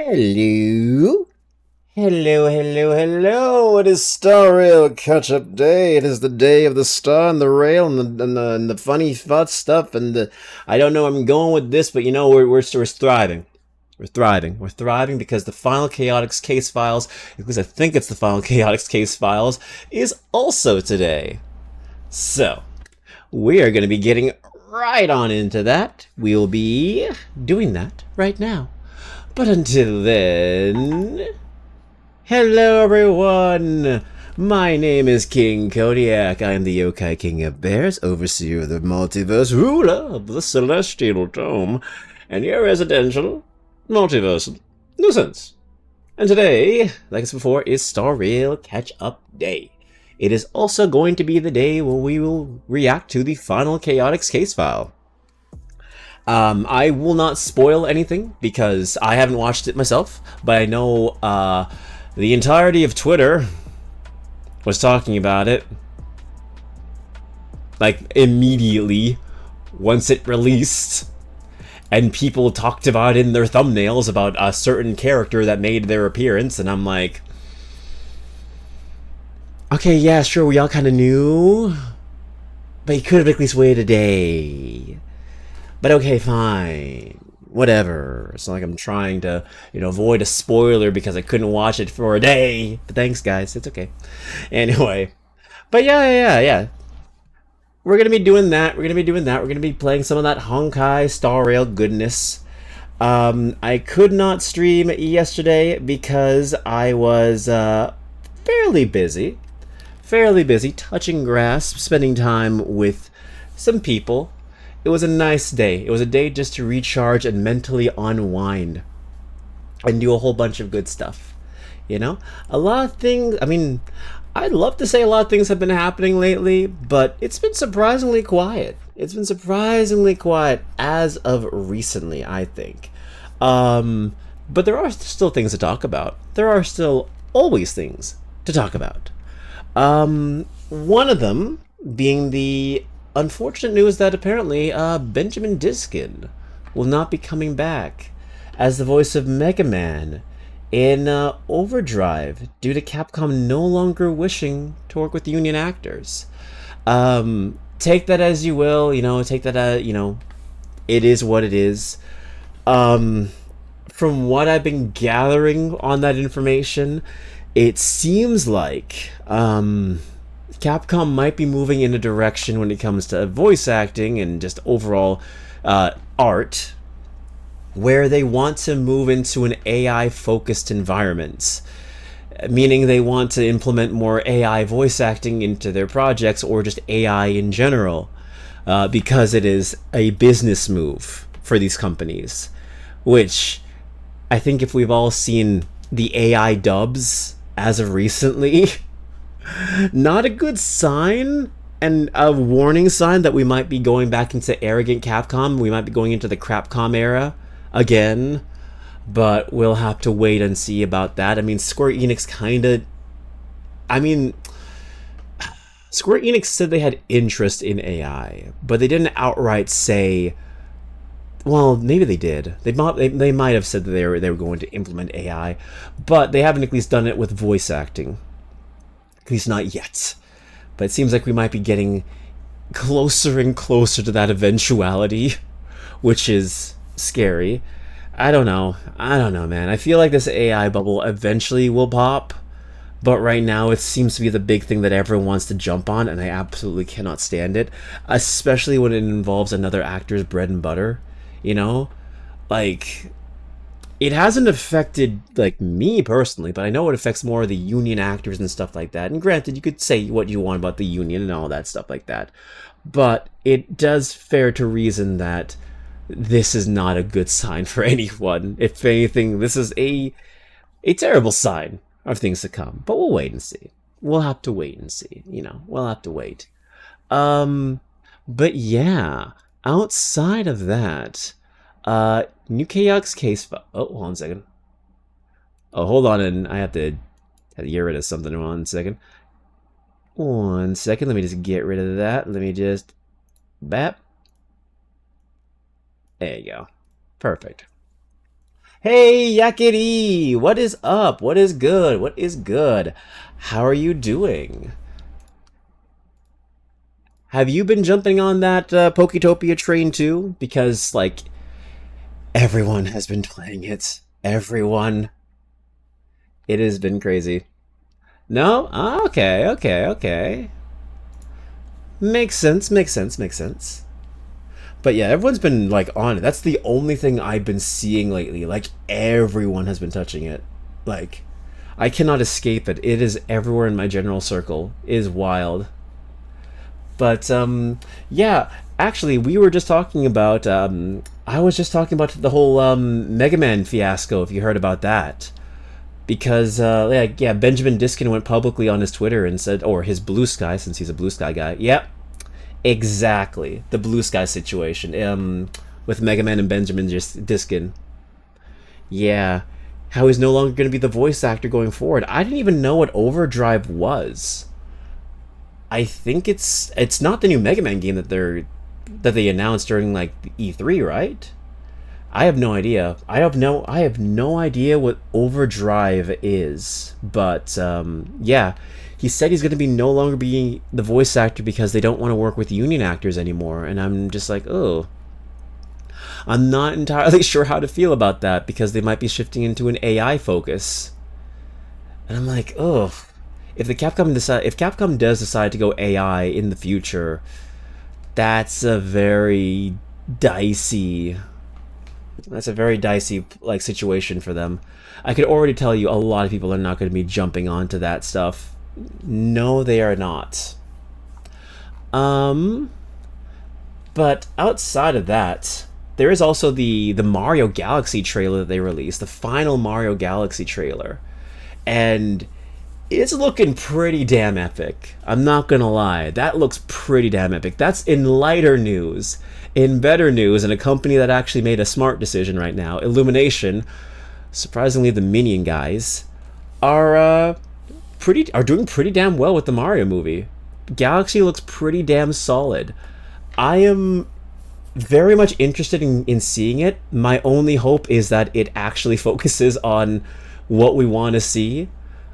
Hello. Hello. It is Star Rail catch-up day. It is the day of the star and the rail and the funny thought stuff. I don't know where I'm going with this, but you know, we're thriving. We're thriving. We're thriving because the final Chaotix case files, at least I think it's the final Chaotix case files, is also today. So, we are going to be getting right on into that. We will be doing that right now. But until then, hello everyone! My name is King Kodiak. I am the Yokai King of Bears, overseer of the multiverse, ruler of the celestial dome, and your residential multiverse nuisance. And today, like as before, is Star Rail Catch-Up Day. It is also going to be the day where we will react to the final Chaotix case file. I will not spoil anything because I haven't watched it myself, but I know the entirety of Twitter was talking about it, like, immediately once it released, and people talked about it in their thumbnails about a certain character that made their appearance, and I'm like, okay, yeah, sure, we all kind of knew, but you could have at least waited a day. But okay, fine. Whatever. It's not like I'm trying to, avoid a spoiler because I couldn't watch it for a day. But thanks, guys. It's okay. Anyway. But yeah. We're going to be doing that. We're going to be playing some of that Honkai Star Rail goodness. I could not stream yesterday because I was fairly busy. Touching grass, spending time with some people. It was a nice day. It was a day just to recharge and mentally unwind and do a whole bunch of good stuff. A lot of things, I'd love to say a lot of things have been happening lately, but it's been surprisingly quiet. It's been surprisingly quiet as of recently, I think. But there are still things to talk about. There are still always things to talk about. One of them being the unfortunate news that apparently Benjamin Diskin will not be coming back as the voice of Mega Man in Overdrive due to Capcom no longer wishing to work with union actors. Take that as you will, take that as, it is what it is. From what I've been gathering on that information, it seems like Capcom might be moving in a direction when it comes to voice acting and just overall art, where they want to move into an AI-focused environment, meaning they want to implement more AI voice acting into their projects, or just AI in general, because it is a business move for these companies, which I think if we've all seen the AI dubs as of recently, not a good sign, and a warning sign that we might be going back into arrogant Capcom. We might be going into the Crapcom era again, but we'll have to wait and see about that. Square Enix Square Enix said they had interest in AI, but they didn't outright say, well, maybe they did. They might have said that they were going to implement AI, but they haven't at least done it with voice acting. At least not yet. But it seems like we might be getting closer and closer to that eventuality, which is scary. I don't know, man. I feel like this AI bubble eventually will pop, but right now it seems to be the big thing that everyone wants to jump on, and I absolutely cannot stand it, especially when it involves another actor's bread and butter. Like, it hasn't affected, like, me personally, but I know it affects more of the union actors and stuff like that. And granted, you could say what you want about the union and all that stuff like that, but it does fare to reason that this is not a good sign for anyone. If anything, this is a terrible sign of things to come. But we'll wait and see. We'll have to wait and see. We'll have to wait. But yeah, outside of that, new Chaotix case file. Oh, hold on a second. Oh, hold on, and I have to get rid of something. 1 second. 1 second. Let me just get rid of that. Let me just bap. There you go. Perfect. Hey, Yakety! What is up? What is good? What is good? How are you doing? Have you been jumping on that Poketopia train too? Because, like, everyone has been playing it. Everyone. It has been crazy. No? Ah, okay, okay, okay. Makes sense, makes sense, makes sense. But yeah, everyone's been, like, on it. That's the only thing I've been seeing lately. Like, everyone has been touching it. Like, I cannot escape it. It is everywhere in my general circle. It is wild. But yeah, actually, we were just talking about. I was just talking about the whole Mega Man fiasco. If you heard about that, because yeah, Benjamin Diskin went publicly on his Twitter and said, or his Blue Sky, since he's a Blue Sky guy. Yep, exactly the Blue Sky situation. With Mega Man and Benjamin Diskin. Yeah, how he's no longer going to be the voice actor going forward. I didn't even know what Overdrive was. I think it's not the new Mega Man game that they announced during like E3, right? I have no idea. I have no idea what Overdrive is. But yeah, he said he's going to be no longer being the voice actor because they don't want to work with union actors anymore. And I'm just like, oh, I'm not entirely sure how to feel about that because they might be shifting into an AI focus. And I'm like, oh, if Capcom does decide to go AI in the future, that's a very dicey like situation for them. I could already tell you a lot of people are not going to be jumping onto that stuff. No, they are not. Um, but outside of that, there is also the Mario Galaxy trailer that they released, the final Mario Galaxy trailer. And it's looking pretty damn epic. I'm not gonna lie. That looks pretty damn epic. That's in lighter news. In better news, and a company that actually made a smart decision right now, Illumination, surprisingly the Minion guys, are doing pretty damn well with the Mario movie. Galaxy looks pretty damn solid. I am very much interested in seeing it. My only hope is that it actually focuses on what we want to see.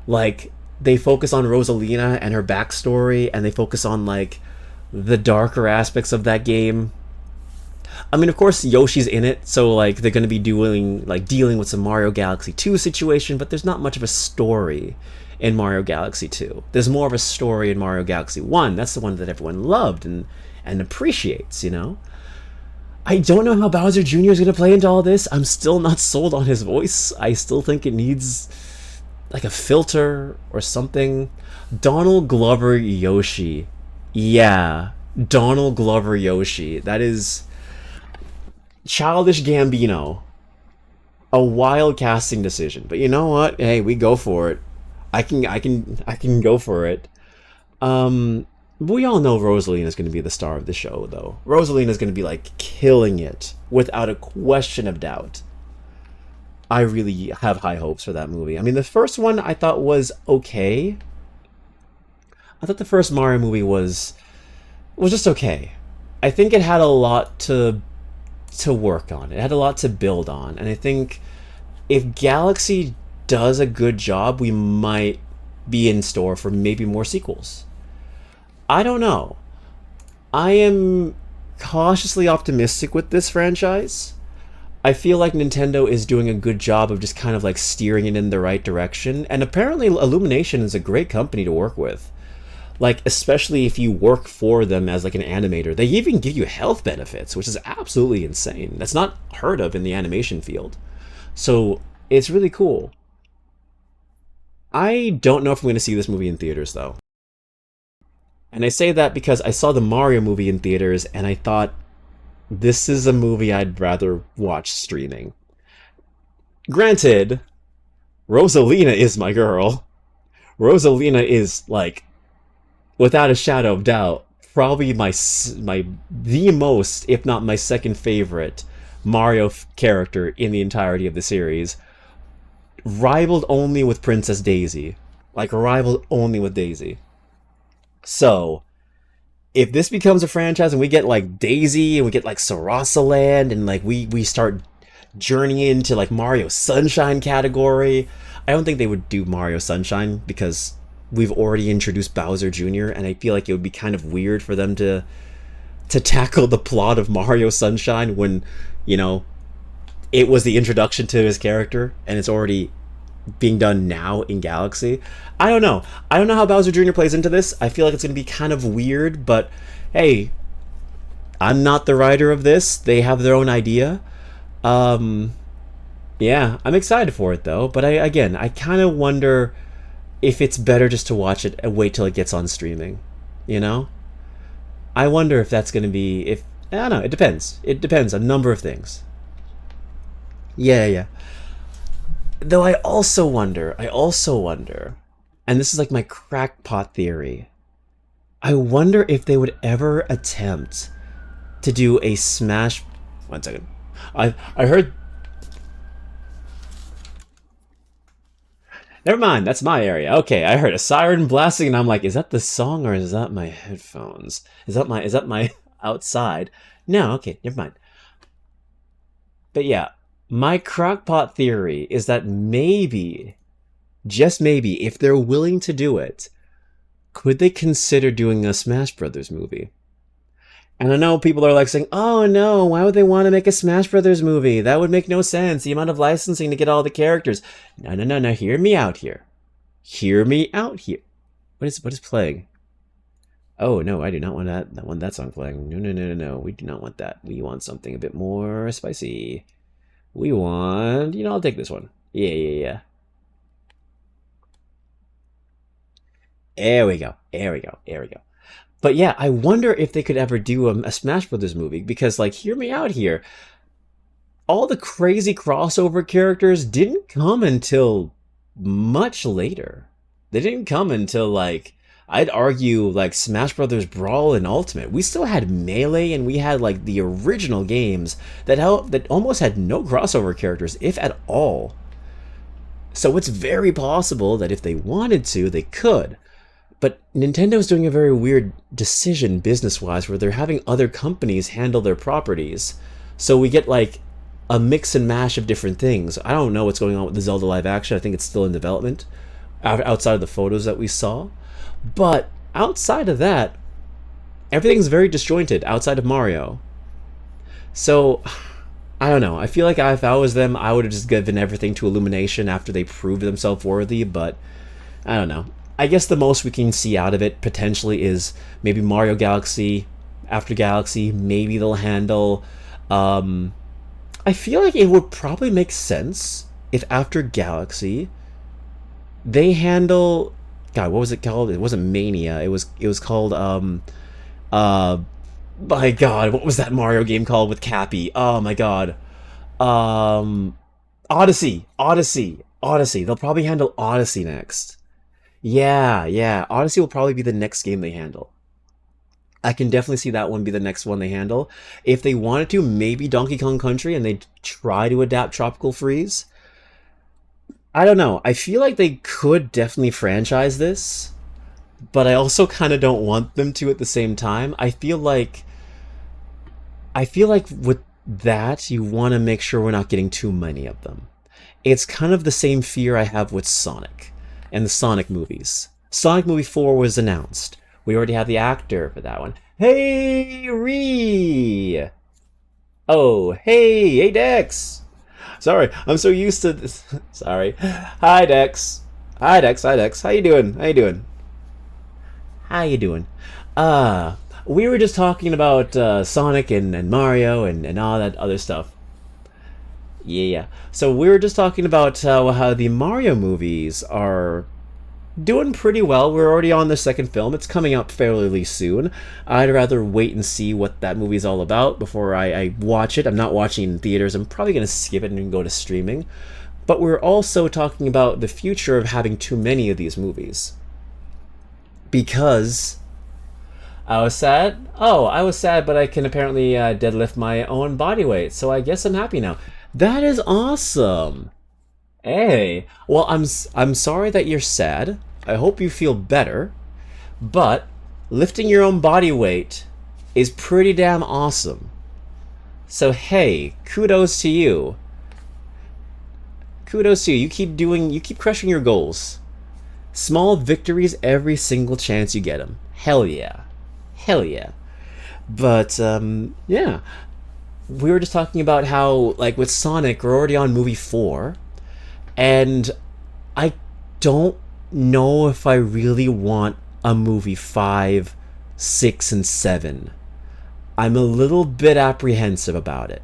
Like, they focus on Rosalina and her backstory, and they focus on, like, the darker aspects of that game. I mean, of course, Yoshi's in it, so, like, they're going to be dealing with some Mario Galaxy 2 situation, but there's not much of a story in Mario Galaxy 2. There's more of a story in Mario Galaxy 1. That's the one that everyone loved and appreciates, you know? I don't know how Bowser Jr. is going to play into all this. I'm still not sold on his voice. I still think it needs like a filter or something. Donald Glover Yoshi. Yeah, Donald Glover Yoshi. That is childish Gambino. A wild casting decision. But you know what? Hey, we go for it. I can go for it. We all know Rosalina is going to be the star of the show, though. Rosalina is going to be like killing it without a question of doubt. I really have high hopes for that movie. I mean, the first one I thought was okay. I thought the first Mario movie was just okay. I think it had a lot to work on. It had a lot to build on, and I think if Galaxy does a good job, we might be in store for maybe more sequels. I don't know. I am cautiously optimistic with this franchise. I feel like Nintendo is doing a good job of just kind of like steering it in the right direction, and apparently Illumination is a great company to work with. Like, especially if you work for them as like an animator. They even give you health benefits, which is absolutely insane. That's not heard of in the animation field. So, it's really cool. I don't know if I'm going to see this movie in theaters though. And I say that because I saw the Mario movie in theaters and I thought this is a movie I'd rather watch streaming. Granted, Rosalina is my girl. Rosalina is like, without a shadow of doubt, probably my the most, if not my second favorite Mario character in the entirety of the series, rivaled only with Princess Daisy. Like rivaled only with Daisy. So, if this becomes a franchise and we get like Daisy and we get like Sarasa Land and like we start journey into like Mario Sunshine category. I don't think they would do Mario Sunshine because we've already introduced Bowser Jr. and I feel like it would be kind of weird for them to tackle the plot of Mario Sunshine when, you know, it was the introduction to his character and it's already being done now in Galaxy. I don't know. I don't know how Bowser Jr. plays into this. I feel like it's going to be kind of weird, but hey, I'm not the writer of this. They have their own idea. Yeah, I'm excited for it though, but I kind of wonder if it's better just to watch it and wait till it gets on streaming, you know? I wonder if that's going to be, if, I don't know, it depends. It depends on a number of things. Yeah. Though I also wonder, and this is like my crackpot theory, I wonder if they would ever attempt to do a Smash... One second. I heard... Never mind, that's my area. Okay, I heard a siren blasting and I'm like, is that the song or is that my headphones? Is that my outside? No, okay, never mind. But yeah, my crackpot theory is that maybe, just maybe, if they're willing to do it, could they consider doing a Smash Brothers movie? And I know people are like saying, oh no, why would they want to make a Smash Brothers movie? That would make no sense. The amount of licensing to get all the characters. No, hear me out here. Hear me out here. What is playing? Oh no, I do not want that song playing. No. We do not want that. We want something a bit more spicy. We want, I'll take this one. Yeah. There we go. But yeah, I wonder if they could ever do a Smash Brothers movie, because, like, hear me out here. All the crazy crossover characters didn't come until much later. They didn't come until, like, I'd argue, like, Smash Brothers Brawl and Ultimate. We still had Melee, and we had, like, the original games that almost had no crossover characters, if at all. So it's very possible that if they wanted to, they could. But Nintendo's doing a very weird decision business-wise where they're having other companies handle their properties. So we get like a mix and mash of different things. I don't know what's going on with the Zelda live action. I think it's still in development outside of the photos that we saw. But outside of that, everything's very disjointed outside of Mario. So I don't know. I feel like if I was them, I would have just given everything to Illumination after they proved themselves worthy, but I don't know. I guess the most we can see out of it potentially is maybe Mario Galaxy, after Galaxy, maybe they'll handle... I feel like it would probably make sense if after Galaxy, they handle... God, what was it called? It wasn't Mania. It was called... my God, what was that Mario game called with Cappy? Oh my God. Odyssey. They'll probably handle Odyssey next. Yeah. Odyssey will probably be the next game they handle. I can definitely see that one be the next one they handle. If they wanted to, maybe Donkey Kong Country and they try to adapt Tropical Freeze. I don't know. I feel like they could definitely franchise this, but I also kind of don't want them to at the same time. I feel like with that, you want to make sure we're not getting too many of them. It's kind of the same fear I have with Sonic and the Sonic movies. Sonic Movie 4 was announced. We already have the actor for that one. Hey, Ree! Oh, hey, Dex! Sorry, I'm so used to this. Sorry. Hi, Dex. How you doing? We were just talking about Sonic and Mario and all that other stuff. Yeah. So we were just talking about how the Mario movies are doing pretty well. We're already on the second film. It's coming out fairly soon. I'd rather wait and see what that movie's all about before I watch it. I'm not watching it in theaters. I'm probably going to skip it and go to streaming. But we're also talking about the future of having too many of these movies. Because... I was sad? Oh, I was sad, but I can apparently deadlift my own body weight, so I guess I'm happy now. That is awesome! Hey, well, I'm sorry that you're sad. I hope you feel better. But lifting your own body weight is pretty damn awesome. So hey, kudos to you. Kudos to you. You keep crushing your goals. Small victories every single chance you get them. Hell yeah. Hell yeah. But, yeah. We were just talking about how, like, with Sonic, we're already on movie 4, and I don't know if I really want a movie 5, 6, and 7. I'm a little bit apprehensive about it.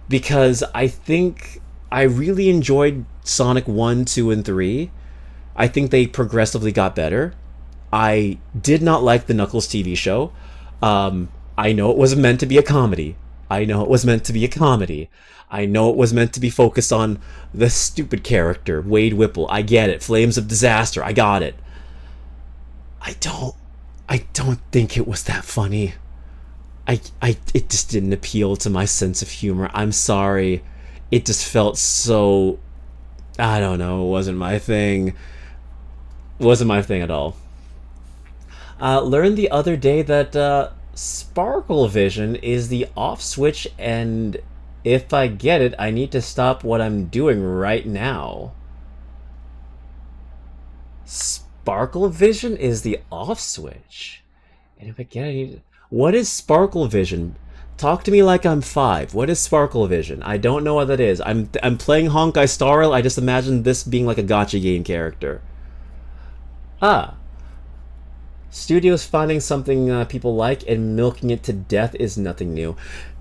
Because I think I really enjoyed Sonic 1, 2, and 3. I think they progressively got better. I did not like the Knuckles TV show. I know it was meant to be a comedy. I know it was meant to be a comedy. I know it was meant to be focused on the stupid character, Wade Whipple. I get it. Flames of Disaster. I got it. I don't think it was that funny. It just didn't appeal to my sense of humor. I'm sorry. It just felt so, I don't know, it wasn't my thing. It wasn't my thing at all. Learned the other day that Sparkle Vision is the off switch, and if I get it, I need to stop what I'm doing right now. Sparkle Vision is the off switch. And if I get it, I need to... What is Sparkle Vision? Talk to me like I'm 5. What is Sparkle Vision? I don't know what that is. I'm playing Honkai Star Rail. I just imagined this being like a gacha game character. Ah. Studios finding something people like and milking it to death is nothing new.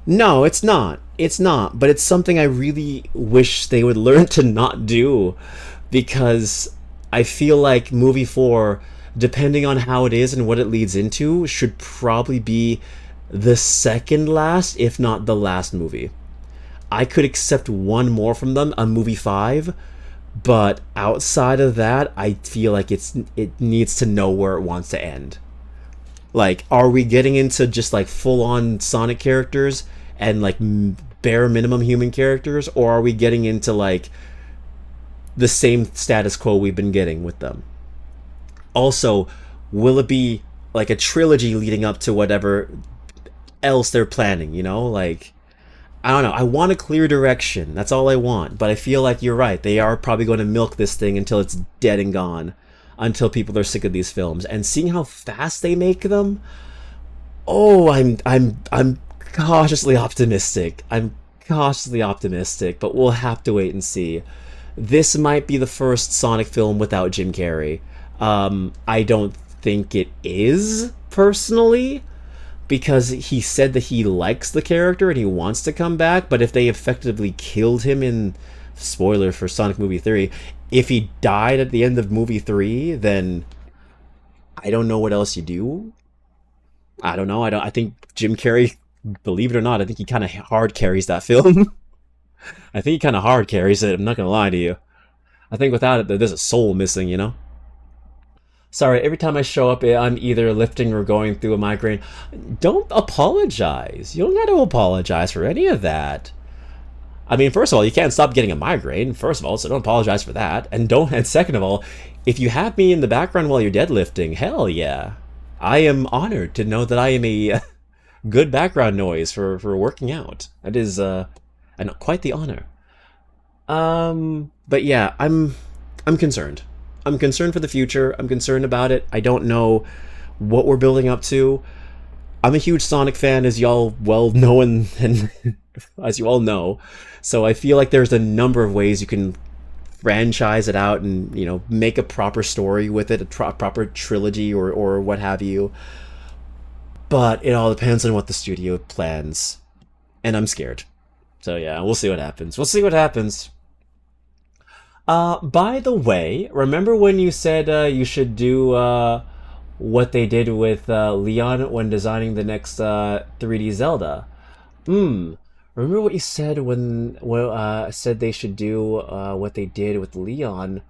No, it's not. It's not. But it's something I really wish they would learn to not do. Because I feel like movie 4, depending on how it is and what it leads into, should probably be the second last, if not the last movie. I could accept one more from them, a movie 5, but outside of that, I feel like it needs to know where it wants to end. Like, are we getting into just like full-on Sonic characters and like bare minimum human characters, or are we getting into like the same status quo we've been getting with them? Also, will it be like a trilogy leading up to whatever else they're planning, you know? Like, I don't know. I want a clear direction. That's all I want. But I feel like you're right. They are probably going to milk this thing until it's dead and gone, until people are sick of these films. And seeing how fast they make them, oh, I'm cautiously optimistic. I'm cautiously optimistic, but we'll have to wait and see. This might be the first Sonic film without Jim Carrey. I don't think it is, personally, because he said that he likes the character and he wants to come back, but if they effectively killed him in, spoiler for Sonic Movie 3, if he died at the end of Movie 3, then I don't know what else you do. I don't know. I think Jim Carrey, believe it or not, I think he kind of hard carries that film. I think he kind of hard carries it, I'm not gonna lie to you. I think without it, there's a soul missing, you know? Sorry, every time I show up, I'm either lifting or going through a migraine. Don't apologize. You don't got to apologize for any of that. I mean, first of all, you can't stop getting a migraine, first of all, so don't apologize for that. And second of all, if you have me in the background while you're deadlifting, hell yeah. I am honored to know that I am a good background noise for working out. That is quite the honor. But yeah, I'm concerned. I'm concerned for the future. I'm concerned about it. I don't know what we're building up to. I'm a huge Sonic fan, as y'all well know, and as you all know. So I feel like there's a number of ways you can franchise it out and, you know, make a proper story with it, a proper trilogy or what have you. But it all depends on what the studio plans. And I'm scared. So yeah, we'll see what happens. We'll see what happens. By the way, remember when you said you should do what they did with Leon when designing the next 3D Zelda? Remember what you said when said they should do what they did with Leon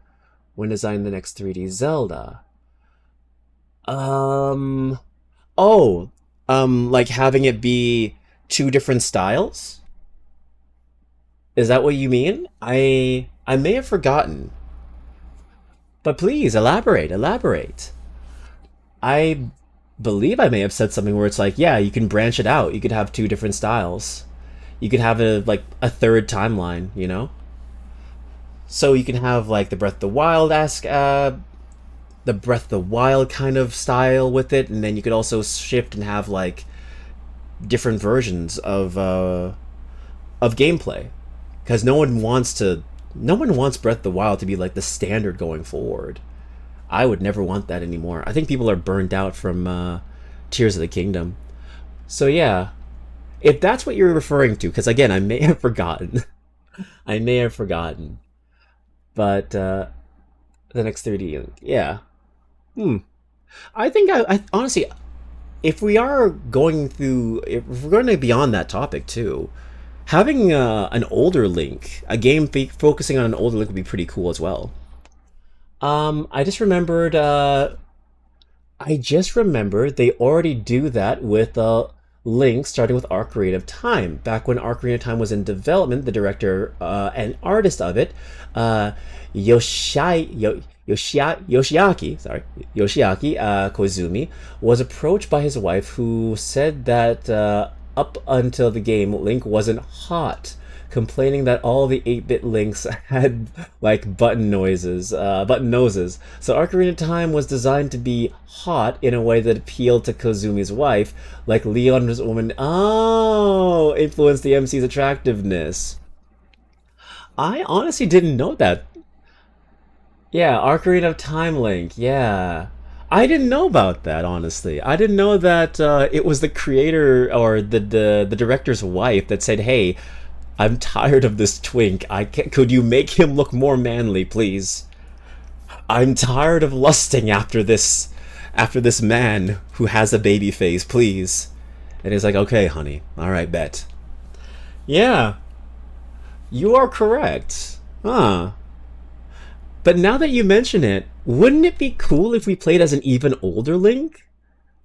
when designing the next 3D Zelda? Like having it be 2 different styles? Is that what you mean? I may have forgotten. But please, elaborate. I believe I may have said something where it's like, yeah, you can branch it out. You could have 2 different styles. You could have a third timeline, you know? So you can have like the Breath of the Wild the Breath of the Wild kind of style with it, and then you could also shift and have like different versions of gameplay, because no one wants Breath of the Wild to be like the standard going forward. I would never want that anymore. I think people are burned out from Tears of the Kingdom. So yeah, if that's what you're referring to, because again, I may have forgotten. I may have forgotten. But the next 3D, yeah. Hmm. I think I honestly, if we are going through, if we're going to be on that topic too, having an older Link, a game focusing on an older Link would be pretty cool as well. I just remembered. I just remembered they already do that with Link, starting with Ocarina of Time. Back when Ocarina of Time was in development, the director and artist of it, uh, Yoshiaki Koizumi, was approached by his wife, who said that up until the game, Link wasn't hot, complaining that all the 8-bit Links had like button noses. So Ocarina of Time was designed to be hot in a way that appealed to Kozumi's wife, like Leon's woman. Oh, influenced the MC's attractiveness. I honestly didn't know that. Yeah, Ocarina of Time Link. Yeah. I didn't know about that, honestly. I didn't know that it was the creator or the director's wife that said, "Hey, I'm tired of this twink. Could you make him look more manly, please? I'm tired of lusting after this man who has a baby face, please." And he's like, "Okay, honey. All right, bet." Yeah, you are correct. Huh. But now that you mention it, wouldn't it be cool if we played as an even older Link?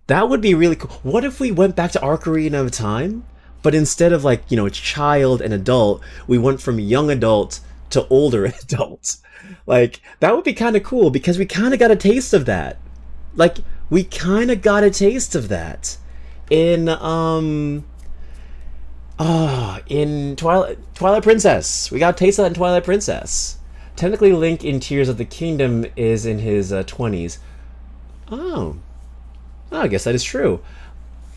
That would be really cool. What if we went back to Ocarina of Time, but instead of like, child and adult, we went from young adult to older adult? Like, that would be kind of cool because we kind of got a taste of that. Like, we kind of got a taste of that in in Twilight Princess. We got a taste of that in Twilight Princess. Technically, Link in Tears of the Kingdom is in his 20s. Oh, I guess that is true.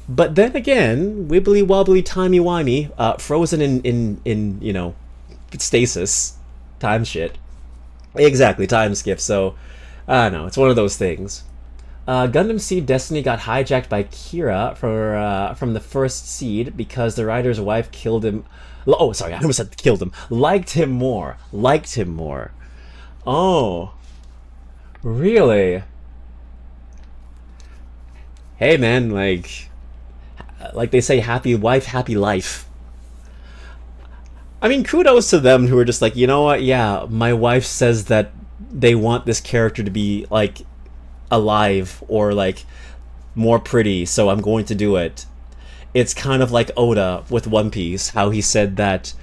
But then again, wibbly wobbly timey wimey, frozen in stasis, time shit. Exactly, time skip. So I don't know. It's one of those things. Gundam Seed Destiny got hijacked by Kira from the first seed because the writer's wife killed him. Oh, sorry, I almost said killed him. Liked him more. Liked him more. Oh, really? Hey, man, like they say, happy wife, happy life. I mean, kudos to them who are just like, you know what? Yeah, my wife says that they want this character to be like alive or like more pretty, so I'm going to do it. It's kind of like Oda with One Piece, how he said that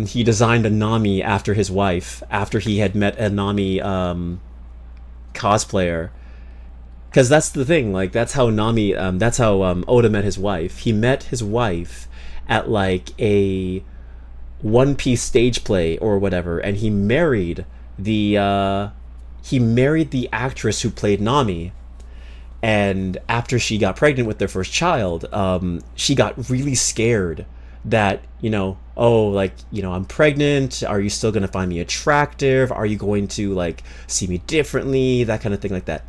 he designed a Nami after his wife, after he had met a Nami cosplayer. Because that's the thing, like that's how Oda met his wife. He met his wife at like a One Piece stage play or whatever, and he married the actress who played Nami. And after she got pregnant with their first child, she got really scared that, oh, like, I'm pregnant. Are you still going to find me attractive? Are you going to, like, see me differently? That kind of thing like that.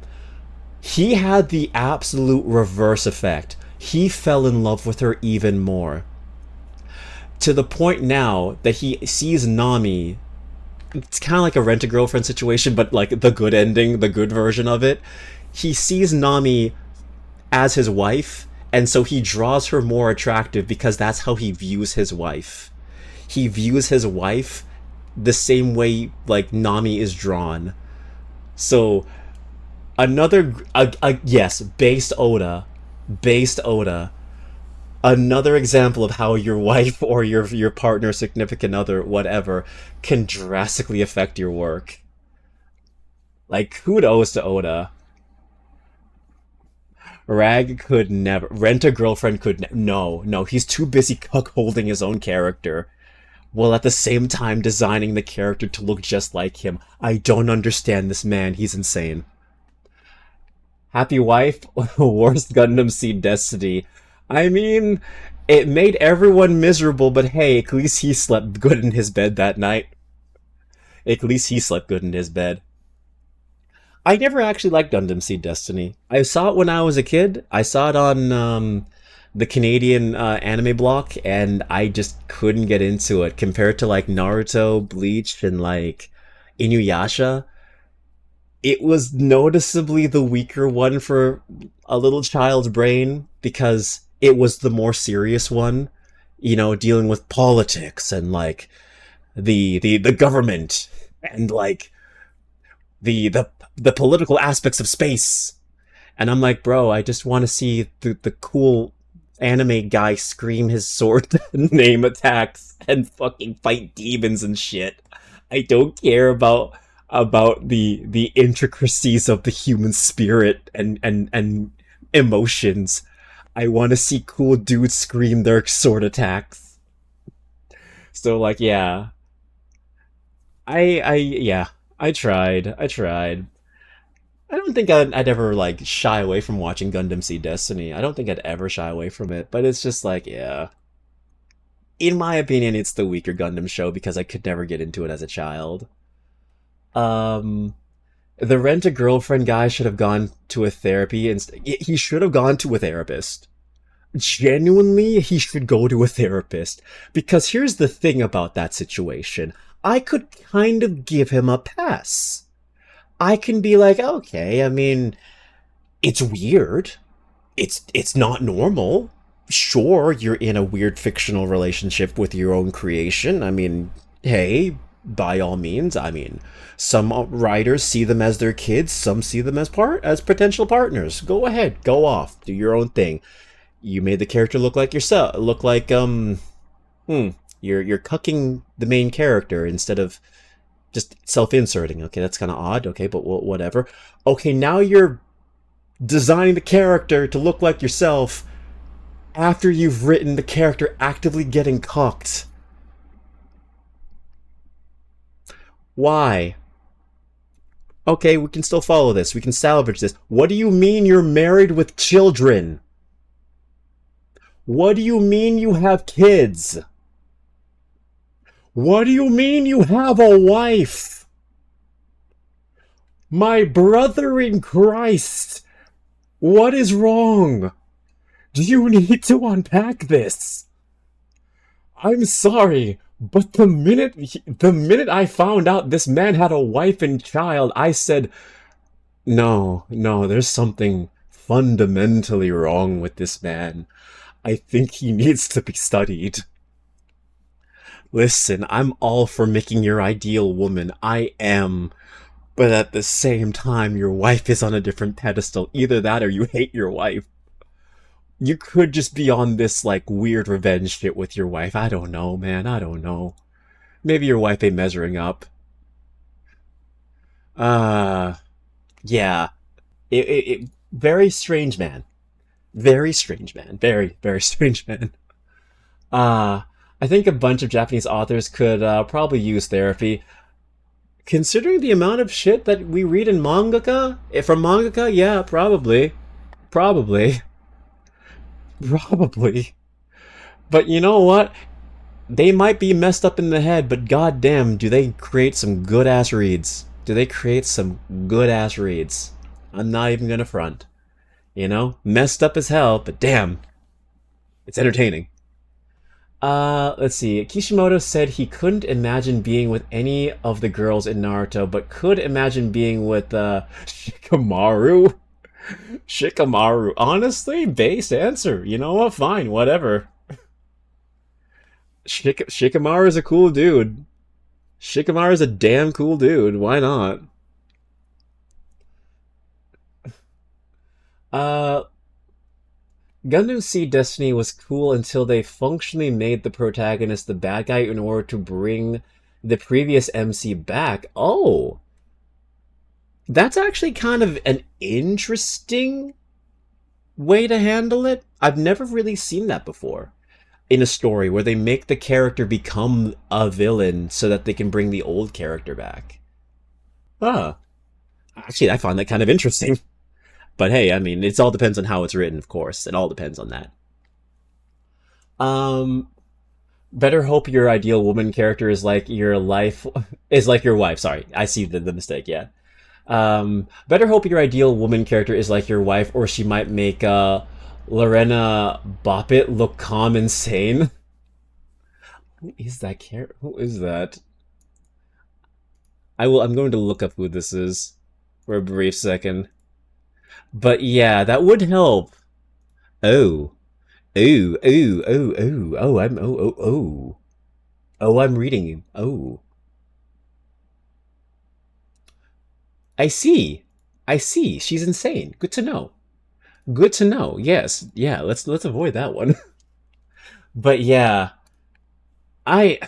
He had the absolute reverse effect. He fell in love with her even more. To the point now that he sees Nami, it's kind of like a rent-a-girlfriend situation, but like the good ending, the good version of it. He sees Nami as his wife, and so he draws her more attractive because that's how he views his wife. He views his wife the same way like Nami is drawn. So yes, based Oda, another example of how your wife or your partner, significant other, whatever, can drastically affect your work. Like, kudos to Oda. Rag could never. Rent a Girlfriend could no, no. He's too busy cuckolding his own character. while at the same time designing the character to look just like him. I don't understand this man. He's insane. Happy Wife, Worst Gundam Seed Destiny. I mean, it made everyone miserable, but hey, at least he slept good in his bed that night. At least he slept good in his bed. I never actually liked Gundam Seed Destiny. I saw it when I was a kid. I saw it on the Canadian anime block, and I just couldn't get into it. Compared to like Naruto, Bleach, and like Inuyasha, it was noticeably the weaker one for a little child's brain because it was the more serious one, you know, dealing with politics and like the government and like the political aspects of space. And I'm like, bro, I just want to see the cool anime guy scream his sword name attacks and fucking fight demons and shit. I don't care about the intricacies of the human spirit and emotions. I want to see cool dudes scream their sword attacks. So like, yeah, yeah, I tried. I don't think I'd ever like shy away from watching Gundam Seed Destiny. I don't think I'd ever shy away from it, but it's just like, yeah. In my opinion, it's the weaker Gundam show because I could never get into it as a child. Um, the Rent a Girlfriend guy should have gone to a therapy and he should have gone to a therapist. Genuinely, he should go to a therapist because here's the thing about that situation. I could kind of give him a pass. I can be like, okay, I mean, it's weird. It's not normal. Sure, you're in a weird fictional relationship with your own creation. I mean, hey, by all means. I mean, some writers see them as their kids, some see them as potential partners. Go ahead, go off, do your own thing. You made the character look like yourself, look like you're cucking the main character instead of just self-inserting. Okay, that's kind of odd. Okay, but whatever. Okay, now you're designing the character to look like yourself after you've written the character actively getting cucked. Why? Okay, we can still follow this. We can salvage this. What do you mean you're married with children? What do you mean you have kids? What do you mean you have a wife? My brother in Christ, what is wrong? Do you need to unpack this? I'm sorry, but the minute I found out this man had a wife and child, I said, no, there's something fundamentally wrong with this man. I think he needs to be studied. Listen, I'm all for making your ideal woman. I am. But at the same time, your wife is on a different pedestal. Either that or you hate your wife. You could just be on this, like, weird revenge shit with your wife. I don't know, man. I don't know. Maybe your wife ain't measuring up. Yeah. Very strange man. Very strange man. Very, very strange man. I think a bunch of Japanese authors could probably use therapy. Considering the amount of shit that we read in mangaka, from mangaka, yeah, probably. Probably. Probably. But you know what? They might be messed up in the head, but goddamn, do they create some good-ass reads. Do they create some good-ass reads. I'm not even gonna front. You know? Messed up as hell, but damn. It's entertaining. Let's see. Kishimoto said he couldn't imagine being with any of the girls in Naruto, but could imagine being with, Shikamaru. Shikamaru. Honestly, base answer. You know what? Fine, whatever. Shikamaru's a cool dude. Shikamaru's a damn cool dude. Why not? Gundam Seed Destiny was cool until they functionally made the protagonist the bad guy in order to bring the previous MC back. Oh! That's actually kind of an interesting way to handle it. I've never really seen that before. in a story where they make the character become a villain so that they can bring the old character back. Ah, actually, I find that kind of interesting. But hey, I mean, it all depends on how it's written, of course. It all depends on that. Um, better hope your ideal woman character is like your life is like your wife. Sorry, I see the mistake. Yeah. Better hope your ideal woman character is like your wife, or she might make Lorena Bopit look calm and sane. Who is that character? Who is that? I'm going to look up who this is for a brief second. But yeah, that would help. Oh. Ooh, ooh, ooh, ooh. Oh, Oh, I'm reading. Oh. I see. I see. She's insane. Good to know. Good to know. Yes. Yeah, let's avoid that one. But yeah, I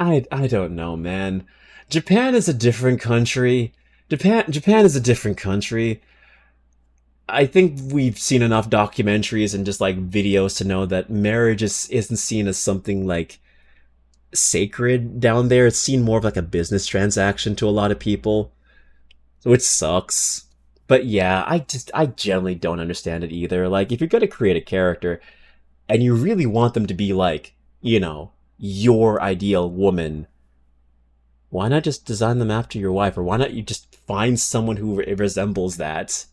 I don't know, man. Japan is a different country. Japan is a different country. I think we've seen enough documentaries and just like videos to know that marriage isn't seen as something like sacred down there. It's seen more of like a business transaction to a lot of people, which sucks. But yeah, I generally don't understand it either. Like if you're gonna create a character and you really want them to be like, your ideal woman, why not just design them after your wife? Or why not you just find someone who resembles that?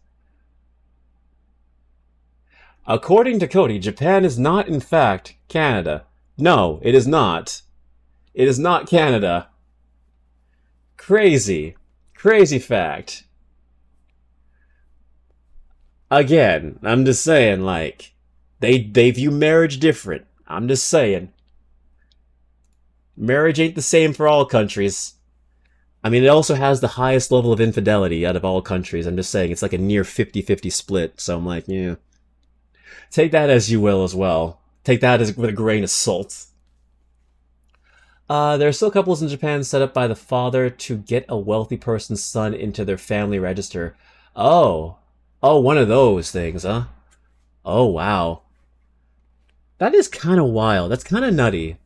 According to Cody, Japan is not, in fact, Canada. No, it is not. It is not Canada. Crazy. Crazy fact. Again, I'm just saying, like, they view marriage different. I'm just saying. Marriage ain't the same for all countries. I mean, it also has the highest level of infidelity out of all countries. I'm just saying, it's like a near 50-50 split, so I'm like, yeah. Take that as you will as well. Take that as with a grain of salt. There are still couples in Japan set up by the father to get a wealthy person's son into their family register. Oh. Oh, one of those things, huh? Oh, wow. That is kind of wild. That's kind of nutty.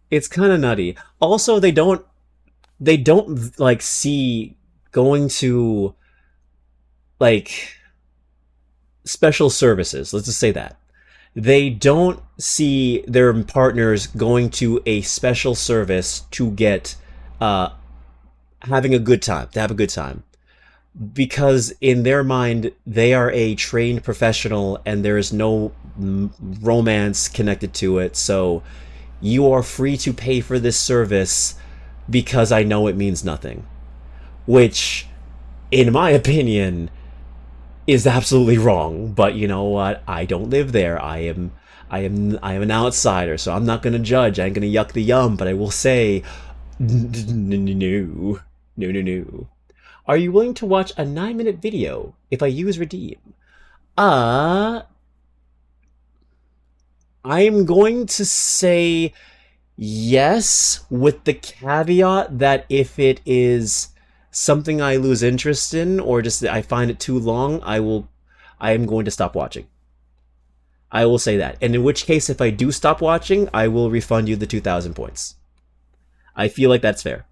It's kind of nutty. Also, they don't like see going to like special services. Let's just say that. They don't see their partners going to a special service to get uh having a good time, to have a good time. Because in their mind, they are a trained professional and there is no romance connected to it. So you are free to pay for this service because I know it means nothing. Which, in my opinion, is absolutely wrong. But you know what? I don't live there. I am an outsider, so I'm not gonna judge. I ain't gonna yuck the yum, but I will say, no, no. Are you willing to watch a 9-minute video if I use Redeem? Uh, I'm going to say yes, with the caveat that if it is something I lose interest in or just I find it too long, I am going to stop watching. I will say that. And in which case, if I do stop watching, I will refund you the 2,000 points. I feel like that's fair.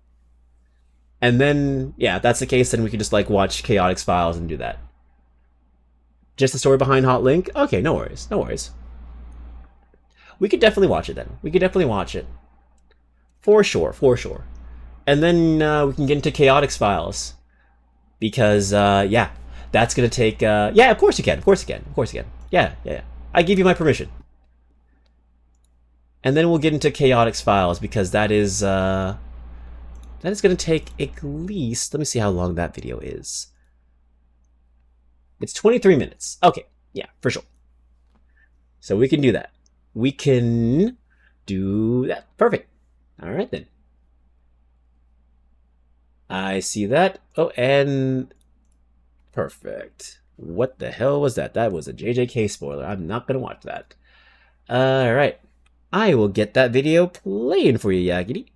And then, yeah, if that's the case, then we can just like watch Chaotix Files and do that. Just the story behind Hot Link? Okay, no worries, no worries. We could definitely watch it then. We could definitely watch it. For sure, for sure. And then we can get into Chaotix Files. Because, yeah, that's going to take... yeah, of course you can, of course you can, of course you can. Yeah. I give you my permission. And then we'll get into Chaotix Files, because that is going to take at least... Let me see how long that video is. It's 23 minutes. Okay, yeah, for sure. So we can do that. We can do that. Perfect. All right, then. I see that. Oh, and... Perfect. What the hell was that? That was a JJK spoiler. I'm not going to watch that. All right. I will get that video playing for you, Yagity.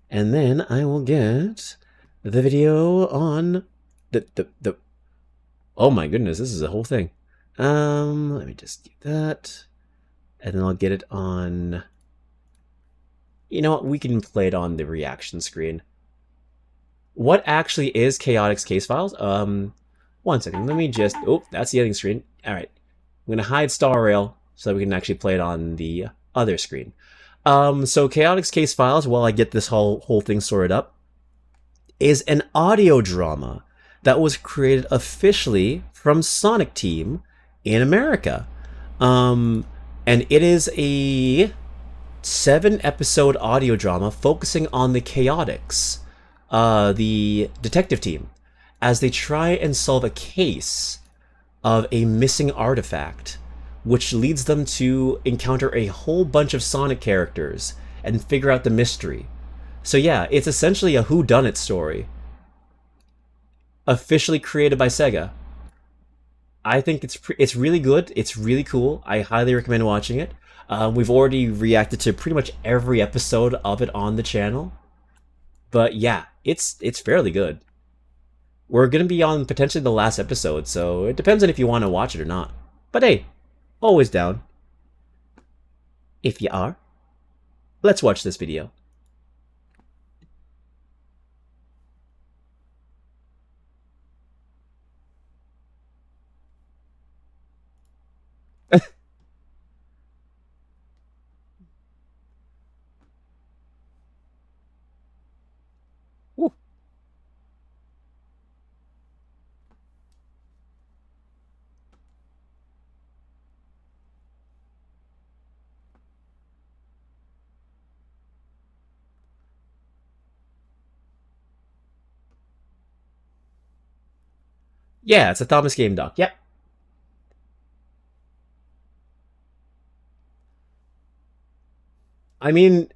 And then I will get the video on the oh my goodness, this is a whole thing. Let me just do that. and then I'll get it on... You know what? We can play it on the reaction screen. What actually is Chaotix case files? One second. Let me just... Oh, that's the editing screen. All right. I'm going to hide Star Rail so that we can actually play it on the other screen. So Chaotix case files, while I get this whole thing sorted up, is an audio drama that was created officially from Sonic Team in America. And it is a 7-episode audio drama focusing on the Chaotix, the detective team, as they try and solve a case of a missing artifact, which leads them to encounter a whole bunch of Sonic characters and figure out the mystery. So yeah, it's essentially a whodunit story, officially created by Sega. I think it's really good. It's really cool. I highly recommend watching it. We've already reacted to pretty much every episode of it on the channel, but yeah, it's fairly good. We're gonna be on potentially the last episode, so it depends on if you want to watch it or not. But hey, always down. If you are, let's watch this video. Woo. Yeah, it's a Thomas Game Doc. Yep. I mean,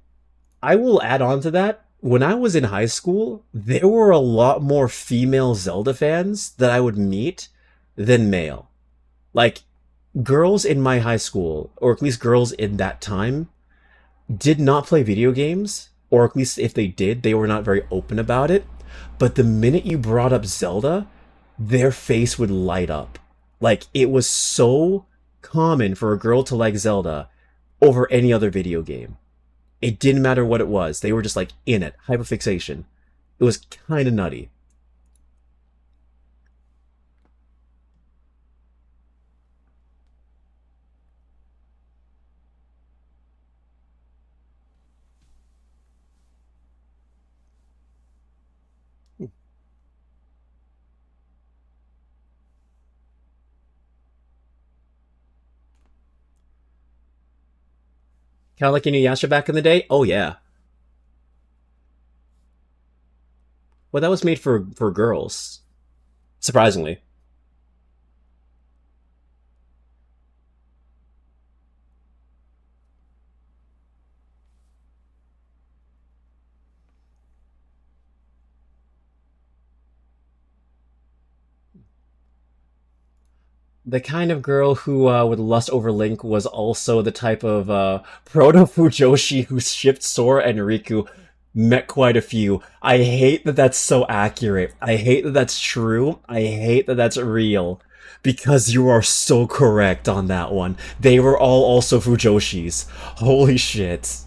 I will add on to that. When I was in high school, there were a lot more female Zelda fans that I would meet than male. Like, girls in my high school, or at least girls in that time, did not play video games, or at least if they did, they were not very open about it. But the minute you brought up Zelda, their face would light up. Like, it was so common for a girl to like Zelda over any other video game. It didn't matter what it was. They were just like in it. Hyperfixation. It was kind of nutty. Kind of like Inuyasha back in the day? Oh, yeah. Well, that was made for girls. Surprisingly. The kind of girl who would lust over Link was also the type of proto-Fujoshi who shipped Sora and Riku. Met quite a few. I hate that that's so accurate. I hate that that's true. I hate that that's real. Because you are so correct on that one. They were all also Fujoshis. Holy shit.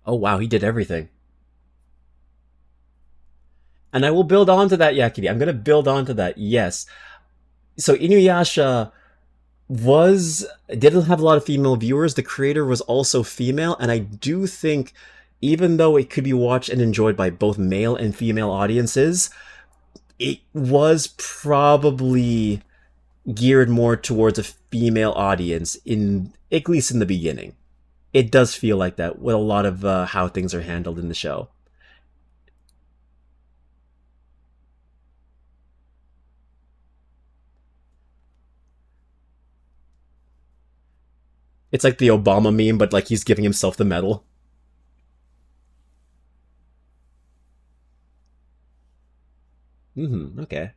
Oh wow, he did everything. And I will build onto that, Yakini. I'm gonna build onto that, yes. So Inuyasha didn't have a lot of female viewers. The creator was also female, and I do think, even though it could be watched and enjoyed by both male and female audiences, it was probably geared more towards a female audience, in at least in the beginning. It does feel like that with a lot of how things are handled in the show. It's like the Obama meme, but like he's giving himself the medal. Okay.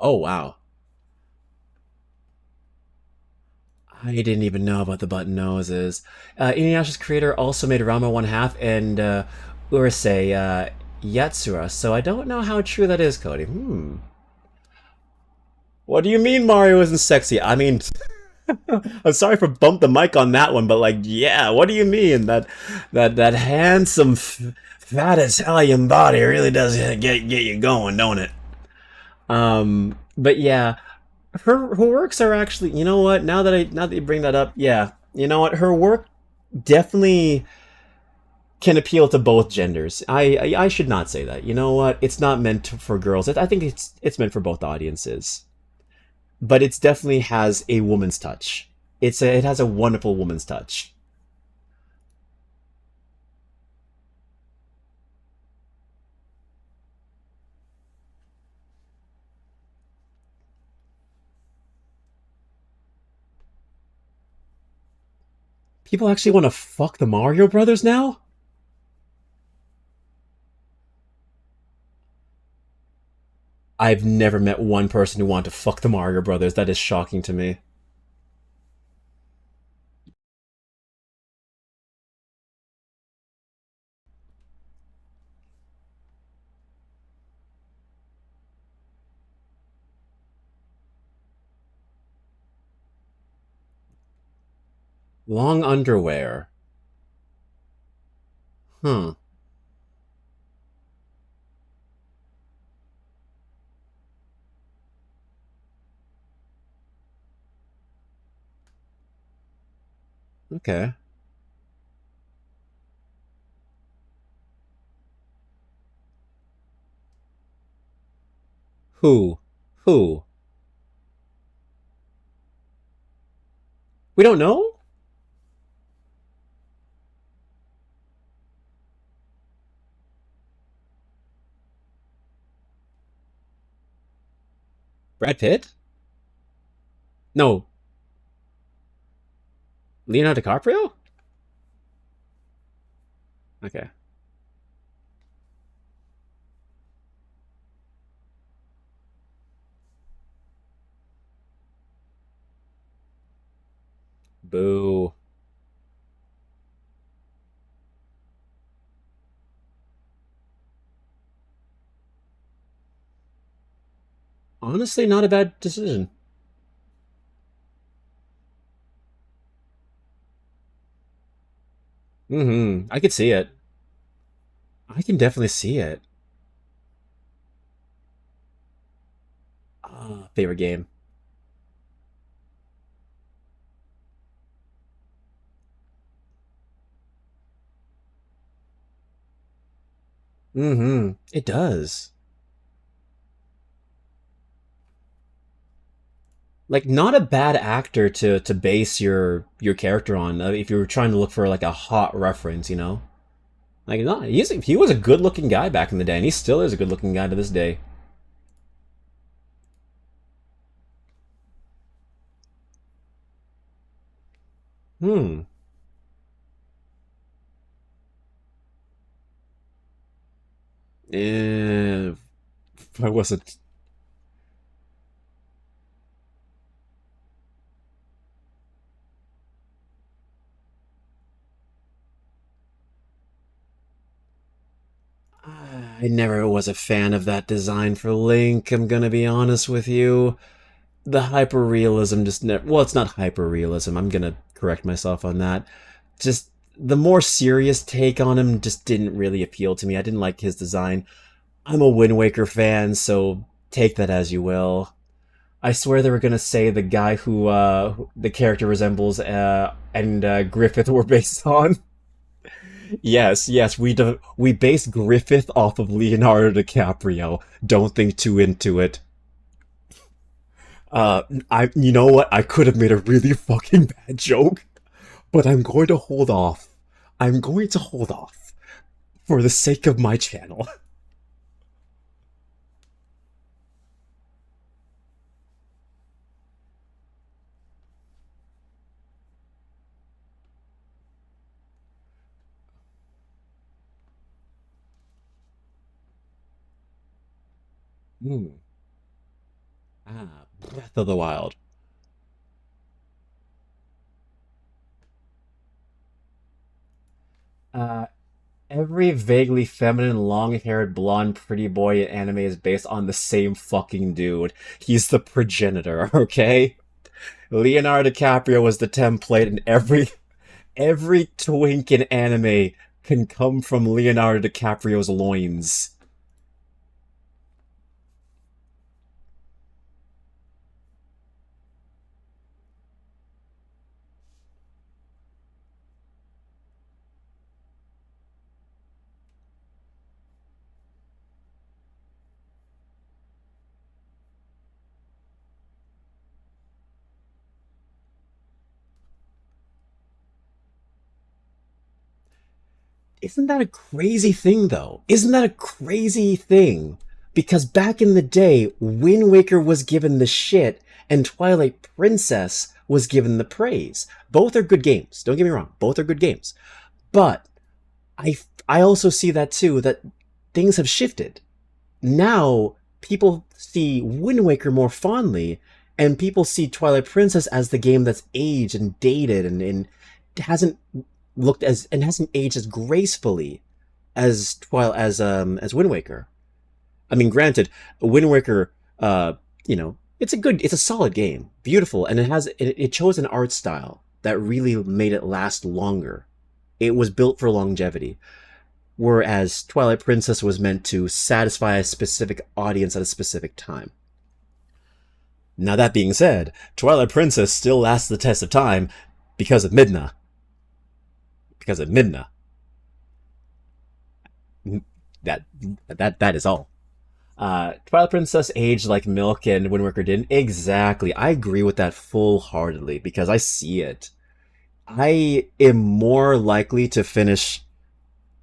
Oh, wow. I didn't even know about the button noses. Inuyasha's creator also made Rama One Half and Urusei Yatsura, so I don't know how true that is, Cody. What do you mean Mario isn't sexy? I mean, I'm sorry for bump the mic on that one, but like, yeah, what do you mean that handsome, fat Italian body really does get you going, don't it? But yeah, her works are actually, you know what? Now that you bring that up, yeah, you know what? Her work definitely can appeal to both genders. I should not say that. You know what? It's not meant for girls. I think it's meant for both audiences. But it definitely has a woman's touch. It has a wonderful woman's touch. People actually want to fuck the Mario Brothers now? I've never met one person who wanted to fuck the Mario Brothers. That is shocking to me. Long underwear. Huh. Okay. Who? Who? We don't know? Brad Pitt? No. Leonardo DiCaprio? Okay. Boo. Honestly, not a bad decision. I could see it. I can definitely see it. Favorite game. It does. Like, not a bad actor to base your character on if you were trying to look for like a hot reference, you know. Like, no, he was a good looking guy back in the day, and he still is a good looking guy to this day. Hmm. Eh, I wasn't. I never was a fan of that design for Link. I'm gonna be honest with you. The hyperrealism just never. Well, it's not hyperrealism. I'm gonna correct myself on that. Just the more serious take on him just didn't really appeal to me. I didn't like his design. I'm a Wind Waker fan, so take that as you will. I swear they were gonna say the guy who the character resembles and Griffith were based on. Yes, we based Griffith off of Leonardo DiCaprio. Don't think too into it. You know what? I could have made a really fucking bad joke, but I'm going to hold off. I'm going to hold off for the sake of my channel. Hmm. Breath of the Wild. Uh, every vaguely feminine, long-haired, blonde, pretty boy in anime is based on the same fucking dude. He's the progenitor, okay? Leonardo DiCaprio was the template, and every twink in anime can come from Leonardo DiCaprio's loins. Isn't that a crazy thing, though? Isn't that a crazy thing? Because back in the day, Wind Waker was given the shit, and Twilight Princess was given the praise. Both are good games. Don't get me wrong. Both are good games. But I also see that too, that things have shifted. Now, people see Wind Waker more fondly, and people see Twilight Princess as the game that's aged and dated and hasn't looked as and hasn't aged as gracefully as Wind Waker. I mean, granted, Wind Waker, it's a solid game, beautiful, and it chose an art style that really made it last longer. It was built for longevity, whereas Twilight Princess was meant to satisfy a specific audience at a specific time. Now that being said, Twilight Princess still lasts the test of time because of Midna. Because of Midna. That is all. Twilight Princess aged like milk and Wind Waker didn't. Exactly. I agree with that full-heartedly because I see it. I am more likely to finish.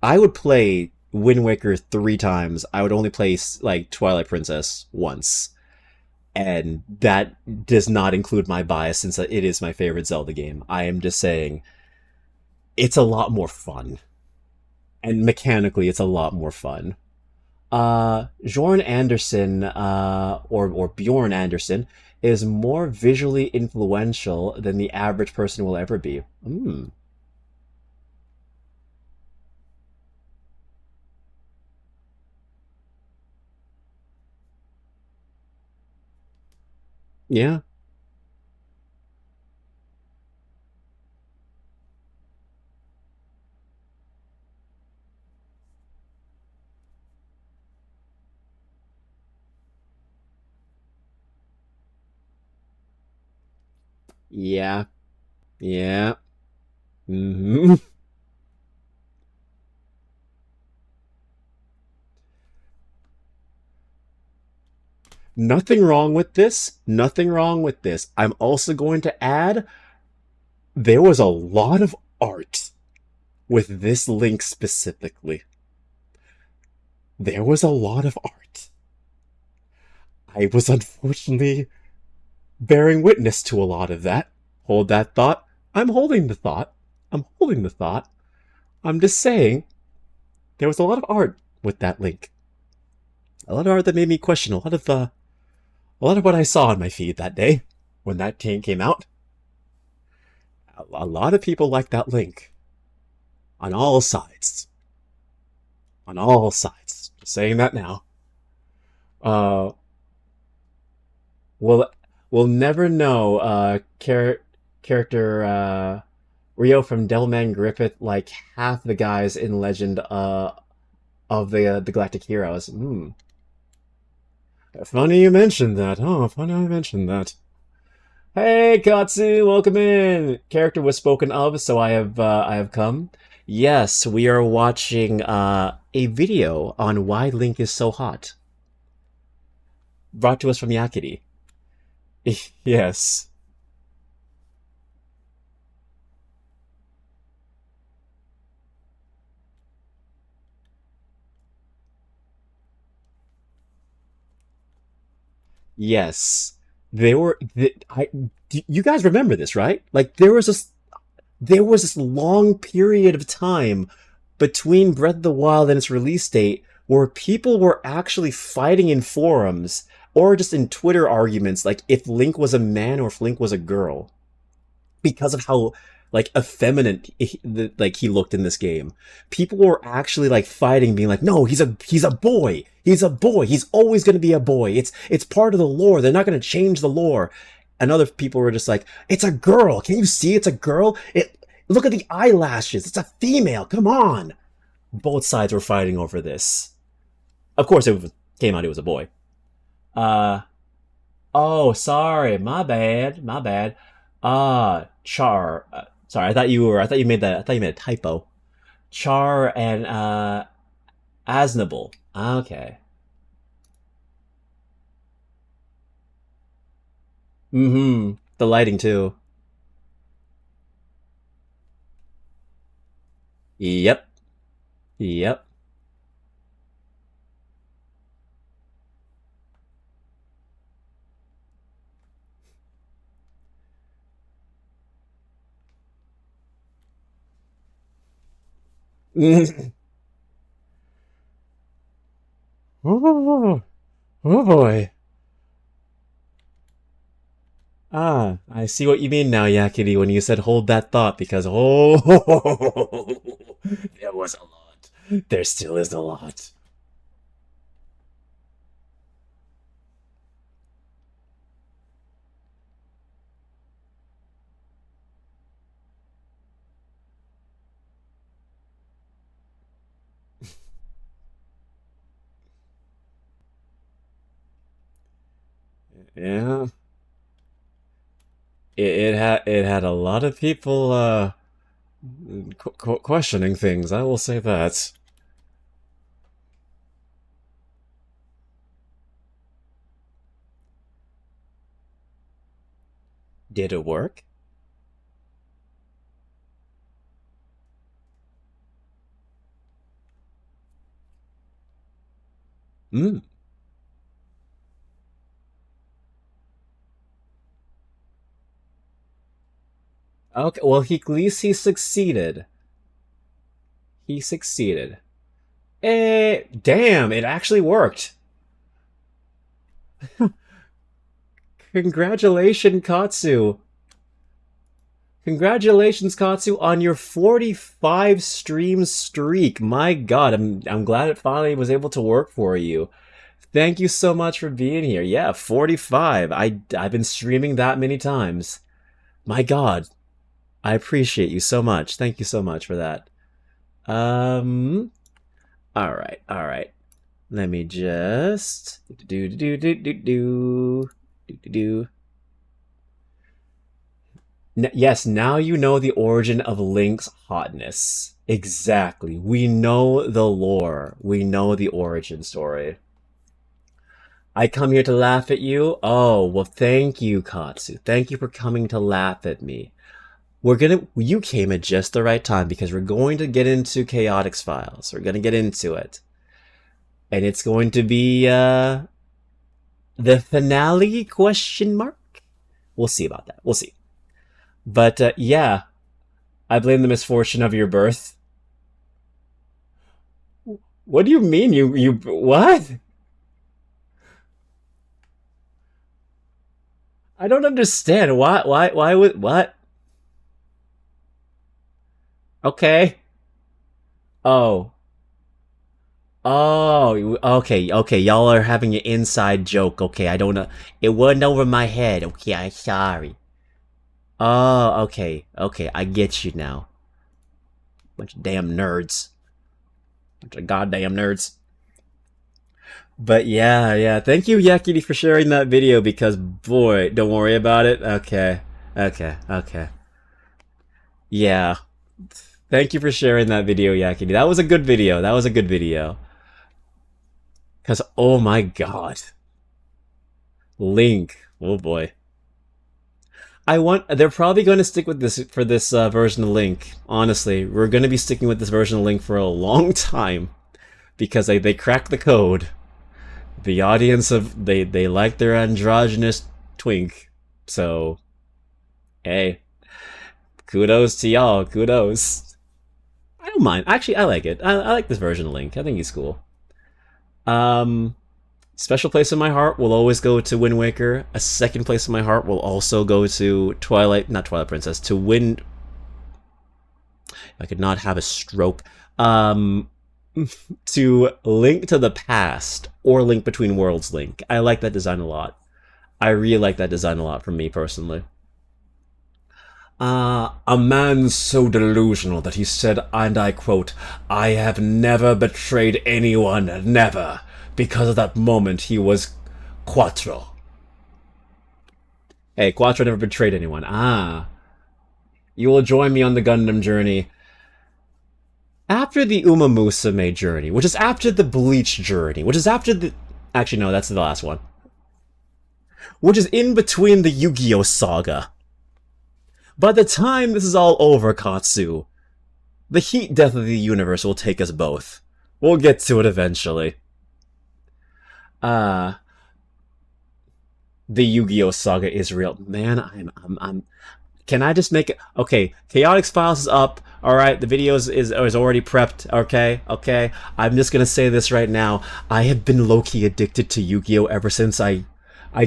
I would play Wind Waker 3 times. I would only play like Twilight Princess once. And that does not include my bias since it is my favorite Zelda game. I am just saying it's a lot more fun. And mechanically, it's a lot more fun. Bjorn Anderson, or Bjorn Anderson, is more visually influential than the average person will ever be. Yeah, yeah, yeah. hmm Nothing wrong with this. Nothing wrong with this. I'm also going to add there was a lot of art with this link specifically. There was a lot of art. I was unfortunately bearing witness to a lot of that. Hold that thought. I'm holding the thought. I'm holding the thought. I'm just saying there was a lot of art with that link. A lot of art that made me question a lot of what I saw on my feed that day when that game came out. A lot of people like that link on all sides. On all sides. Just saying that now. Uh, we'll we'll never know. Character Rio from Devilman Griffith, like half the guys in Legend of the Galactic Heroes. Funny you mentioned that. Oh, funny I mentioned that. Hey, Katsu, welcome in. Character was spoken of, so I have come. Yes, we are watching a video on why Link is so hot, brought to us from Yakety. Yes, yes. You guys remember this, right? Like there was this long period of time between Breath of the Wild and its release date where people were actually fighting in forums or just in Twitter arguments, like if Link was a man or if Link was a girl, because of how like effeminate like he looked in this game. People were actually like fighting, being like, "No, he's a boy. He's a boy. He's always going to be a boy. It's part of the lore. They're not going to change the lore." And other people were just like, "It's a girl. Can't you see it's a girl? Look at the eyelashes. It's a female. Come on." Both sides were fighting over this. Of course, came out it was a boy. Oh, sorry, my bad, my bad. Char. Sorry, I thought you made that. I thought you made a typo. Char and Asnable. Okay. Mm-hmm. The lighting too. Yep. Yep. Oh, oh boy. Ah, I see what you mean now, Yakety, when you said hold that thought, because oh, there was a lot. There still is a lot. Yeah, it had a lot of people questioning things. I will say that. Did it work? Hmm. Okay. Well, at least he succeeded. He succeeded. Damn! It actually worked. Congratulations, Katsu. Congratulations, Katsu, on your 45 stream streak. My God, I'm glad it finally was able to work for you. Thank you so much for being here. Yeah, 45. I've been streaming that many times. My God, I appreciate you so much. Thank you so much for that. Um. All right. All right. Let me just do. Yes, now you know the origin of Link's hotness. Exactly. We know the lore. We know the origin story. I come here to laugh at you? Oh, well, thank you, Katsu. Thank you for coming to laugh at me. You came at just the right time because we're going to get into Chaotix Files. We're going to get into it. And it's going to be, the finale question mark? We'll see about that. We'll see. But, yeah, I blame the misfortune of your birth. What do you mean what? I don't understand. Why would, what? Okay. Oh. Oh, okay, okay. Y'all are having an inside joke. Okay, I don't know. It went over my head. Okay, I'm sorry. Oh, okay, okay. I get you now. Bunch of damn nerds. Bunch of goddamn nerds. But yeah, yeah. Thank you, Yakity, for sharing that video because, boy, don't worry about it. Okay, okay, okay. Yeah. Thank you for sharing that video, Yakity. That was a good video. That was a good video. Because, oh my god. Link. Oh boy. They're probably going to stick with this for this version of Link. Honestly, we're going to be sticking with this version of Link for a long time because they cracked the code. The audience they like their androgynous twink. So, hey, kudos to y'all. Kudos. I don't mind. Actually, I like it. I like this version of Link. I think he's cool. Um, Special place in my heart will always go to Wind Waker. A second place in my heart will also go to not Twilight Princess, to Wind... I could not have a stroke. To Link to the Past, or Link Between Worlds Link. I like that design a lot. I really like that design a lot for me, personally. A man so delusional that he said, and I quote, "I have never betrayed anyone, never. Because of that moment, he was Quattro." Hey, Quattro never betrayed anyone. Ah. You will join me on the Gundam journey after the Uma Musume journey, which is after the Bleach journey, which is after the... Actually, no, that's the last one. Which is in between the Yu-Gi-Oh! Saga. By the time this is all over, Katsu, the heat death of the universe will take us both. We'll get to it eventually. The Yu-Gi-Oh! Saga is real. Man, I'm... Can I just make it... Okay, Chaotix Files is up. Alright, the video is already prepped. Okay. I'm just gonna say this right now. I have been low-key addicted to Yu-Gi-Oh! Ever since I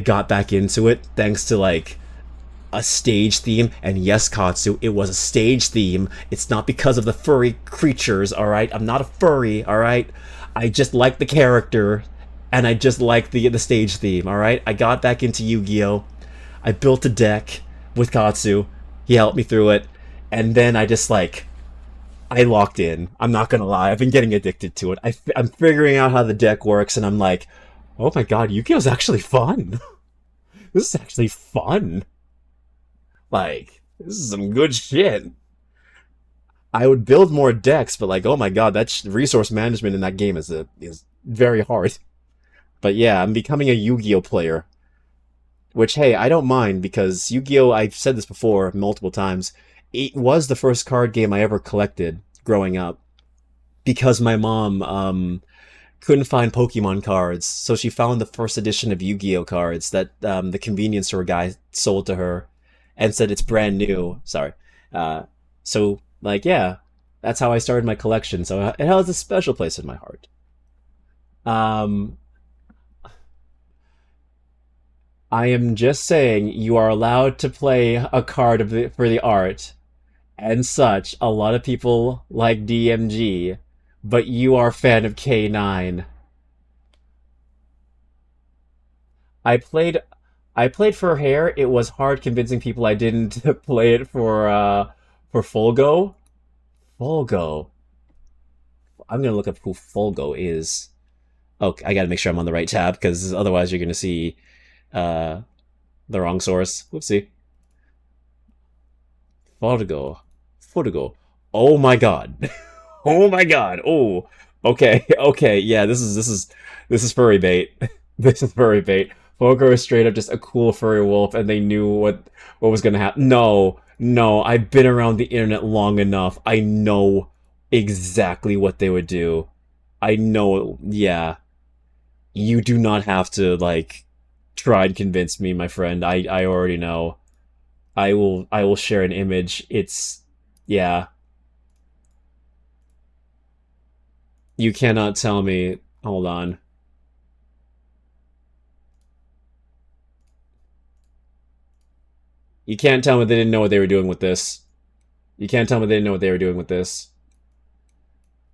got back into it, thanks to, like, a stage theme. And yes, Katsu, it was a stage theme. It's not because of the furry creatures, alright? I'm not a furry, alright? I just like the character, and I just like the stage theme, alright? I got back into Yu-Gi-Oh! I built a deck with Katsu. He helped me through it. And then I just, like... I locked in. I'm not gonna lie. I've been getting addicted to it. I'm figuring out how the deck works, and I'm like, oh my god, Yu-Gi-Oh's actually fun. This is actually fun. Like, this is some good shit. I would build more decks, but like, oh my god, that resource management in that game is very hard. But yeah, I'm becoming a Yu-Gi-Oh player. Which, hey, I don't mind, because Yu-Gi-Oh, I've said this before multiple times, it was the first card game I ever collected growing up. Because my mom, couldn't find Pokemon cards, so she found the first edition of Yu-Gi-Oh cards that the convenience store guy sold to her, and said it's brand new. Sorry. So, like, yeah, that's how I started my collection, so it has a special place in my heart. I am just saying, you are allowed to play a card for the art, and such. A lot of people like DMG, but you are a fan of K9. I played for hair. It was hard convincing people I didn't play it for Fulgo. Fulgo. I'm gonna look up who Fulgo is. Oh, I gotta make sure I'm on the right tab, because otherwise you're gonna see the wrong source. Whoopsie. Fulgo. Oh my god. Oh my god. Oh. Okay. Yeah, this is furry bait. This is furry bait. Fulgo is straight up just a cool furry wolf, and they knew what was gonna happen. No, I've been around the internet long enough. I know exactly what they would do. I know, yeah. You do not have to, like, try and convince me, my friend. I already know. I will share an image. It's, yeah. You cannot tell me. Hold on. You can't tell me they didn't know what they were doing with this. You can't tell me they didn't know what they were doing with this.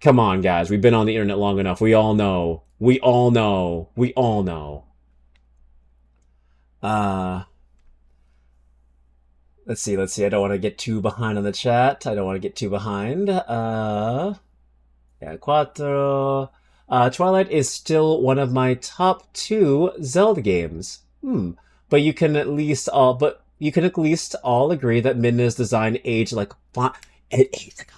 Come on, guys. We've been on the internet long enough. We all know. We all know. Let's see. I don't want to get too behind on the chat. Yeah, Quattro. Twilight is still one of my top 2 Zelda games. But you can at least all agree that Midna's design aged like it aged like a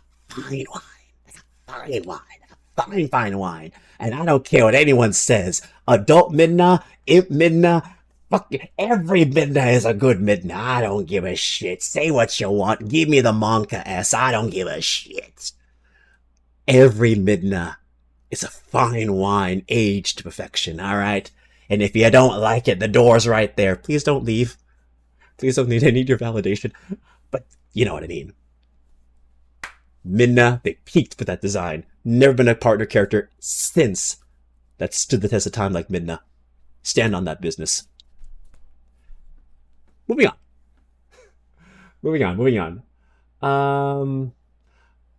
fine wine. And I don't care what anyone says. Adult Midna, Imp Midna, fuck every Midna is a good Midna. I don't give a shit. Say what you want. Give me the Monka S. I don't give a shit. Every Midna is a fine wine aged to perfection, alright? And if you don't like it, the door's right there. Please don't leave. Please don't leave. I need your validation. But you know what I mean. Midna, they peaked with that design. Never been a partner character since that stood the test of time like Midna. Stand on that business. Moving on. Moving on.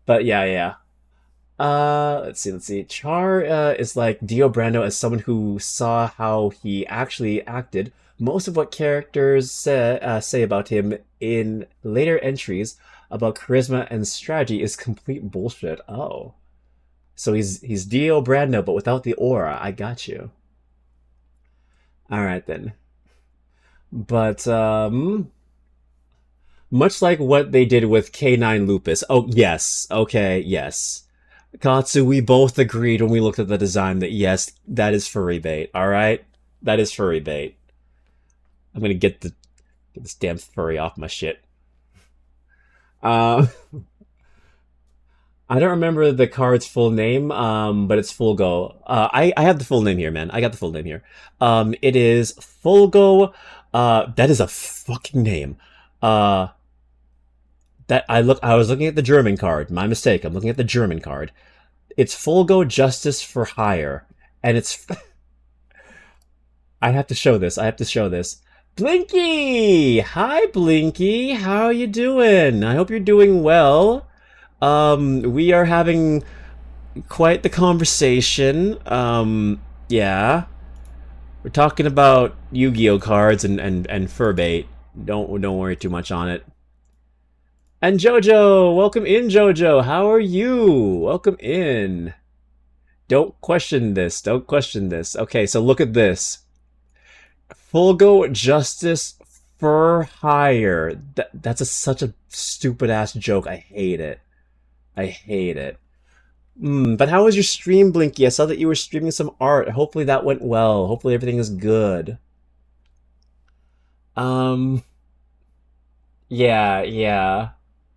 But yeah. Let's see. Char is like Dio Brando as someone who saw how he actually acted. Most of what characters say about him in later entries about charisma and strategy is complete bullshit. Oh, so he's Dio Brando, but without the aura. I got you. All right then. But much like what they did with K9 Lupus. Oh yes, okay, yes. Katsu, we both agreed when we looked at the design that yes, that is furry bait. All right, that is furry bait. I'm gonna get this damn furry off my shit. Uh, I don't remember the card's full name, but it's Fulgo. I have the full name here, man. I got the full name here. It is Fulgo. That is a fucking name. That I was looking at the German card. My mistake. I'm looking at the German card. It's Fulgo Justice for Hire, and it's. I have to show this. Blinky! Hi, Blinky. How are you doing? I hope you're doing well. We are having quite the conversation. Yeah. We're talking about Yu-Gi-Oh cards and furbait. Don't worry too much on it. And Jojo, welcome in, Jojo. How are you? Welcome in. Don't question this. Okay, so look at this. Fulgo Justice for Hire. Such a stupid ass joke. I hate it. But how was your stream, Blinky? I saw that you were streaming some art. Hopefully that went well. Hopefully everything is good. Yeah.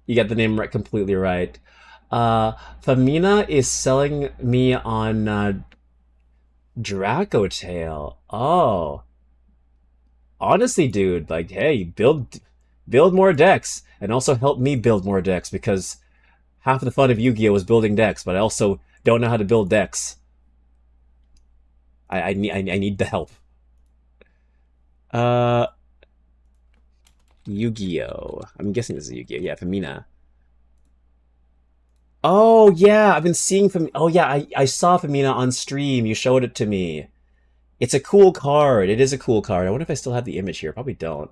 You got the name right, completely right. Famina is selling me on Draco Tail. Oh. Honestly, dude, like, hey, build more decks, and also help me build more decks, because half of the fun of Yu-Gi-Oh! Was building decks, but I also don't know how to build decks. I need the help. Yu-Gi-Oh! I'm guessing this is Yu-Gi-Oh! Yeah, Famina. Oh, yeah, I've been seeing Oh, yeah, I saw Famina on stream. You showed it to me. It's a cool card. It is a cool card. I wonder if I still have the image here. Probably don't.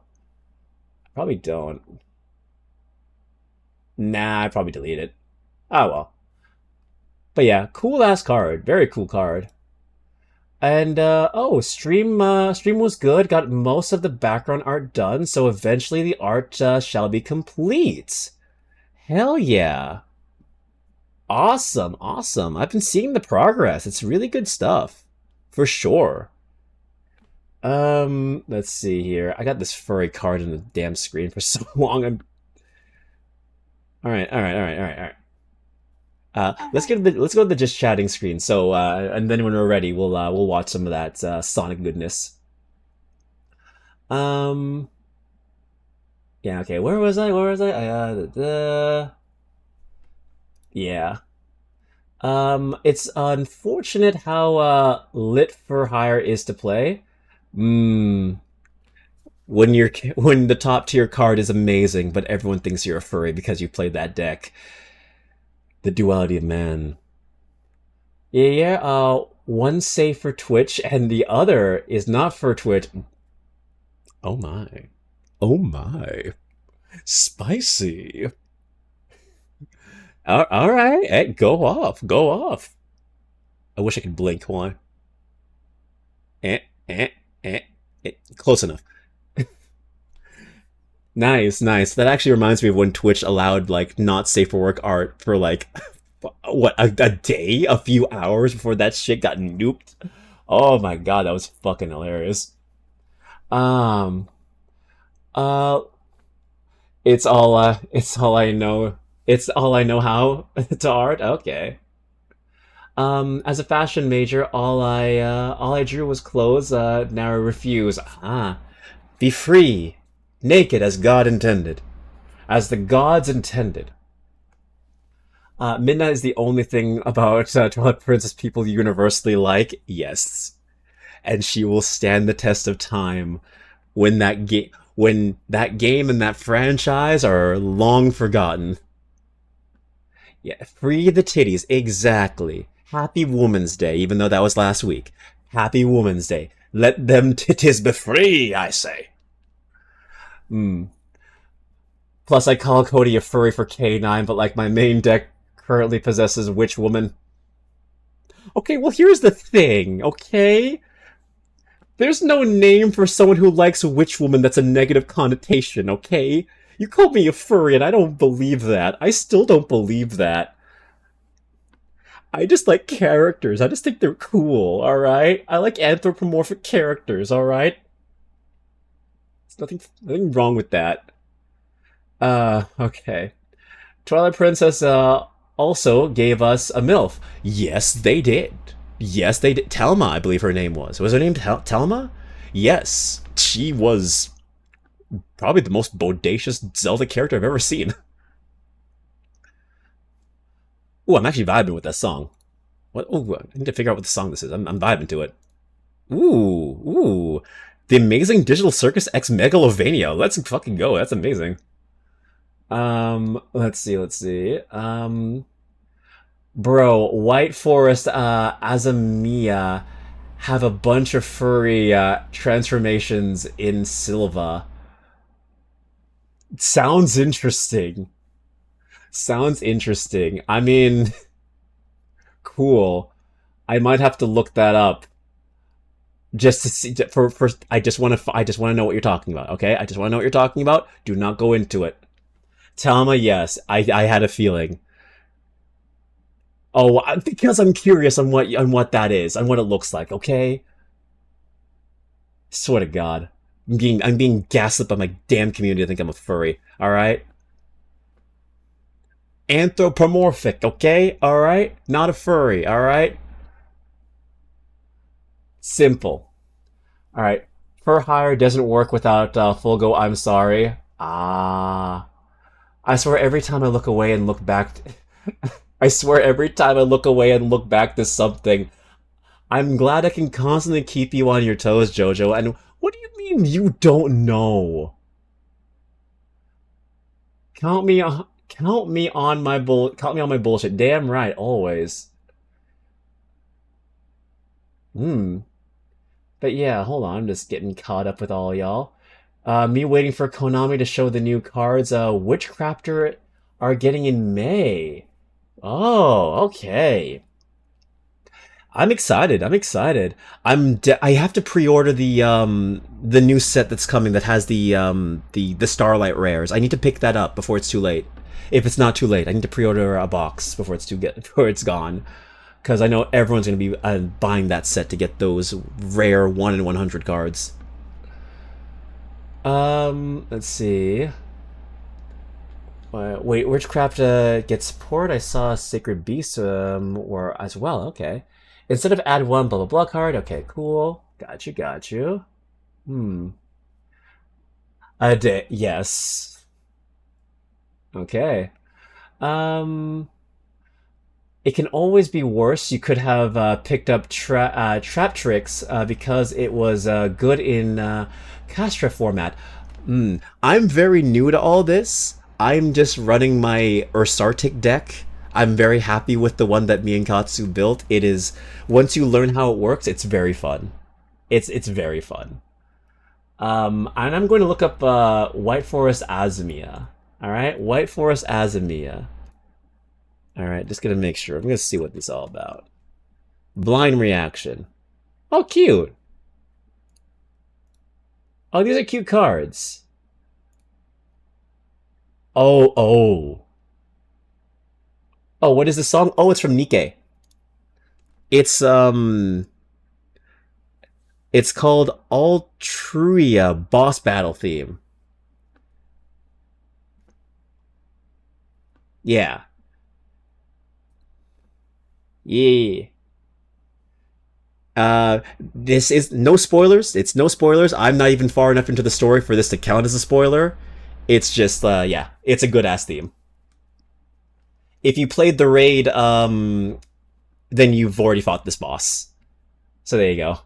Nah, I probably delete it. Oh, well. But yeah, cool-ass card. Very cool card. And, oh, stream was good. Got most of the background art done, so eventually the art shall be complete. Hell yeah. Awesome. I've been seeing the progress. It's really good stuff. For sure. Let's see here. I got this furry card in the damn screen for so long. Alright. Let's go to the just chatting screen. So, and then when we're ready, we'll watch some of that Sonic goodness. Yeah. Okay. Where was I? Yeah. It's unfortunate how lit for hire is to play. When the top tier card is amazing, but everyone thinks you're a furry because you played that deck. The duality of man. Yeah. One's safe for Twitch, and the other is not for Twitch. Oh my. Spicy. All right. Hey, go off. I wish I could blink. Why? Close enough. Nice. That actually reminds me of when Twitch allowed like not safe for work art for like what a day, a few hours before that shit got nuked. Oh my god, that was fucking hilarious. Um. Uh. It's all I know. It's all I know how to art. Okay. As a fashion major, all I drew was clothes. Now I refuse. Ah, be free, naked as God intended, as the gods intended. Midnight is the only thing about Twilight Princess people universally like. Yes. and she will stand the test of time when that game and that franchise are long forgotten. Yeah, free the titties, exactly. Happy Woman's Day, even though that was last week. Happy Woman's Day. Let them titties be free, I say. Hmm. Plus, I call Cody a furry for K9, but like my main deck currently possesses Witch Woman. Okay, well here's the thing, okay? There's no name for someone who likes Witch Woman that's a negative connotation, okay? You called me a furry and I don't believe that. I still don't believe that. I just like characters. I just think they're cool, alright? I like anthropomorphic characters, alright? There's nothing wrong with that. Okay. Twilight Princess, also gave us a MILF. Yes, they did. Yes, they did. Telma, I believe her name was. Was her name Telma? Yes. She was probably the most bodacious Zelda character I've ever seen. Ooh, I'm actually vibing with that song. What? Ooh, I need to figure out what the song this is. I'm vibing to it. Ooh. The Amazing Digital Circus X Megalovania. Let's fucking go. That's amazing. Let's see. Bro, White Forest, Azamiya have a bunch of furry, transformations in Silva. Sounds interesting. Sounds interesting. I mean, cool. I might have to look that up just to see. For I just want to know what you're talking about. Okay, I just want to know what you're talking about. Do not go into it. Tama, yes, I had a feeling. Oh, because I'm curious on what that is, on what it looks like. Okay, swear to God, I'm being gaslit by my damn community to think I'm a furry. All right, anthropomorphic. Okay, all right, not a furry. All right, simple. All right, fur hire doesn't work without full go. I'm sorry. Ah, I swear every time I look away and look back. I swear every time I look away and look back to something, I'm glad I can constantly keep you on your toes, Jojo. And what do you mean you don't know? Count me on my bullshit. Damn right, always. Hmm. But yeah, hold on, I'm just getting caught up with all y'all. Me waiting for Konami to show the new cards. Witchcrafter are getting in May. Oh, okay. I'm excited. I'm excited. I have to pre-order the new set that's coming that has the Starlight rares. I need to pick that up before it's too late. If it's not too late, I need to pre-order a box before before it's gone. Because I know everyone's going to be buying that set to get those rare 1 in 100 cards. Let's see. Wait, Witchcraft gets support? I saw Sacred Beast or as well. Okay. Instead of add one blah blah blah card. Okay, cool. Got you. Hmm. A day. Yes. Okay. Um. It can always be worse. You could have picked up Trap Tricks because it was good in Castra format. I'm very new to all this. I'm just running my Ursartic deck. I'm very happy with the one that me and Katsu built. It is, once you learn how it works, it's very fun. It's very fun. And I'm going to look up White Forest Azamiya. All right, White Forest Azamiya. All right, just gonna make sure. I'm gonna see what this is all about. Blind reaction. Oh, cute. Oh, these are cute cards. Oh. Oh, what is the song? Oh, it's from Nikkei. It's it's called Altruia Boss Battle Theme. Yeah. Yeah. This is no spoilers. It's no spoilers. I'm not even far enough into the story for this to count as a spoiler. It's just, yeah, it's a good ass theme. If you played the raid, then you've already fought this boss. So there you go.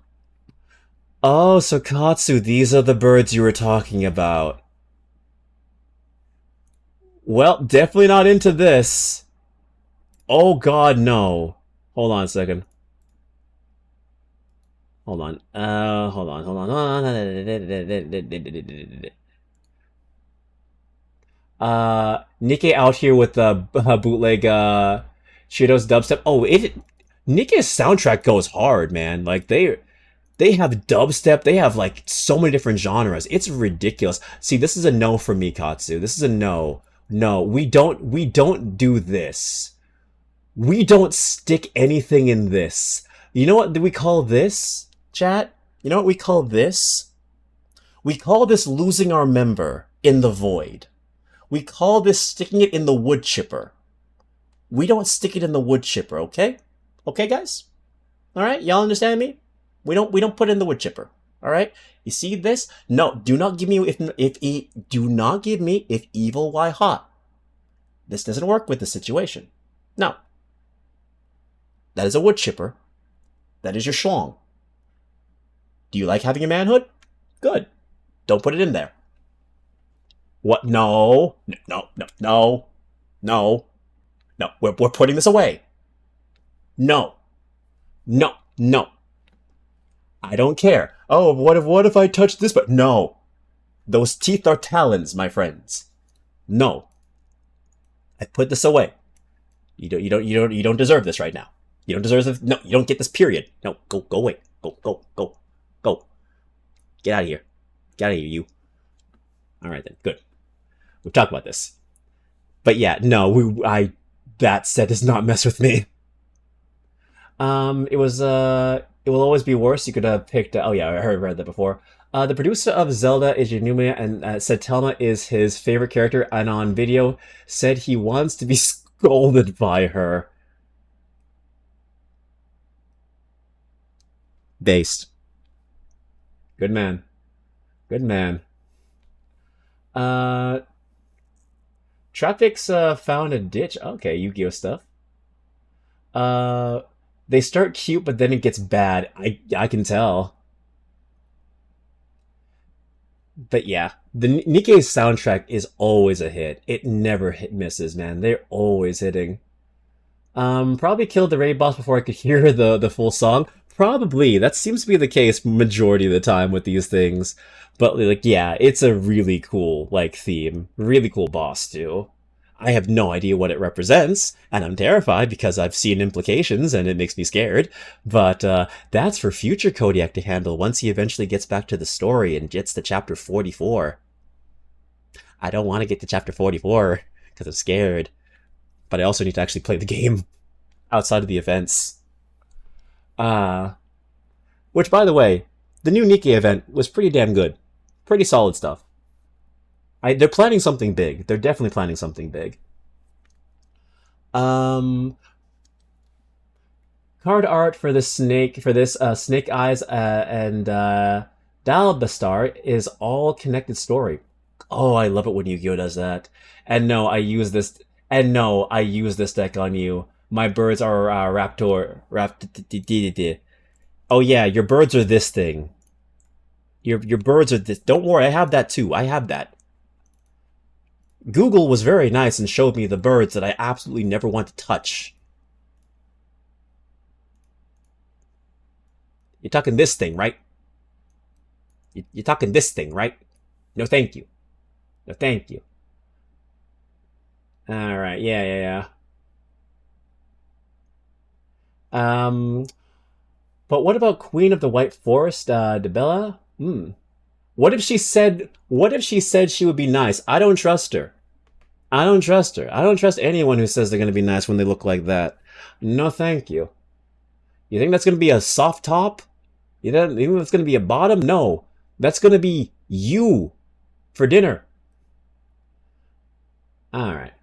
Oh, so Katsu, these are the birds you were talking about. Well, definitely not into this. Oh god, no. Hold on a second. Hold on. Hold on. Nikkei out here with the bootleg Cheetos dubstep. Oh, Nikkei's soundtrack goes hard, man. Like they have dubstep. They have like so many different genres. It's ridiculous. See, this is a no for me, Katsu. This is a no. No, we don't do this. We don't stick anything in this. You know what we call this, chat? You know what we call this? We call this losing our member in the void. We call this sticking it in the wood chipper. We don't stick it in the wood chipper, okay? Okay, guys? Alright, y'all understand me? We don't put it in the wood chipper. Alright? You see this? No, do not give me do not give me if evil why hot. This doesn't work with the situation. No. That is a wood chipper. That is your schlong. Do you like having a manhood? Good. Don't put it in there. What? No. No. No. No. No. No. We're putting this away. No. No. No. I don't care. Oh, what if I touch this? But no. Those teeth are talons, my friends. No. I put this away. You don't deserve this right now. You don't deserve this. No, you don't get this, period. No, go away. Go. Get out of here. Get out of here, you. Alright then, good. We've talked about this. But yeah, no, that set does not mess with me. It will always be worse. You could have picked, oh yeah, I read that before. The producer of Zelda is Yanuma, and said Telma is his favorite character, and on video said he wants to be scolded by her. Based. Good man. Good man. Tropics found a ditch. Okay, Yu-Gi-Oh stuff. They start cute, but then it gets bad. I can tell. But yeah, the Nikkei's soundtrack is always a hit. It never misses, man. They're always hitting. Probably killed the raid boss before I could hear the full song. Probably. That seems to be the case majority of the time with these things. But, like, yeah, it's a really cool, like, theme. Really cool boss, too. I have no idea what it represents, and I'm terrified because I've seen implications and it makes me scared. But that's for future Kodiak to handle once he eventually gets back to the story and gets to chapter 44. I don't want to get to chapter 44 because I'm scared. But I also need to actually play the game outside of the events. Which, by the way, the new Nikkei event was pretty damn good. Pretty solid stuff. They're planning something big. They're definitely planning something big. Card art for this snake, Snake Eyes and Dalbastar is all connected story. Oh, I love it when Yu-Gi-Oh does that. And no, I use this deck on you. My birds are Raptor. Oh yeah, your birds are this thing. Your birds are this. Don't worry, I have that too. I have that. Google was very nice and showed me the birds that I absolutely never want to touch. You're talking this thing, right? You're talking this thing, right? No, thank you. No, thank you. Alright, yeah. But what about Queen of the White Forest, Debella? What if she said she would be nice? I don't trust her. I don't trust her. I don't trust anyone who says they're going to be nice when they look like that. No, thank you. You think that's going to be a soft top? You think that's going to be a bottom? No. That's going to be you for dinner. Alright.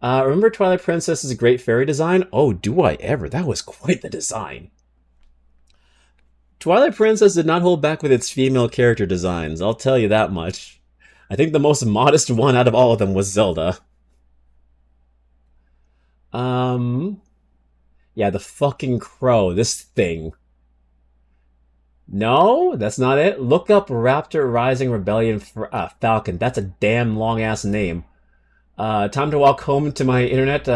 Remember Twilight Princess's great fairy design? Oh, do I ever. That was quite the design. Twilight Princess did not hold back with its female character designs, I'll tell you that much. I think the most modest one out of all of them was Zelda. Yeah, the fucking crow, this thing. No, that's not it. Look up Raptor Rising Rebellion Falcon. That's a damn long ass name. Time to walk home to my internet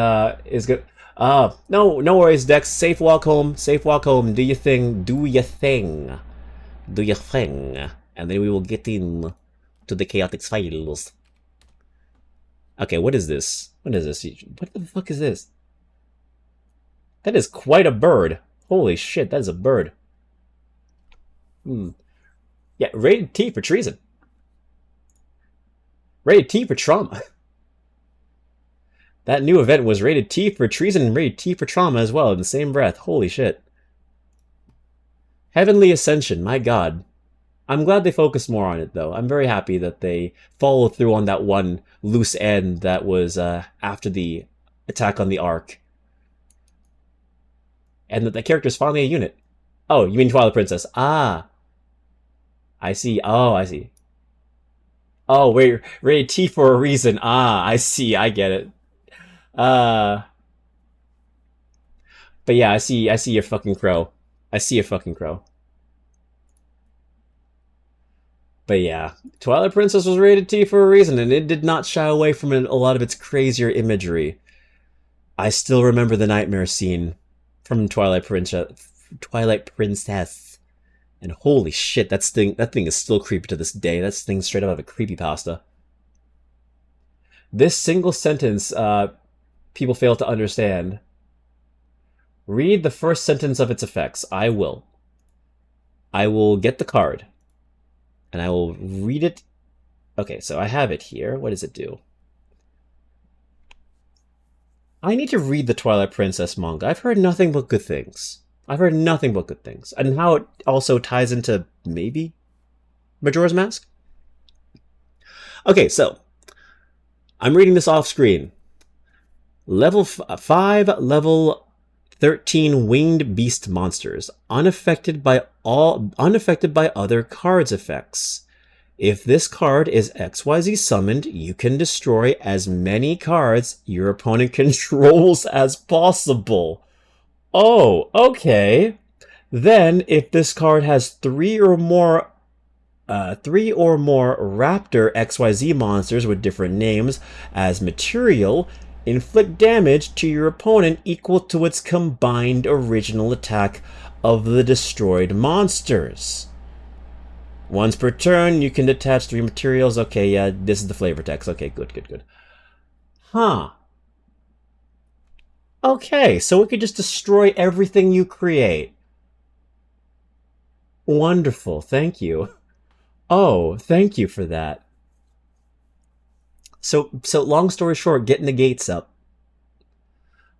is good. No, no worries, Dex. Safe walk home. Safe walk home. Do your thing. Do your thing. Do your thing. And then we will get in to the chaotic files. Okay, what is this? What is this? What the fuck is this? That is quite a bird. Holy shit, that is a bird. Yeah, rated T for treason. Rated T for trauma. That new event was rated T for treason and rated T for trauma as well in the same breath. Holy shit. Heavenly Ascension, my god. I'm glad they focused more on it, though. I'm very happy that they followed through on that one loose end that was after the attack on the Ark. And that the character's finally a unit. Oh, you mean Twilight Princess. Ah. I see. Oh, I see. Oh, wait. Rated T for a reason. Ah, I see. I get it. But yeah, I see your fucking crow. I see your fucking crow. But yeah, Twilight Princess was rated T for a reason, and it did not shy away from a lot of its crazier imagery. I still remember the nightmare scene from Twilight Princess. And holy shit, that thing is still creepy to this day. That thing's straight out of a creepypasta. This single sentence, people fail to understand. Read the first sentence of its effects. I will. I will get the card. And I will read it. Okay, so I have it here. What does it do? I need to read the Twilight Princess manga. I've heard nothing but good things. I've heard nothing but good things. And how it also ties into, maybe, Majora's Mask? Okay, so, I'm reading this off screen. Level 5, level 13 winged beast monsters, unaffected by other cards' effects. If this card is XYZ summoned, you can destroy as many cards your opponent controls as possible. Oh, okay. Then, if this card has three or more Raptor XYZ monsters with different names as material, inflict damage to your opponent equal to its combined original attack of the destroyed monsters. Once per turn, you can detach 3 materials. Okay, yeah, this is the flavor text. Okay, good. Huh. Okay, so it could just destroy everything you create. Wonderful, thank you. Oh, thank you for that. So long story short, getting the gates up.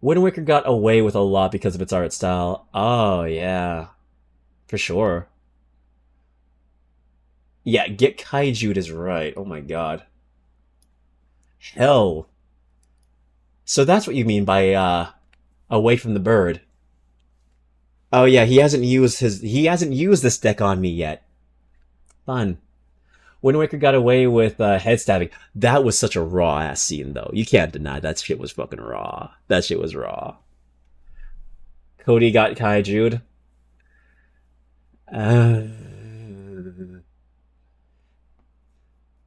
Wind Waker got away with a lot because of its art style. Oh, yeah. For sure. Yeah, get kaiju'd is right. Oh my god. Hell. So that's what you mean by, away from the bird. Oh yeah, he hasn't used this deck on me yet. Fun. Wind Waker got away with head stabbing. That was such a raw ass scene, though. You can't deny that shit was fucking raw. That shit was raw. Cody got kaiju'd.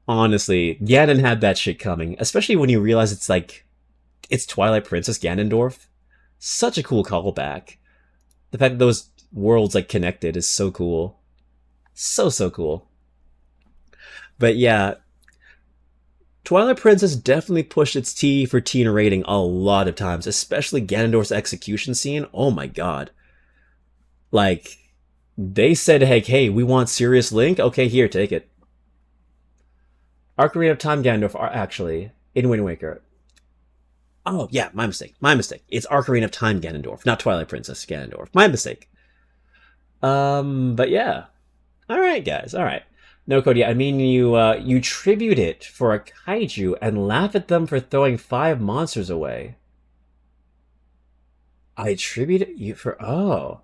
Honestly, Ganon had that shit coming, especially when you realize it's Twilight Princess Ganondorf. Such a cool callback. The fact that those worlds connected is so cool. So cool. But yeah, Twilight Princess definitely pushed its T for teen rating a lot of times, especially Ganondorf's execution scene. Oh my god. They said, hey, we want Serious Link? Okay, here, take it. Ocarina of Time Ganondorf, actually, in Wind Waker. Oh, yeah, my mistake. It's Ocarina of Time Ganondorf, not Twilight Princess Ganondorf. My mistake. But yeah. Alright, guys, alright. No, Cody, I mean you tribute it for a kaiju and laugh at them for throwing 5 monsters away. I tribute you for... Oh.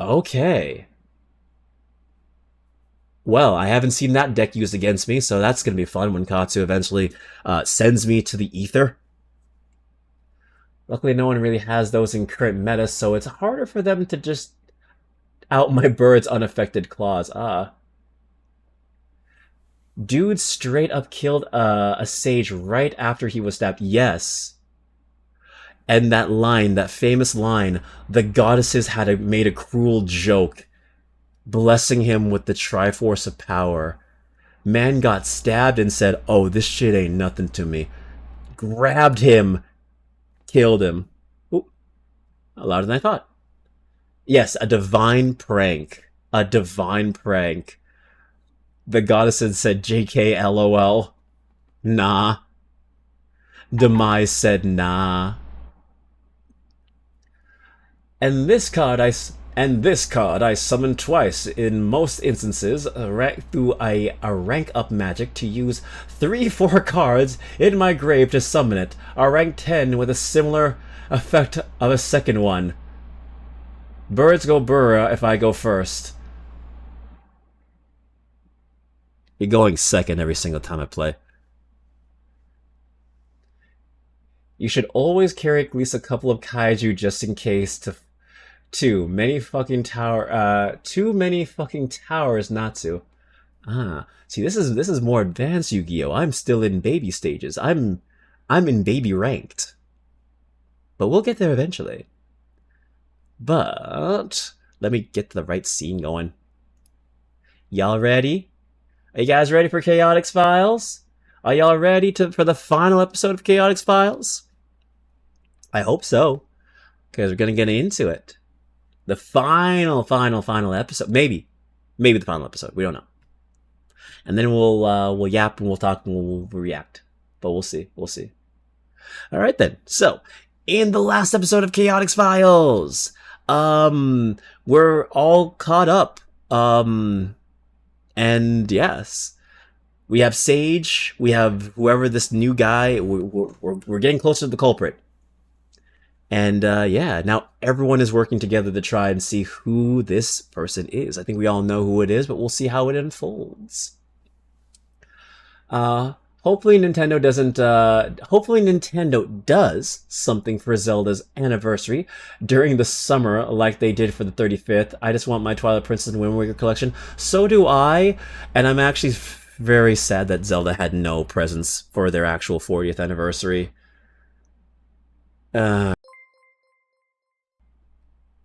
Okay. Well, I haven't seen that deck used against me, so that's going to be fun when Katsu eventually sends me to the ether. Luckily, no one really has those in current meta, so it's harder for them to just out my bird's unaffected claws. Ah. Dude straight up killed a sage right after he was stabbed. Yes. And that line, that famous line, the goddesses had made a cruel joke, blessing him with the Triforce of Power. Man got stabbed and said, "Oh, this shit ain't nothing to me." Grabbed him, killed him. Ooh, louder than I thought. Yes, a divine prank. A divine prank. The goddesses said, "JK, LOL." Nah. Demise said, nah. And this card I summoned twice. In most instances, through a rank up magic to use 3/4 cards in my grave to summon it. A rank 10 with a similar effect of a second one. Birds go burra if I go first. You're going second every single time I play. You should always carry at least a couple of kaiju just in case to... Too many fucking towers not to. Ah, see, this is more advanced Yu-Gi-Oh! I'm still in baby stages. I'm in baby ranked. But we'll get there eventually. But let me get the right scene going. Y'all ready? Are you guys ready for Chaotix Files? Are y'all ready for the final episode of Chaotix Files? I hope so, because we're gonna get into it. The final episode. Maybe the final episode. We don't know. And then we'll yap and we'll talk and we'll react. But we'll see. We'll see. All right then. So, in the last episode of Chaotix Files, we're all caught up. And yes, we have Sage. We have whoever this new guy. We're getting closer to the culprit. And yeah, now everyone is working together to try and see who this person is. I think we all know who it is, but we'll see how it unfolds. Hopefully Nintendo doesn't. Hopefully Nintendo does something for Zelda's anniversary during the summer, like they did for the 35th. I just want my Twilight Princess and Wind Waker collection. So do I, and I'm actually very sad that Zelda had no presents for their actual 40th anniversary.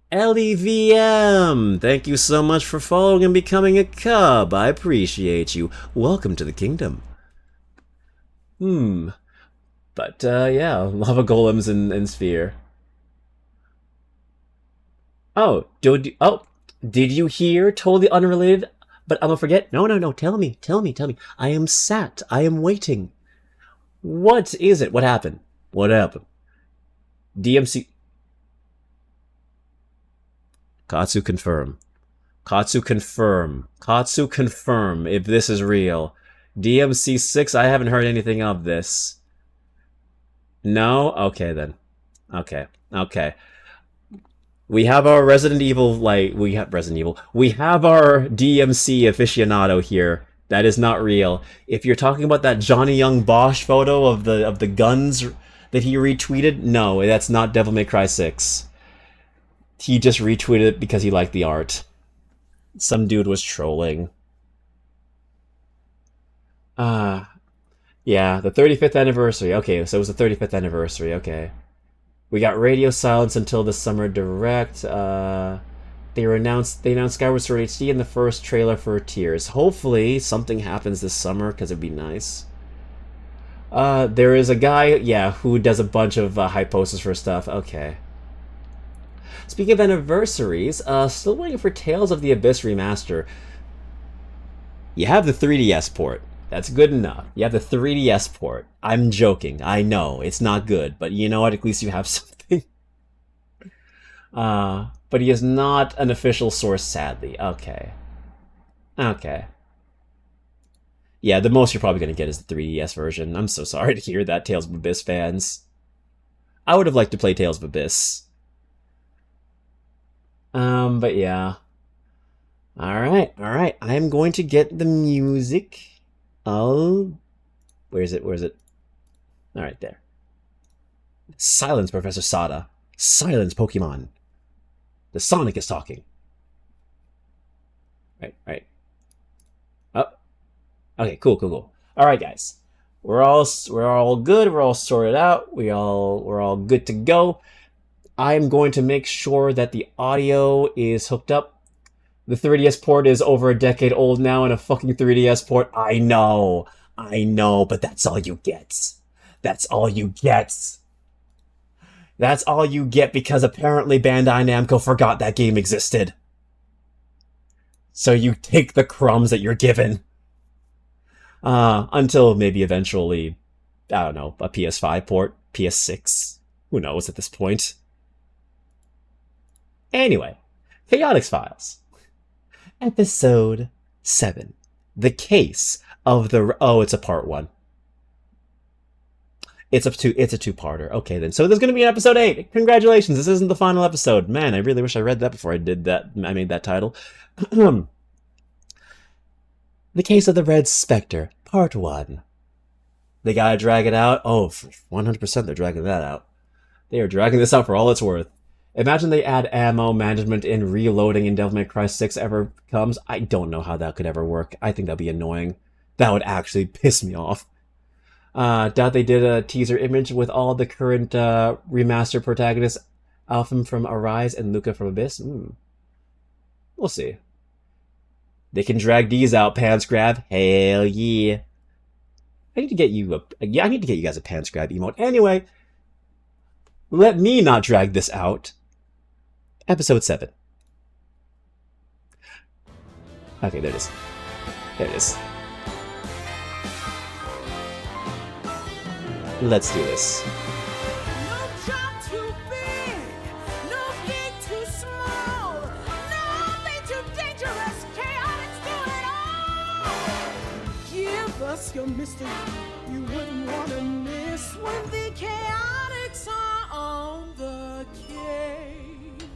LEVM! Thank you so much for following and becoming a cub. I appreciate you. Welcome to the kingdom. But, yeah, lava golems and sphere. Oh, did you hear? Totally unrelated, but I'm gonna forget. No, tell me. I am sat. I am waiting. What is it? What happened? DMC... Katsu confirm if this is real. DMC6, I haven't heard anything of this. No? Okay then. Okay. We have our Resident Evil, we have our DMC aficionado here. That is not real. If you're talking about that Johnny Young Bosch photo of the guns that he retweeted, no, that's not Devil May Cry 6. He just retweeted it because he liked the art. Some dude was trolling. Yeah, the 35th anniversary. Okay, so it was the 35th anniversary. Okay. We got radio silence until the summer direct. They announced Skyward Sword HD in the first trailer for Tears. Hopefully something happens this summer because it'd be nice. There is a guy, yeah, who does a bunch of hype posters for stuff. Okay. Speaking of anniversaries, still waiting for Tales of the Abyss Remaster. You have the 3DS port. That's good enough. You have the 3DS port. I'm joking. I know. It's not good. But you know what? At least you have something. But he is not an official source, sadly. Okay. Yeah, the most you're probably going to get is the 3DS version. I'm so sorry to hear that, Tales of Abyss fans. I would have liked to play Tales of Abyss. But yeah. Alright. I'm going to get the music. Oh. Where is it? Alright, there. Silence, Professor Sada. Silence, Pokemon. The Sonic is talking. Right. Oh, okay, cool. All right, guys, we're all good. We're all sorted out. We're all good to go. I'm going to make sure that the audio is hooked up. The 3DS port is over a decade old now, and a fucking 3DS port. I know, but that's all you get. That's all you get. That's all you get because apparently Bandai Namco forgot that game existed. So you take the crumbs that you're given. Until maybe eventually, I don't know, a PS5 port, PS6. Who knows at this point? Anyway, Chaotix Files. Episode 7. The Case of the... Oh, it's a part 1. It's a two-parter. Okay, then. So there's going to be an episode 8. Congratulations, this isn't the final episode. Man, I really wish I read that before I did that. I made that title. The Case of the Red Spectre, Part 1. They gotta drag it out. Oh, 100% they're dragging that out. They are dragging this out for all it's worth. Imagine they add ammo management in reloading in Devil May Cry 6 ever comes. I don't know how that could ever work. I think that'd be annoying. That would actually piss me off. Doubt they did a teaser image with all the current remaster protagonists. Alphen from Arise and Luca from Abyss. We'll see. They can drag these out, pants grab. Hell yeah. I need to get you guys a pants grab emote. Anyway, let me not drag this out. Episode 7. Okay, there it is. There it is. Let's do this. No job too big, no gig too small, nothing too dangerous, chaotic's doing it all. Give us your mystery, you wouldn't want to miss when the chaotics are on the case.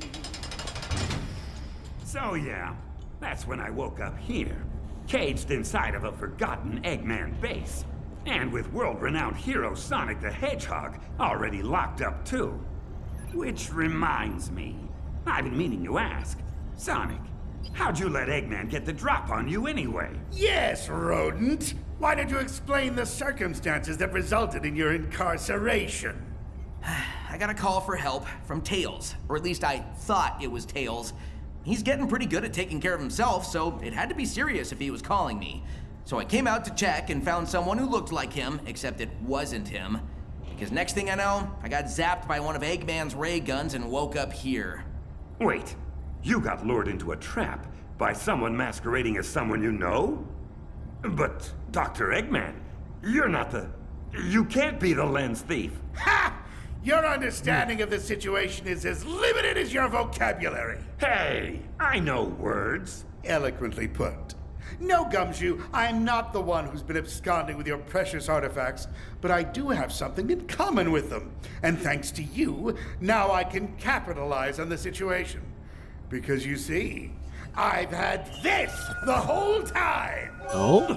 So yeah, that's when I woke up here, caged inside of a forgotten Eggman base. And with world-renowned hero Sonic the Hedgehog already locked up too. Which reminds me, I've been meaning to ask, Sonic, how'd you let Eggman get the drop on you anyway? Yes, rodent. Why don't you explain the circumstances that resulted in your incarceration? I got a call for help from Tails, or at least I thought it was Tails. He's getting pretty good at taking care of himself, so it had to be serious if he was calling me. So I came out to check and found someone who looked like him, except it wasn't him. Because next thing I know, I got zapped by one of Eggman's ray guns and woke up here. Wait, you got lured into a trap by someone masquerading as someone you know? But, Dr. Eggman, you're not the... You can't be the lens thief. Ha! Your understanding of the situation is as limited as your vocabulary. Hey, I know words. Eloquently put. No, Gumshoe, I'm not the one who's been absconding with your precious artifacts, but I do have something in common with them. And thanks to you, now I can capitalize on the situation. Because you see, I've had this the whole time! Oh?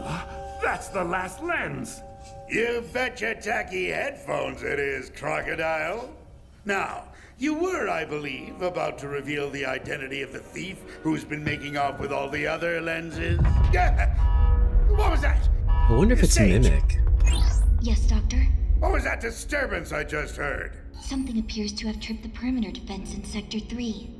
That's the last lens. You bet your tacky headphones it is, Crocodile. Now, you were, I believe, about to reveal the identity of the thief who's been making off with all the other lenses. What was that? I wonder if it's Sage. Mimic. Yes, Doctor. What was that disturbance I just heard? Something appears to have tripped the perimeter defense in Sector 3.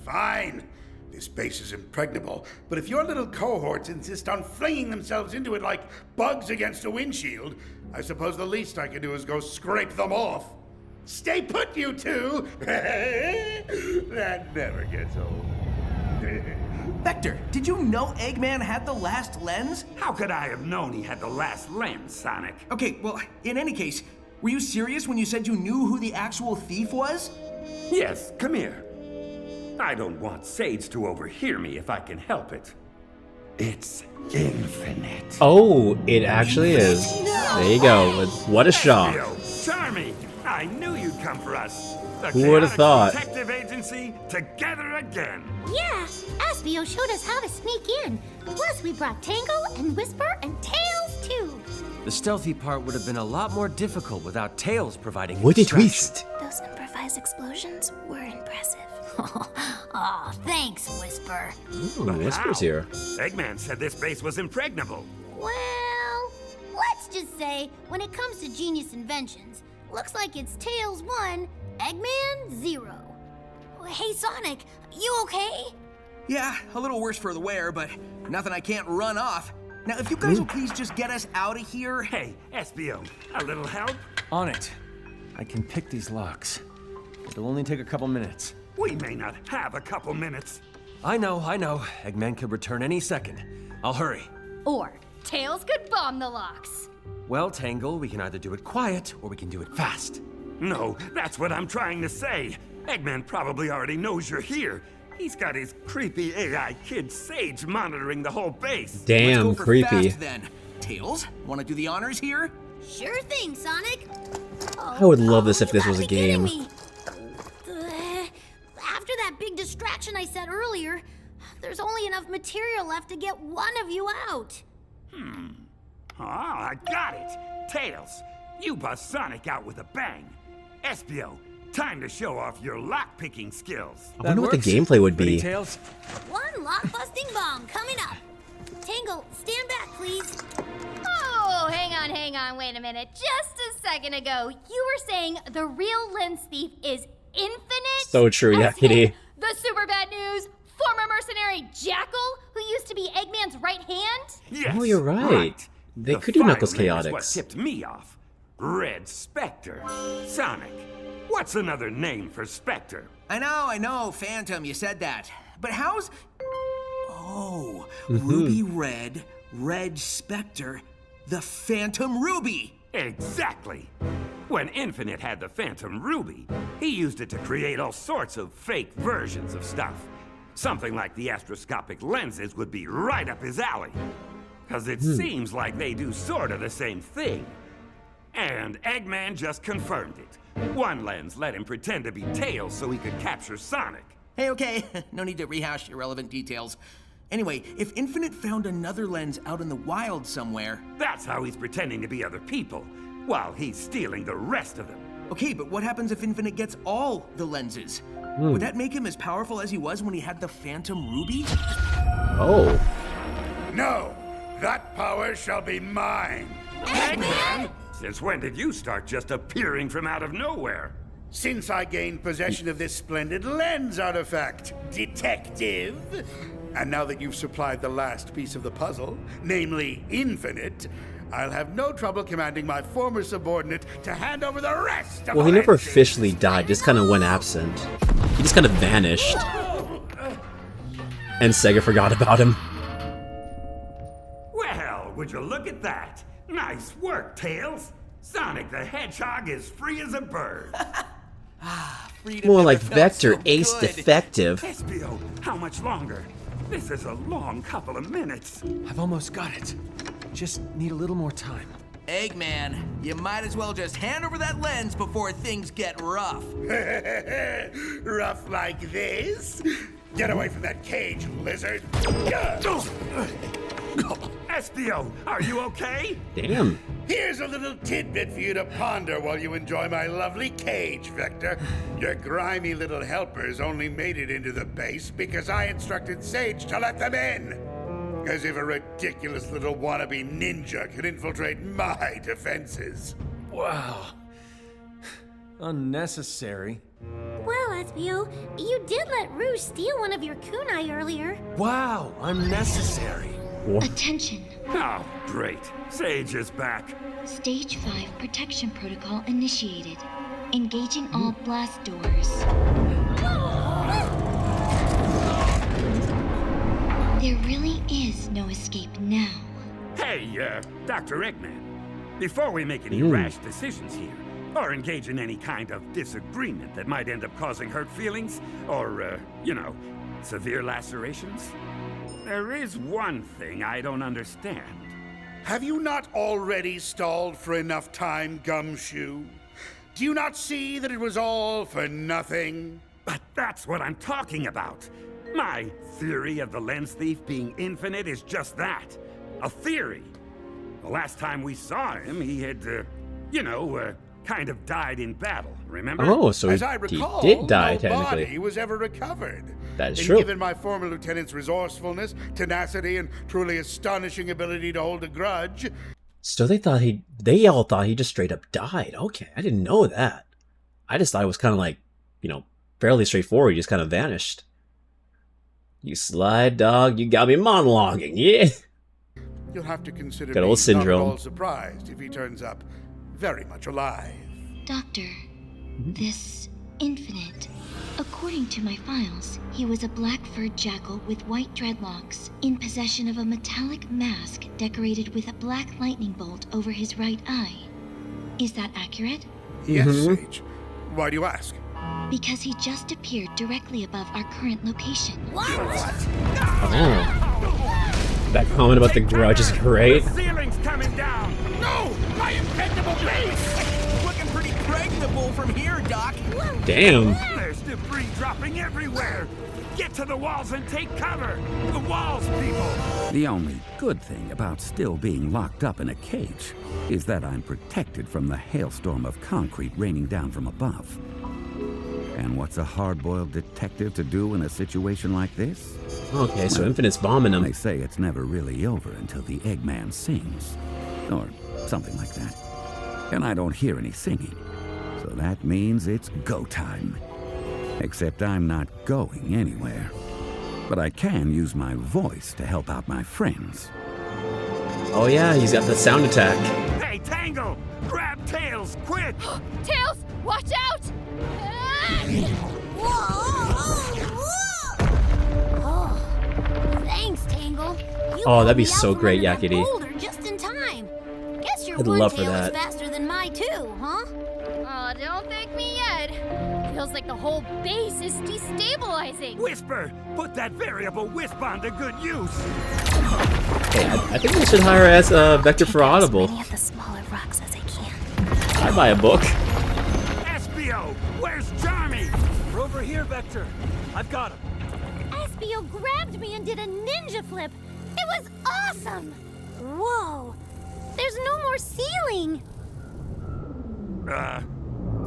Fine. This base is impregnable, but if your little cohorts insist on flinging themselves into it like bugs against a windshield, I suppose the least I can do is go scrape them off. Stay put, you two! That never gets old. Vector, did you know Eggman had the last lens? How could I have known he had the last lens, Sonic? Okay, well, in any case, were you serious when you said you knew who the actual thief was? Yes, come here. I don't want Sage to overhear me if I can help it. It's infinite. Oh, it actually is. There you go. What a shock. Yo, Charmy, I knew you'd come for us. The Who would have Chaotic thought? Detective Agency together again. Yeah, Aspio showed us how to sneak in. Plus, we brought Tango and Whisper and Tails, too. The stealthy part would have been a lot more difficult without Tails providing What a distraction. twist. Those improvised explosions were impressive. Oh, thanks, Whisper. Whisper. Ooh, Whisper's here. Eggman said this base was impregnable. Well, let's just say, when it comes to genius inventions, looks like it's Tails 1, Eggman 0. Hey, Sonic, you okay? Yeah, a little worse for the wear, but nothing I can't run off. Now, if you guys will please just get us out of here. Hey, SBO, a little help? On it. I can pick these locks. It'll only take a couple minutes. We may not have a couple minutes. I know. Eggman could return any second. I'll hurry. Or Tails could bomb the locks. Well, Tangle, we can either do it quiet or we can do it fast. No, that's what I'm trying to say. Eggman probably already knows you're here. He's got his creepy AI kid Sage monitoring the whole base. Damn, Let's go for creepy. fast, then. Tails, want to do the honors here? Sure thing, Sonic. I would love this if this you was a gotta be kidding game. me. After that big distraction I said earlier, there's only enough material left to get one of you out. Oh, I got it. Tails, you bust Sonic out with a bang. SBO, time to show off your lock-picking skills. I wonder what the works. gameplay would Ready, be. Tails? One lock-busting bomb coming up. Tangle, stand back, please. Oh, hang on, wait a minute. Just a second ago, you were saying the real lens thief is Infinite? So true, yeah, As in Kitty. The super bad news, former mercenary Jackal, who used to be Eggman's right hand? Yes, Oh, you're right. They The could do Knuckles final name is what Chaotix. tipped me off. Red Spectre. Sonic, what's another name for Spectre? I know, Phantom, you said that. But how's... Oh, Mm-hmm. Ruby Red, Red Spectre, the Phantom Ruby. Exactly. When Infinite had the Phantom Ruby, he used it to create all sorts of fake versions of stuff. Something like the astroscopic lenses would be right up his alley. Because it seems like they do sort of the same thing. And Eggman just confirmed it. One lens let him pretend to be Tails so he could capture Sonic. Hey, okay, no need to rehash irrelevant details. Anyway, if Infinite found another lens out in the wild somewhere... That's how he's pretending to be other people, while he's stealing the rest of them. Okay, but what happens if Infinite gets all the lenses? Would that make him as powerful as he was when he had the Phantom Ruby? Oh. No, that power shall be mine. Eggman! Since when did you start just appearing from out of nowhere? Since I gained possession of this splendid lens artifact, detective. And now that you've supplied the last piece of the puzzle, namely Infinite, I'll have no trouble commanding my former subordinate to hand over the rest of Well, the he never lenses. officially died, just kind of went absent. He just kind of vanished. And Sega forgot about him. Well, would you look at that? Nice work, Tails. Sonic the Hedgehog is free as a bird. Freedom More never like felt Vector so Ace good. Defective. SBO, how much longer? This is a long couple of minutes. I've almost got it. Just need a little more time. Eggman, you might as well just hand over that lens before things get rough. Rough like this? Get away from that cage, lizard. SBO, are you okay? Damn. Here's a little tidbit for you to ponder while you enjoy my lovely cage, Vector. Your grimy little helpers only made it into the base because I instructed Sage to let them in. As if a ridiculous little wannabe ninja could infiltrate my defenses. Wow. Unnecessary. Well, SBO, you did let Rouge steal one of your kunai earlier. Wow, unnecessary. Attention. Oh, great. Sage is back. Stage 5 protection protocol initiated. Engaging all blast doors. There really is no escape now. Hey, Dr. Eggman. Before we make any rash decisions here, or engage in any kind of disagreement that might end up causing hurt feelings, or, severe lacerations, there is one thing I don't understand. Have you not already stalled for enough time, Gumshoe? Do you not see that it was all for nothing? But that's what I'm talking about. My theory of the lens thief being infinite is just that. A theory. The last time we saw him, he had, kind of died in battle, remember? Oh, so As I he recall, did die, no technically. body was ever recovered. That is And true. given my former lieutenant's resourcefulness, tenacity, and truly astonishing ability to hold a grudge, So they all thought he just straight up died. Okay, I didn't know that. I just thought it was kind of like, fairly straightforward. He just kind of vanished. You sly dog, you got me monologuing, yeah. you'll have to consider Good me old syndrome. not at all surprised if he turns up very much alive. Doctor, this Infinite. According to my files, he was a black furred jackal with white dreadlocks, in possession of a metallic mask decorated with a black lightning bolt over his right eye. Is that accurate? Yes, Sage. Why do you ask? Because he just appeared directly above our current location. Oh. That comment about the grudge is great. The ceiling's coming down! No! My impeccable base! Looking pretty pregnable from here, Doc. Damn. There's debris dropping everywhere! Get to the walls and take cover! The walls, people! The only good thing about still being locked up in a cage is that I'm protected from the hailstorm of concrete raining down from above. And what's a hard-boiled detective to do in a situation like this? Okay, so Infinite's bombing They him. say it's never really over until the Eggman sings. Or something like that. And I don't hear any singing. So that means it's go time. Except I'm not going anywhere. But I can use my voice to help out my friends. Oh yeah, he's got the sound attack. Hey, Tangle! Grab Tails, quick! Tails, watch out! Oh, thanks, Tangle. You Oh, that'd be pulled me out so from great, under that Yakety. boulder just in time. Guess your I'd one love for tail that. is faster than my two, huh? Oh, don't thank me yet. Feels like the whole base is destabilizing. Whisper! Put that variable Wisp-On to good use! Hey, I think we should hire as Vector for Audible. Many of the smaller rocks as I can. I'd buy a book. Espio! Where's Jarmy? We're over here, Vector. I've got him. Espio grabbed me and did a ninja flip. It was awesome. Whoa. There's no more ceiling.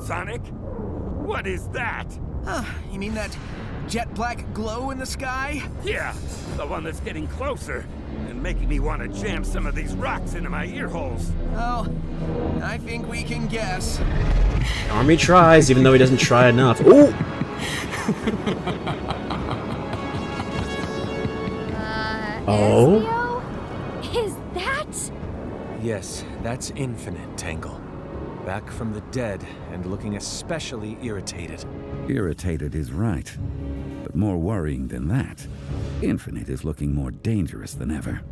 Sonic? What is that? You mean that jet black glow in the sky? Yeah, the one that's getting closer and making me want to jam some of these rocks into my ear holes. Well, I think we can guess. Army tries, even though he doesn't try enough. Ooh! Oh? Espio? Is that? Yes, that's Infinite, Tangle. Back from the dead and looking especially irritated. Irritated is right. But more worrying than that, Infinite is looking more dangerous than ever.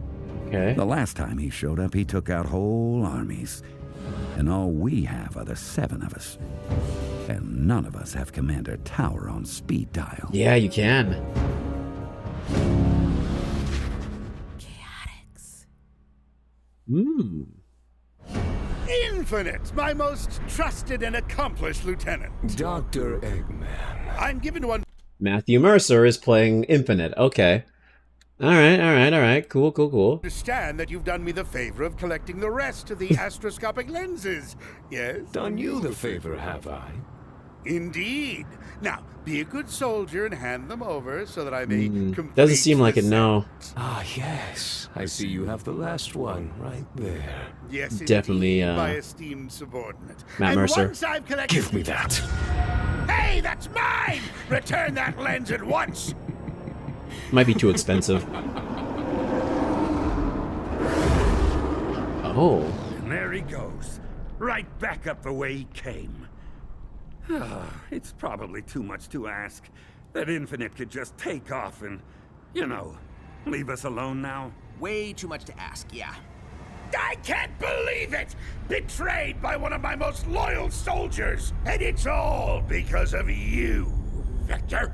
Okay. The last time he showed up, he took out whole armies. And all we have are the 7 of us. And none of us have Commander Tower on speed dial. Yeah, you can. Mmm. Infinite, my most trusted and accomplished lieutenant. Dr. Eggman. I'm given to Matthew Mercer is playing Infinite. Okay. Alright. Cool. understand that you've done me the favor of collecting the rest of the astroscopic lenses. Yes? Done you the favor, have I? Indeed. Now, be a good soldier and hand them over so that I may complete Doesn't seem like the it, no. Ah, yes. I see you have the last one right there. Yes, Definitely, indeed, my esteemed subordinate. Matt and Mercer. once I've collected... Give me that. Hey, that's mine! Return that lens at once! Might be too expensive. Oh. And there he goes. Right back up the way he came. It's probably too much to ask that Infinite could just take off and, leave us alone now. Way too much to ask, yeah. I can't believe it! Betrayed by one of my most loyal soldiers! And it's all because of you, Vector.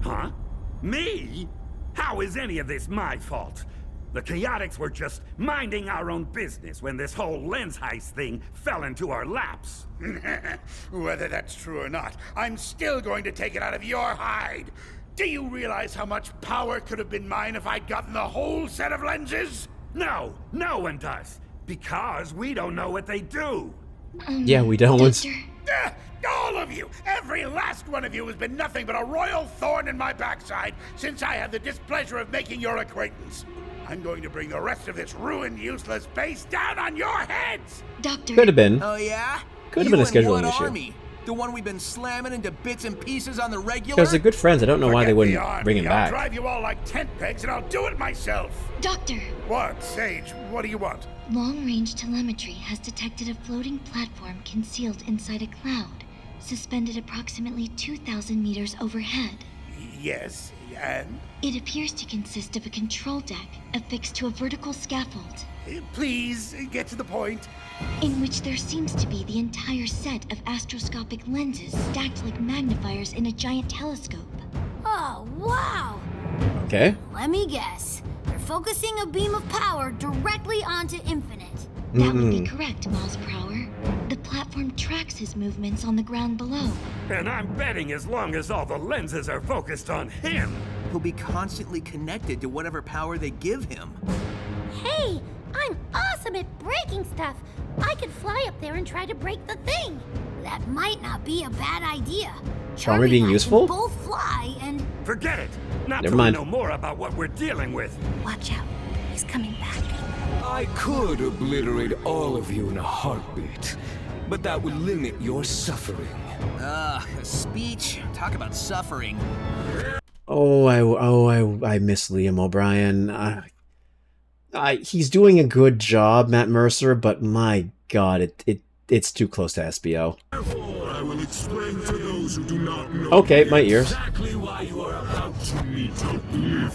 Huh? Me? How is any of this my fault? The Chaotix were just minding our own business when this whole lens heist thing fell into our laps. Whether that's true or not, I'm still going to take it out of your hide. Do you realize how much power could have been mine if I'd gotten the whole set of lenses? No, no one does. Because we don't know what they do. Yeah, we don't. Doctor, All of you! Every last one of you has been nothing but a royal thorn in my backside since I had the displeasure of making your acquaintance. I'm going to bring the rest of this ruined, useless base down on your heads! Doctor. Could have been. Oh yeah? Could have been a You and scheduling what issue. army? The one we've been slamming into bits and pieces on the regular? Because they're good friends. I don't know why they Forget the wouldn't army. bring him I'll back. drive you all like tent pegs and I'll do it myself! Doctor. What, Sage? What do you want? Long-range telemetry has detected a floating platform concealed inside a cloud, suspended approximately 2,000 meters overhead. Yes, and? It appears to consist of a control deck affixed to a vertical scaffold, Please, get to the point. in which there seems to be the entire set of astroscopic lenses stacked like magnifiers in a giant telescope. Oh, wow! Okay. Let me guess. They're focusing a beam of power directly onto Infinite. That would be correct, Miles per hour. The platform tracks his movements on the ground below. And I'm betting as long as all the lenses are focused on him. He'll be constantly connected to whatever power they give him. Hey, I'm awesome at breaking stuff. I could fly up there and try to break the thing. That might not be a bad idea. Charmy being and I useful? can both fly and Forget it. Not Never till mind. we know more about what we're dealing with. watch out. He's coming back. I could obliterate all of you in a heartbeat, but that would limit your suffering. A speech? Talk about suffering. I miss Liam O'Brien. He's doing a good job, Matt Mercer, but my God, it's too close to SBO. Therefore, I will explain to those who do not know Okay, my ears. exactly why you are about to meet oblivion.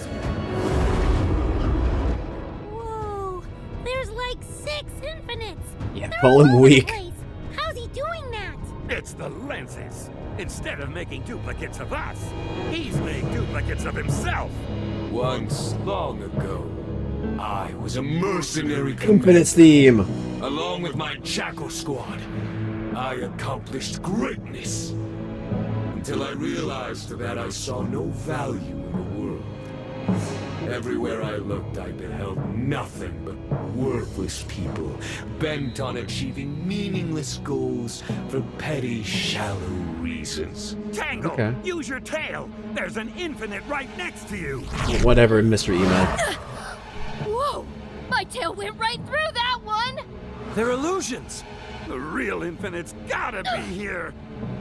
Whoa, there's like 6 infinites. Yeah, They're call him all over the weak. place. How's he doing that? It's the lenses. Instead of making duplicates of us, he's made duplicates of himself. Once, long ago, I was a mercenary Infinite's commander. theme. Along with my Jackal squad, I accomplished greatness. Until I realized that I saw no value in the world. Everywhere I looked, I beheld nothing but worthless people, bent on achieving meaningless goals for petty, shallow reasons. Tangle, Okay. use your tail. There's an infinite right next to you. Whatever, Mr. Emo. Whoa! My tail went right through that one! They're illusions! The real infinite's gotta be here.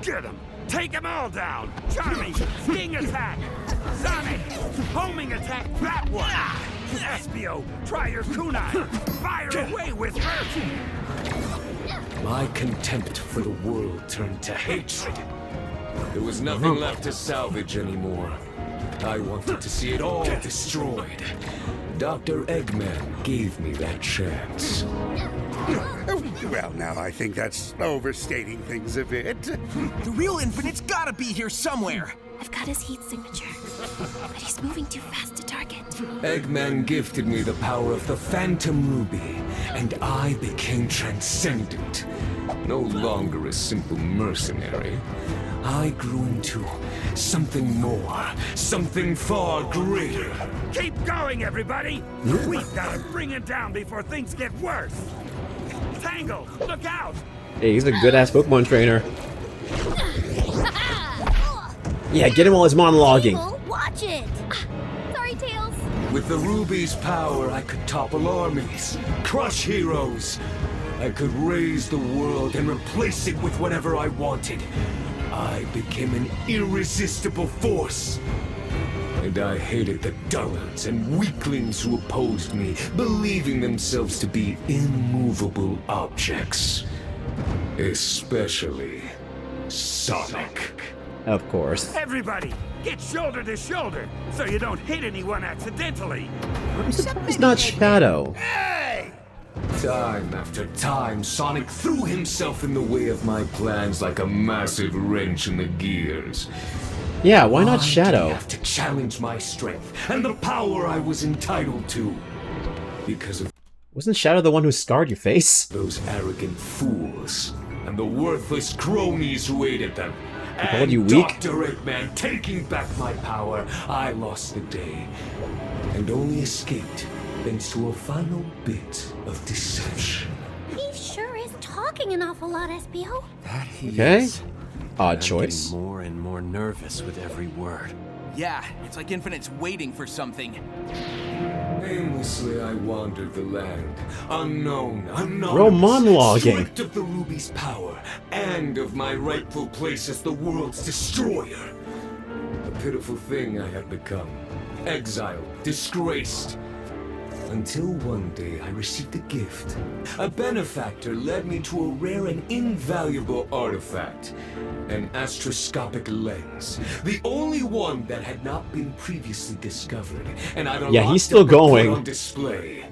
Get him. Take them all down. Charmy, sting attack. Sonic, homing attack that one. Espio, try your kunai. Fire away with her. My contempt for the world turned to hatred. There was nothing left to salvage anymore. I wanted to see it all destroyed. Dr. Eggman gave me that chance. Well, now I think that's overstating things a bit. The real Infinite's gotta be here somewhere. I've got his heat signature, but he's moving too fast to target. Eggman gifted me the power of the Phantom Ruby, and I became transcendent. No longer a simple mercenary. I grew into something more, something far greater. Keep going, everybody. We've gotta bring it down before things get worse. Tangle, look out. Hey, he's a good-ass Pokemon trainer. Yeah, get him while he's monologuing. Tail, watch it. Sorry, Tails. With the Ruby's power, I could topple armies, crush heroes. I could raise the world and replace it with whatever I wanted. I became an irresistible force. And I hated the dullards and weaklings who opposed me, believing themselves to be immovable objects. Especially Sonic. Of course. Everybody, get shoulder to shoulder so you don't hit anyone accidentally. It's not Shadow. Hey! Time after time, Sonic threw himself in the way of my plans like a massive wrench in the gears. Yeah, why not I Shadow? have to challenge my strength and the power I was entitled to. Because of Wasn't Shadow the one who scarred your face? those arrogant fools and the worthless cronies who aided them. He called you weak? Dr. Eggman taking back my power, I lost the day and only escaped thanks to a final bit of deception. He sure is talking hurting an awful lot, SPO. That he Okay. is. Odd I'm choice. getting more and more nervous with every word. Yeah, it's like Infinite's waiting for something. Aimlessly I wandered the land, unknown, Real anonymous, monologuing. stripped of the ruby's power, and of my rightful place as the world's destroyer. A pitiful thing I have become. Exiled, disgraced. Until one day I received a gift. A benefactor led me to a rare and invaluable artifact. An astroscopic lens. The only one that had not been previously discovered. And I've Yeah, he's still going. on display.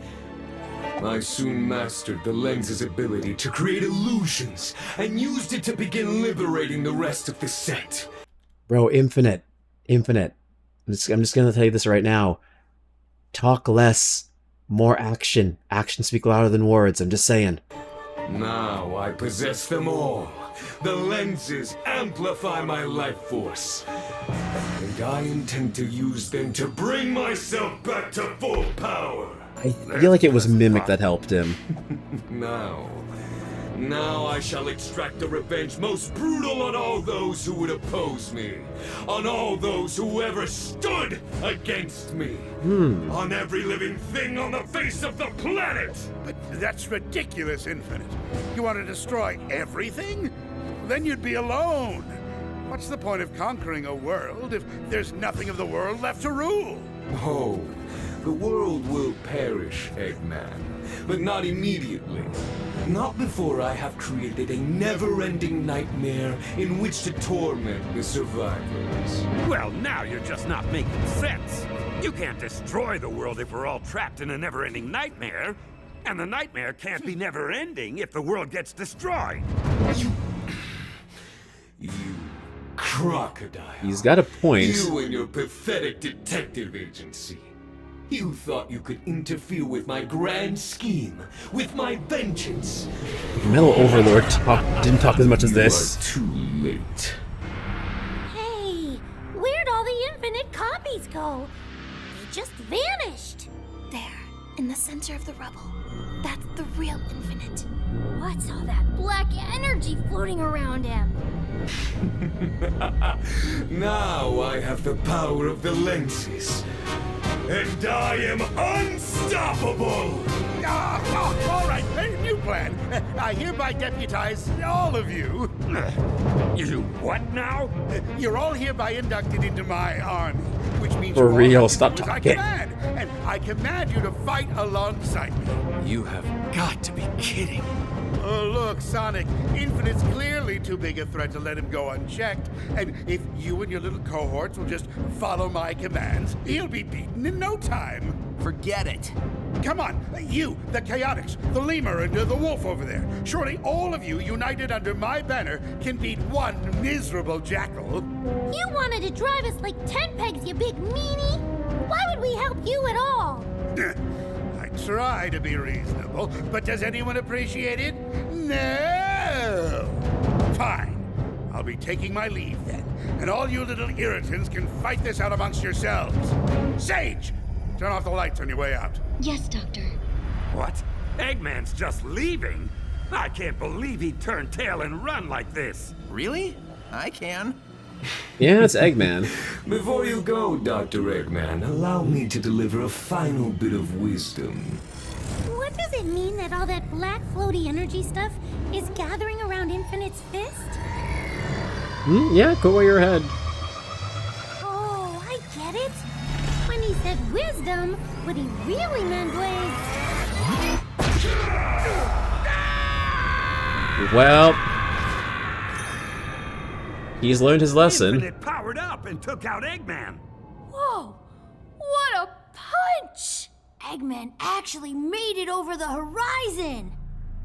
I soon mastered the lens's ability to create illusions and used it to begin liberating the rest of the set. Bro, Infinite. I'm just gonna tell you this right now. Talk less, more action. Actions speak louder than words. I'm just saying. Now I possess them all. The lenses amplify my life force. And I intend to use them to bring myself back to full power. I feel like it was Mimic that helped him. Now I shall extract the revenge most brutal on all those who would oppose me. On all those who ever stood against me. On every living thing on the face of the planet. But that's ridiculous, Infinite. You want to destroy everything? Then you'd be alone. What's the point of conquering a world if there's nothing of the world left to rule? Oh, the world will perish, Eggman. But not immediately. Not before I have created a never-ending nightmare in which to torment the survivors. Well, now you're just not making sense. You can't destroy the world if we're all trapped in a never-ending nightmare. And the nightmare can't be never-ending if the world gets destroyed. You crocodile. He's got a point. You and your pathetic detective agency. You thought you could interfere with my grand scheme, with my vengeance. Metal Overlord didn't talk as much as this. You are too late. Hey, where'd all the Infinite copies go? They just vanished. There, in the center of the rubble. That's the real Infinite. What's all that black energy floating around him? Now I have the power of the lenses. And I am unstoppable! All right, new plan. I hereby deputize all of you. You what now? You're all hereby inducted into my army, which means For you all real, have to stop do as I talking. command, and I command you to fight alongside me. You have got to be kidding. Oh, look, Sonic, Infinite's clearly too big a threat to let him go unchecked. And if you and your little cohorts will just follow my commands, he'll be beaten in no time. Forget it. Come on, you, the Chaotix, the Lemur, and the Wolf over there. Surely all of you united under my banner can beat one miserable jackal. You wanted to drive us like tent pegs, you big meanie. Why would we help you at all? I try to be reasonable, but does anyone appreciate it? No! Fine. I'll be taking my leave then, and all you little irritants can fight this out amongst yourselves. Sage! Turn off the lights on your way out. Yes, Doctor. What? Eggman's just leaving? I can't believe he'd turn tail and run like this. Really? I can. Yeah, it's Eggman. Before you go, Dr. Eggman, allow me to deliver a final bit of wisdom. What does it mean that all that black floaty energy stuff is gathering around Infinite's fist? Yeah, go where you're ahead. Oh, I get it. When he said wisdom, what he really meant was... Well, he's learned his lesson. Infinite powered up and took out Eggman. Whoa! What a punch! Eggman actually made it over the horizon.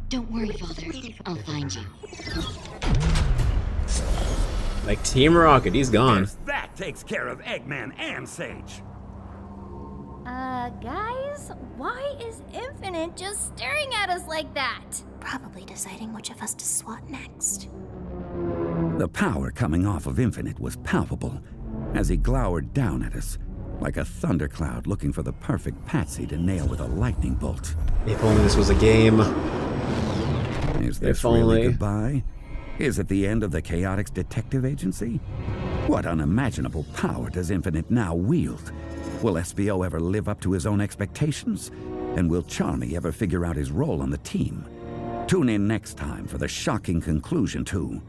Don't worry, Father. I'll find you. Like Team Rocket, he's gone. That takes care of Eggman and Sage. Guys, why is Infinite just staring at us like that? Probably deciding which of us to swat next. The power coming off of Infinite was palpable as he glowered down at us, like a thundercloud looking for the perfect patsy to nail with a lightning bolt. If only this was a game. Is this If really only. goodbye? Is it the end of the Chaotix Detective Agency? What unimaginable power does Infinite now wield? Will SBO ever live up to his own expectations? And will Charmy ever figure out his role on the team? Tune in next time for the shocking conclusion to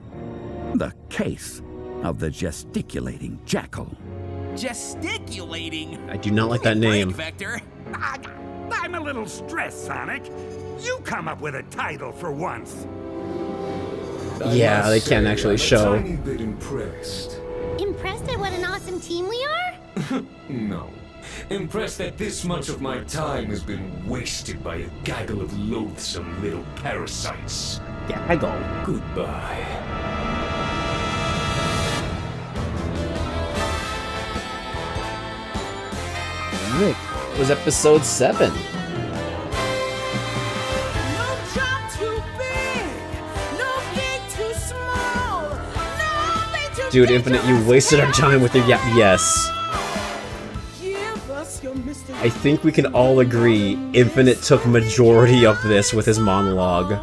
The Case of the Gesticulating Jackal. Gesticulating? I do not like that name. Vector. I'm a little stressed, Sonic. You come up with a title for once. Yeah, they can't actually show. I'm a tiny bit impressed. Impressed at what an awesome team we are? No. Impressed that this much of my time has been wasted by a gaggle of loathsome little parasites. Gaggle. Goodbye. Rick was episode 7. No job too big, no gig too small, nothing too Dude, Infinite, you wasted our time with your yes. Give us your mystery. I think we can all agree Infinite took majority of this with his monologue.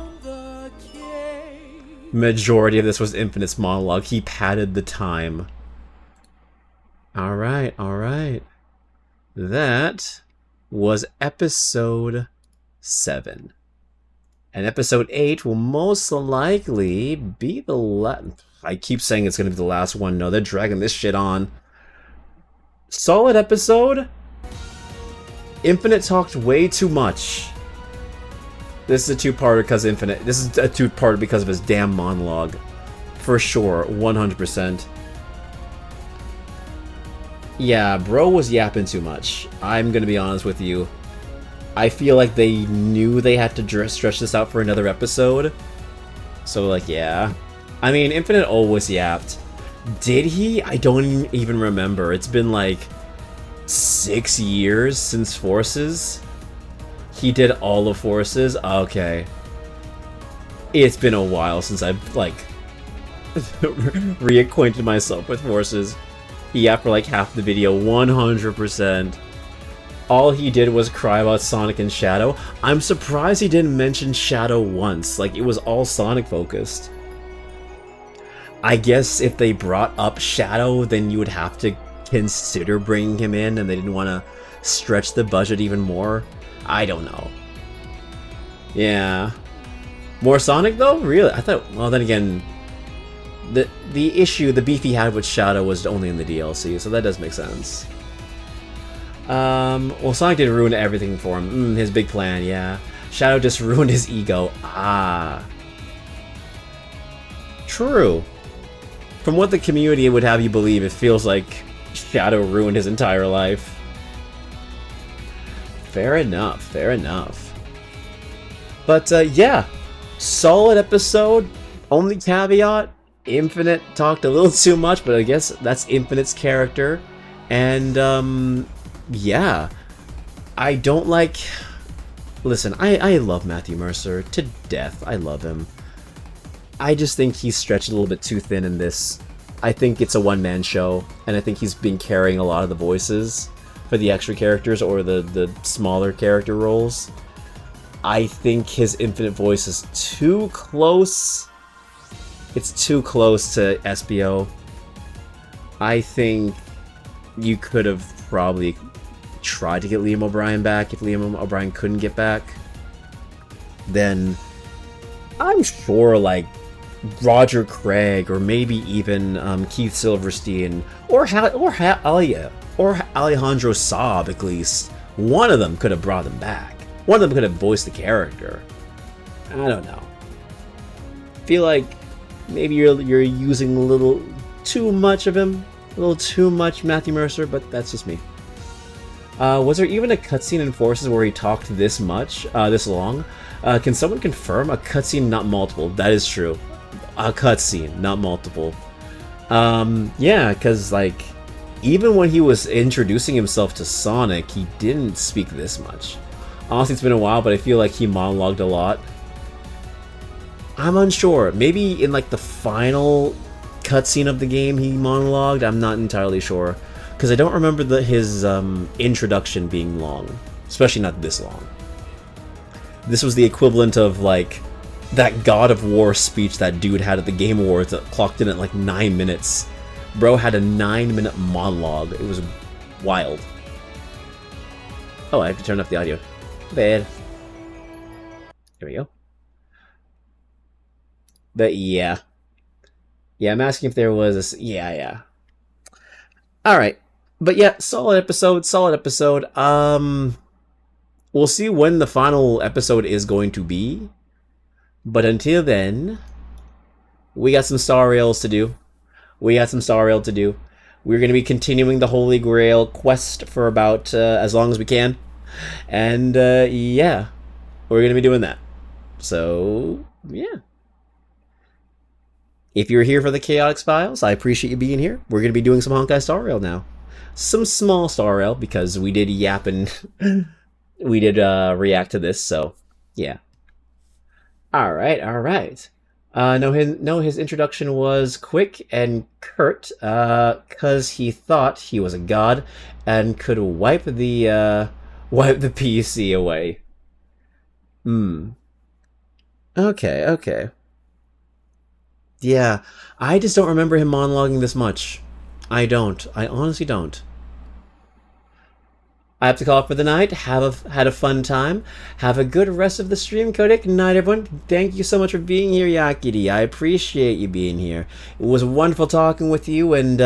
Majority of this was Infinite's monologue. He padded the time. Alright, alright. That was episode 7. And episode 8 will most likely be the last... I keep saying it's going to be the last one. No, they're dragging this shit on. Solid episode. Infinite talked way too much. This is a two-parter because Infinite... This is a two-parter because of his damn monologue. For sure, 100%. Yeah, bro was yapping too much. I'm gonna be honest with you. I feel like they knew they had to stretch this out for another episode. So, like, yeah. I mean, Infinite always yapped. Did he? I don't even remember. It's been, like, 6 years since Forces. He did all of Forces? Okay. It's been a while since I've, like, reacquainted myself with Forces. He yapped for like half the video, 100%. All he did was cry about Sonic and Shadow. I'm surprised he didn't mention Shadow once, like it was all Sonic focused. I guess if they brought up Shadow, then you would have to consider bringing him in, and they didn't want to stretch the budget even more. I don't know. Yeah. More Sonic though? Really? I thought, well then again... The issue, the beef he had with Shadow was only in the DLC, so that does make sense. Well, Sonic did ruin everything for him. His big plan, yeah. Shadow just ruined his ego. Ah. True. From what the community would have you believe, it feels like Shadow ruined his entire life. Fair enough, fair enough. But, yeah. Solid episode. Only caveat, Infinite talked a little too much, but I guess that's Infinite's character. And, yeah. I don't like... Listen, I love Matthew Mercer to death. I love him. I just think he's stretched a little bit too thin in this. I think it's a one-man show, and I think he's been carrying a lot of the voices for the extra characters or the smaller character roles. I think his Infinite voice is too close. It's too close to SBO. I think you could have probably tried to get Liam O'Brien back. If Liam O'Brien couldn't get back, then I'm sure like Roger Craig or maybe even Keith Silverstein or Alejandro Saab, at least one of them could have brought them back. One of them could have voiced the character. I don't know. Feel like maybe you're using a little too much of him, a little too much Matthew Mercer, but that's just me. Was there even a cutscene in Forces where he talked this much, this long? Can someone confirm a cutscene, not multiple? That is true. A cutscene, not multiple. Yeah, because like, even when he was introducing himself to Sonic, he didn't speak this much. Honestly, it's been a while, but I feel like he monologued a lot. I'm unsure. Maybe in like the final cutscene of the game he monologued. I'm not entirely sure. Because I don't remember his introduction being long. Especially not this long. This was the equivalent of like that God of War speech that dude had at the Game Awards that clocked in at like 9 minutes. Bro had a 9-minute monologue. It was wild. Oh, I have to turn off the audio. Bad. There we go. But yeah. Yeah, I'm asking if there was a... Yeah. Alright. But yeah, solid episode. We'll see when the final episode is going to be. But until then, we got some Star Rails to do. We're going to be continuing the Holy Grail quest for about as long as we can. And yeah, we're going to be doing that. So, yeah. If you're here for the Chaotix Files, I appreciate you being here. We're going to be doing some Honkai Star Rail now. Some small Star Rail, because we did yap and we did react to this, so yeah. Alright. No, his introduction was quick and curt, because he thought he was a god and could wipe the PC away. Okay. Yeah, I just don't remember him monologuing this much. I honestly don't. I have to call it for the night. Had a fun time. Have a good rest of the stream, Kodak. Good night, everyone. Thank you so much for being here, Yakiri. I appreciate you being here. It was wonderful talking with you, and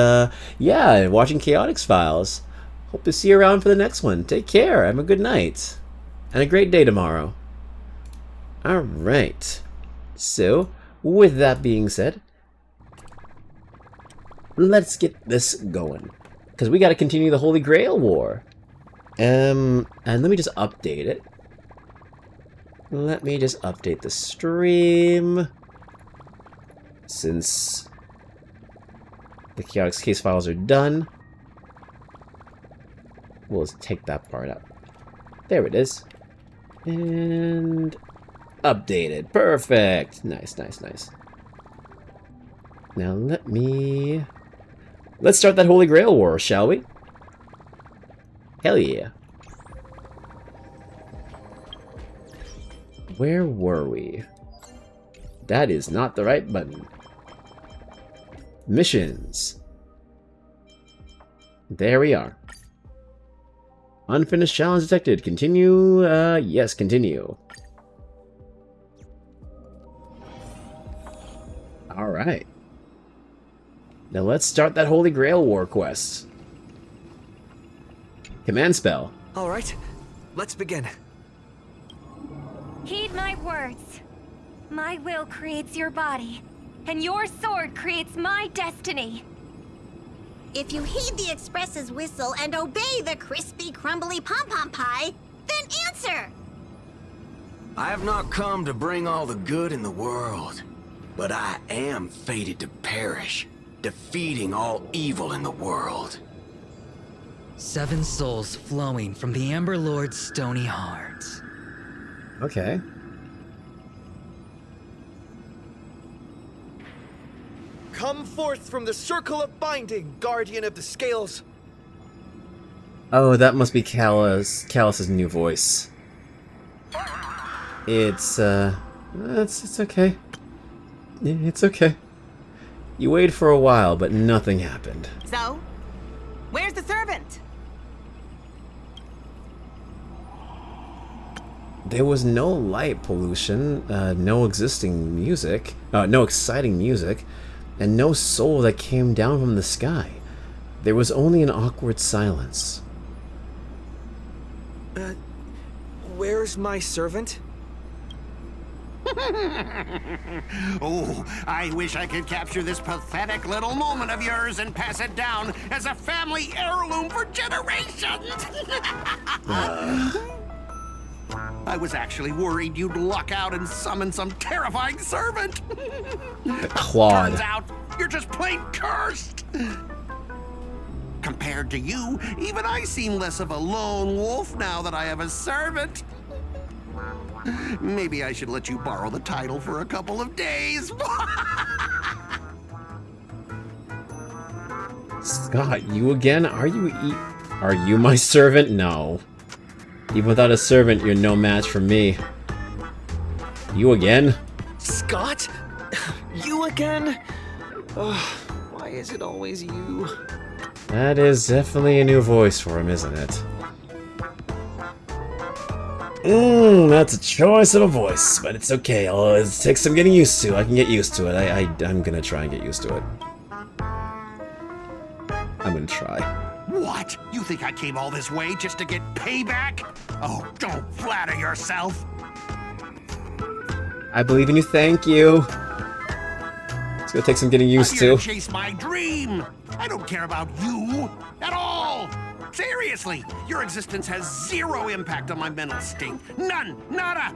yeah, watching Chaotix Files. Hope to see you around for the next one. Take care. Have a good night. And a great day tomorrow. Alright. So, with that being said, let's get this going. Because we got to continue the Holy Grail War. And let me just update it. Let me just update the stream. Since the Chaotix case files are done, we'll just take that part out. There it is. And updated. Perfect. Nice. Now let's start that Holy Grail War, shall we? Hell yeah. Where were we? That is not the right button. Missions. There we are. Unfinished challenge detected. Continue. Yes, continue. Alright. Now let's start that Holy Grail War quest. Command spell. Alright, let's begin. Heed my words. My will creates your body, and your sword creates my destiny. If you heed the Express's whistle and obey the crispy, crumbly pom-pom pie, then answer! I have not come to bring all the good in the world, but I am fated to perish, defeating all evil in the world. 7 souls flowing from the Amber Lord's stony heart. Okay. Come forth from the circle of binding, guardian of the scales. Oh, that must be Callus's new voice. It's okay. It's okay. You waited for a while, but nothing happened. So, where's the servant? There was no light pollution, no existing music, no exciting music, and no soul that came down from the sky. There was only an awkward silence. Where's my servant? Oh, I wish I could capture this pathetic little moment of yours and pass it down as a family heirloom for generations. I was actually worried you'd luck out and summon some terrifying servant. Claude. Turns out you're just plain cursed. Compared to you, even I seem less of a lone wolf now that I have a servant. Maybe I should let you borrow the title for a couple of days. Scott, you again? Are you my servant? No. Even without a servant, you're no match for me. You again? Scott? You again? Why is it always you? That is definitely a new voice for him, isn't it? That's a choice of a voice, but it's okay. It takes some getting used to. I can get used to it. I'm gonna try and get used to it. I'm gonna try. What? You think I came all this way just to get payback? Oh, don't flatter yourself. I believe in you, thank you. It's gonna take some getting used I'm here to. to chase my dream. I don't care about you at all. Seriously, your existence has zero impact on my mental state. None, nada,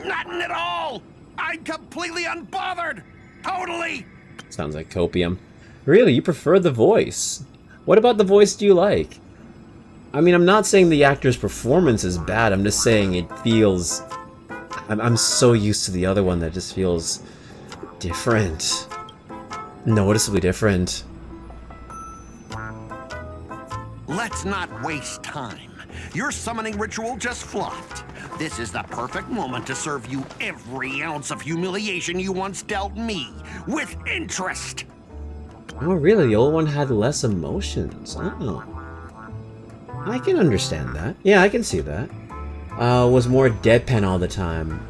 nothing at all. I'm completely unbothered. Totally. Sounds like copium. Really, you prefer the voice? What about the voice do you like? I mean, I'm not saying the actor's performance is bad. I'm just saying it feels... I'm so used to the other one that just feels different. Noticeably different. Let's not waste time. Your summoning ritual just flopped. This is the perfect moment to serve you every ounce of humiliation you once dealt me, with interest. Oh, really? The old one had less emotions. Oh. I can understand that. Yeah, I can see that. Was more deadpan all the time.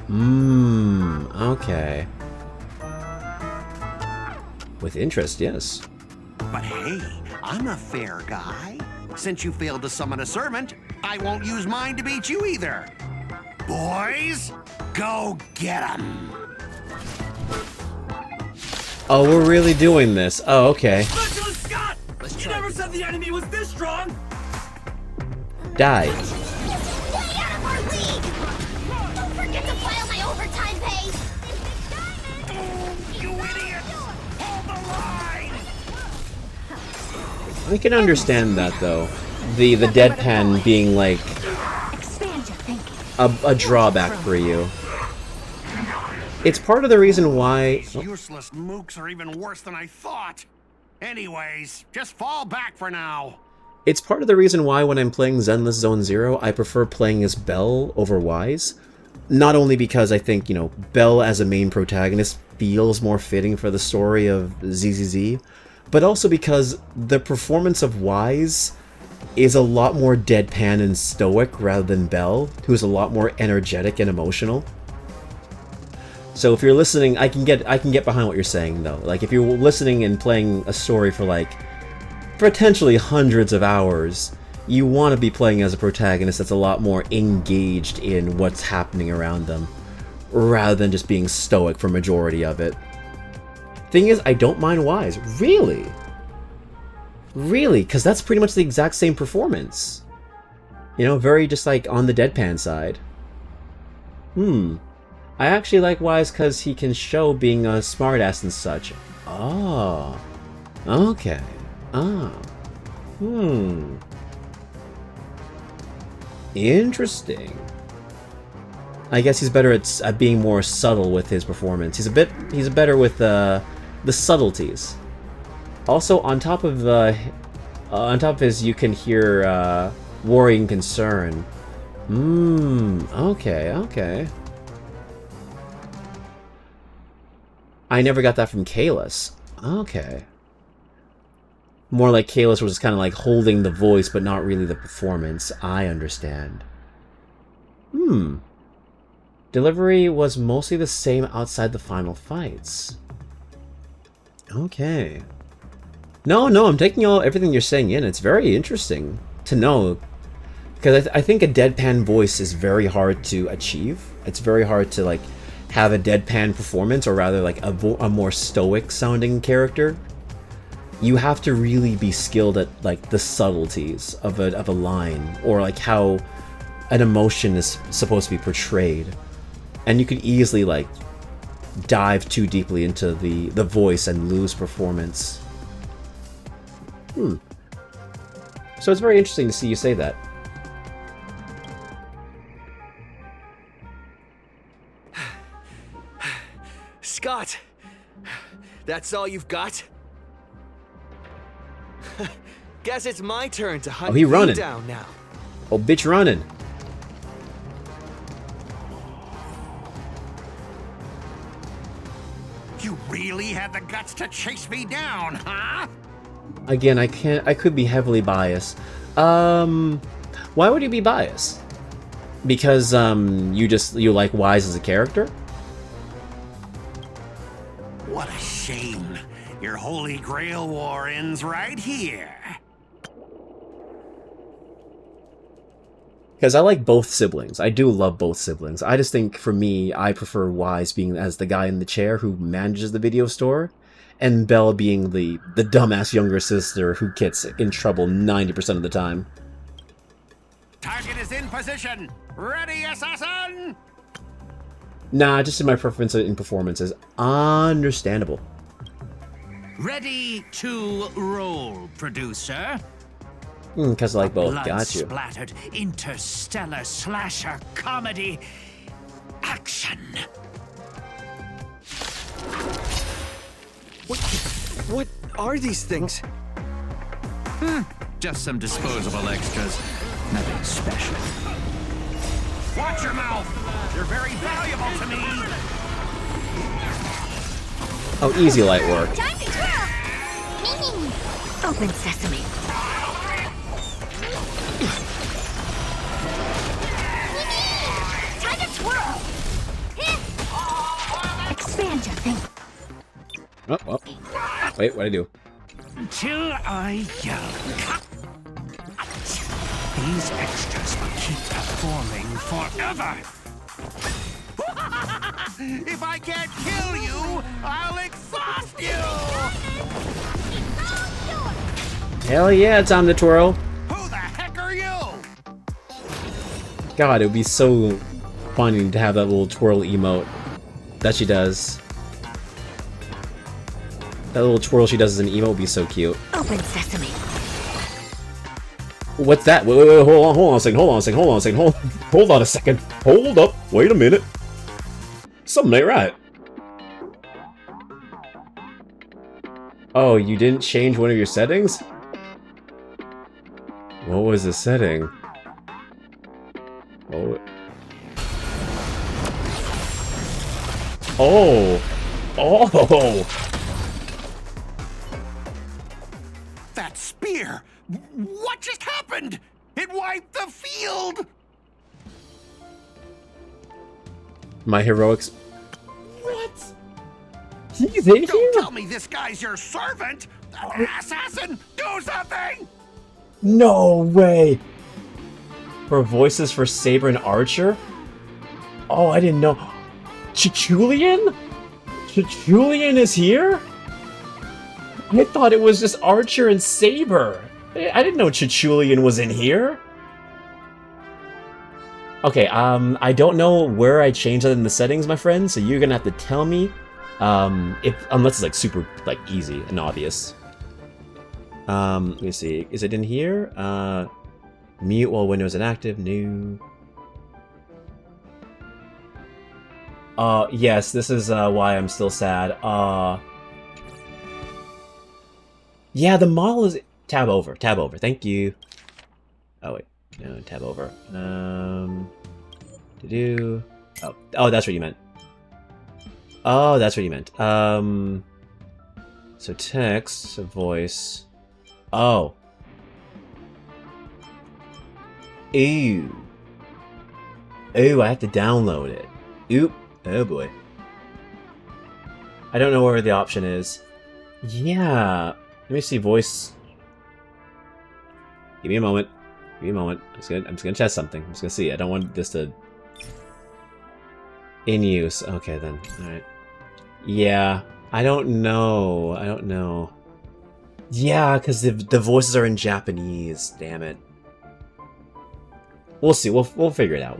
Okay. With interest, yes. But hey, I'm a fair guy. Since you failed to summon a servant, I won't use mine to beat you either. Boys, go get 'em. Oh, we're really doing this. Oh, okay. Specialist Scott! You never said the enemy was this strong! Die. Way out of our league! Don't forget to file my overtime pay! You idiot! Hold the line! I can understand that though. The deadpan being like a drawback for you. It's part of the reason why... These useless mooks are even worse than I thought. Anyways, just fall back for now. It's part of the reason why when I'm playing Zenless Zone Zero, I prefer playing as Belle over Wise. Not only because I think, you know, Belle as a main protagonist feels more fitting for the story of ZZZ, but also because the performance of Wise is a lot more deadpan and stoic rather than Belle, who's a lot more energetic and emotional. So if you're listening, I can get behind what you're saying though. Like if you're listening and playing a story for like potentially hundreds of hours, you want to be playing as a protagonist that's a lot more engaged in what's happening around them, rather than just being stoic for majority of it. Thing is, I don't mind Wise. Really? Really? Because that's pretty much the exact same performance. You know, very just like on the deadpan side. I actually like Wise because he can show being a smartass and such. Oh. Okay. Ah. Interesting. I guess he's better at being more subtle with his performance. He's better with the subtleties. Also, on top of his, you can hear worrying concern. Okay. I never got that from Kalis. Okay. More like Kalis was kind of like holding the voice, but not really the performance. I understand. Delivery was mostly the same outside the final fights. Okay. No, I'm taking everything you're saying in. It's very interesting to know. Because I think a deadpan voice is very hard to achieve. It's very hard to, like, have a deadpan performance, or rather, like, a more stoic sounding character. You have to really be skilled at, like, the subtleties of a line, or, like, how an emotion is supposed to be portrayed. And you could easily, like, dive too deeply into the voice and lose performance. So it's very interesting to see you say that. Scott! That's all you've got? Guess it's my turn to hunt he running. you down now. Oh, bitch running. really had the guts to chase me down, huh? Again, I could be heavily biased. Why would you be biased? Because you like Wise as a character? What a shame. Your Holy Grail war ends right here. Because I like both siblings. I do love both siblings. I just think, for me, I prefer Wise being as the guy in the chair who manages the video store, and Belle being the dumbass younger sister who gets in trouble 90% of the time. Target is in position. Ready, assassin? Nah, just in my preference in performances. Understandable. Ready to roll, producer. Because I like both. Got you. Blood-splattered interstellar slasher comedy action. What are these things? Just some disposable extras. Nothing special. Watch your mouth. You're very valuable to me. Oh, easy light work. Time to twirl! Open sesame. Time to twirl! Expand your thing. Oh, well. Wait, what'd I do? Until I yell. These extras will keep performing forever. If I can't kill you, I'll exhaust you! Hell yeah, time to twirl. Who the heck are you? God, it would be so funny to have that little twirl emote that she does. That little twirl she does as an emote would be so cute. Open sesame. What's that? Wait, hold on a second, hold on a second. Hold on a second. Hold up, wait a minute. Something ain't right. Oh, you didn't change one of your settings? What was the setting? Oh. Oh! That spear! What just happened? It wiped the field! My heroics. What? He's in Don't tell me this guy's your servant! Assassin, do something! No way! For voices for Saber and Archer? Oh, I didn't know. Chichulian? Chichulian is here? I thought it was just Archer and Saber. I didn't know Chichulian was in here. Okay, I don't know where I changed that in the settings, my friend, so you're gonna have to tell me, unless it's like super, like, easy and obvious. Let me see, is it in here? Mute while Windows inactive, new. Yes, this is, why I'm still sad. Yeah, the model is, tab over, thank you. Oh, wait. No, tab over. Oh, that's what you meant. Oh, that's what you meant. So text, so voice. Oh. Ooh. Ooh, I have to download it. Oop. Oh boy. I don't know where the option is. Yeah. Let me see voice. Give me a moment. Give me a moment. I'm just gonna test something. I'm just gonna see. I don't want this to... In use. Okay, then. Alright. Yeah. I don't know. Yeah, because the voices are in Japanese. Damn it. We'll see. We'll figure it out.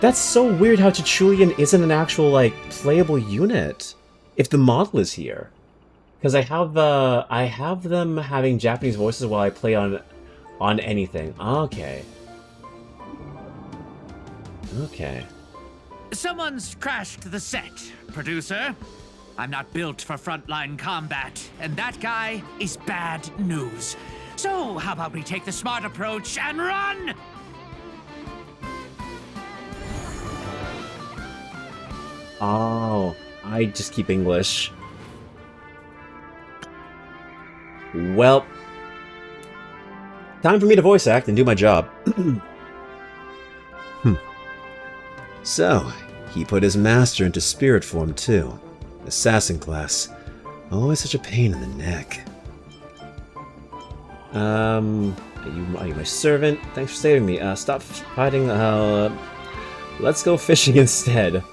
That's so weird how Chichulian isn't an actual, like, playable unit. If the model is here. Because I have them having Japanese voices while I play on anything. Okay. Someone's crashed the set, producer. I'm not built for frontline combat, and that guy is bad news. So, how about we take the smart approach and run? Oh, I just keep English. Well, time for me to voice act and do my job. So, he put his master into spirit form too. Assassin class. Always such a pain in the neck. Are you my servant? Thanks for saving me. Stop fighting. Let's go fishing instead.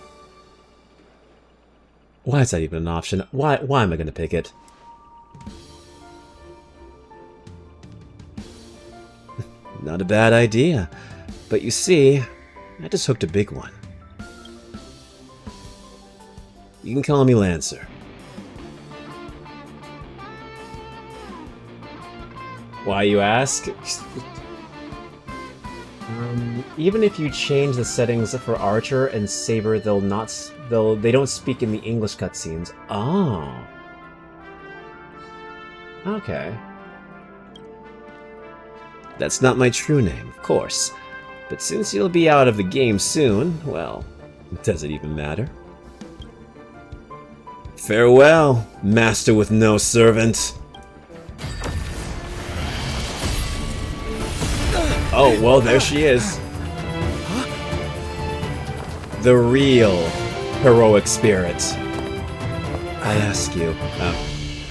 Why is that even an option? Why am I gonna pick it? Not a bad idea. But you see, I just hooked a big one. You can call me Lancer. Why, you ask? Even if you change the settings for Archer and Saber, they don't speak in the English cutscenes. Oh. Okay. That's not my true name, of course. But since you'll be out of the game soon, well, does it even matter? Farewell, master with no servant. Oh, well, there she is. The real heroic spirit. I ask you.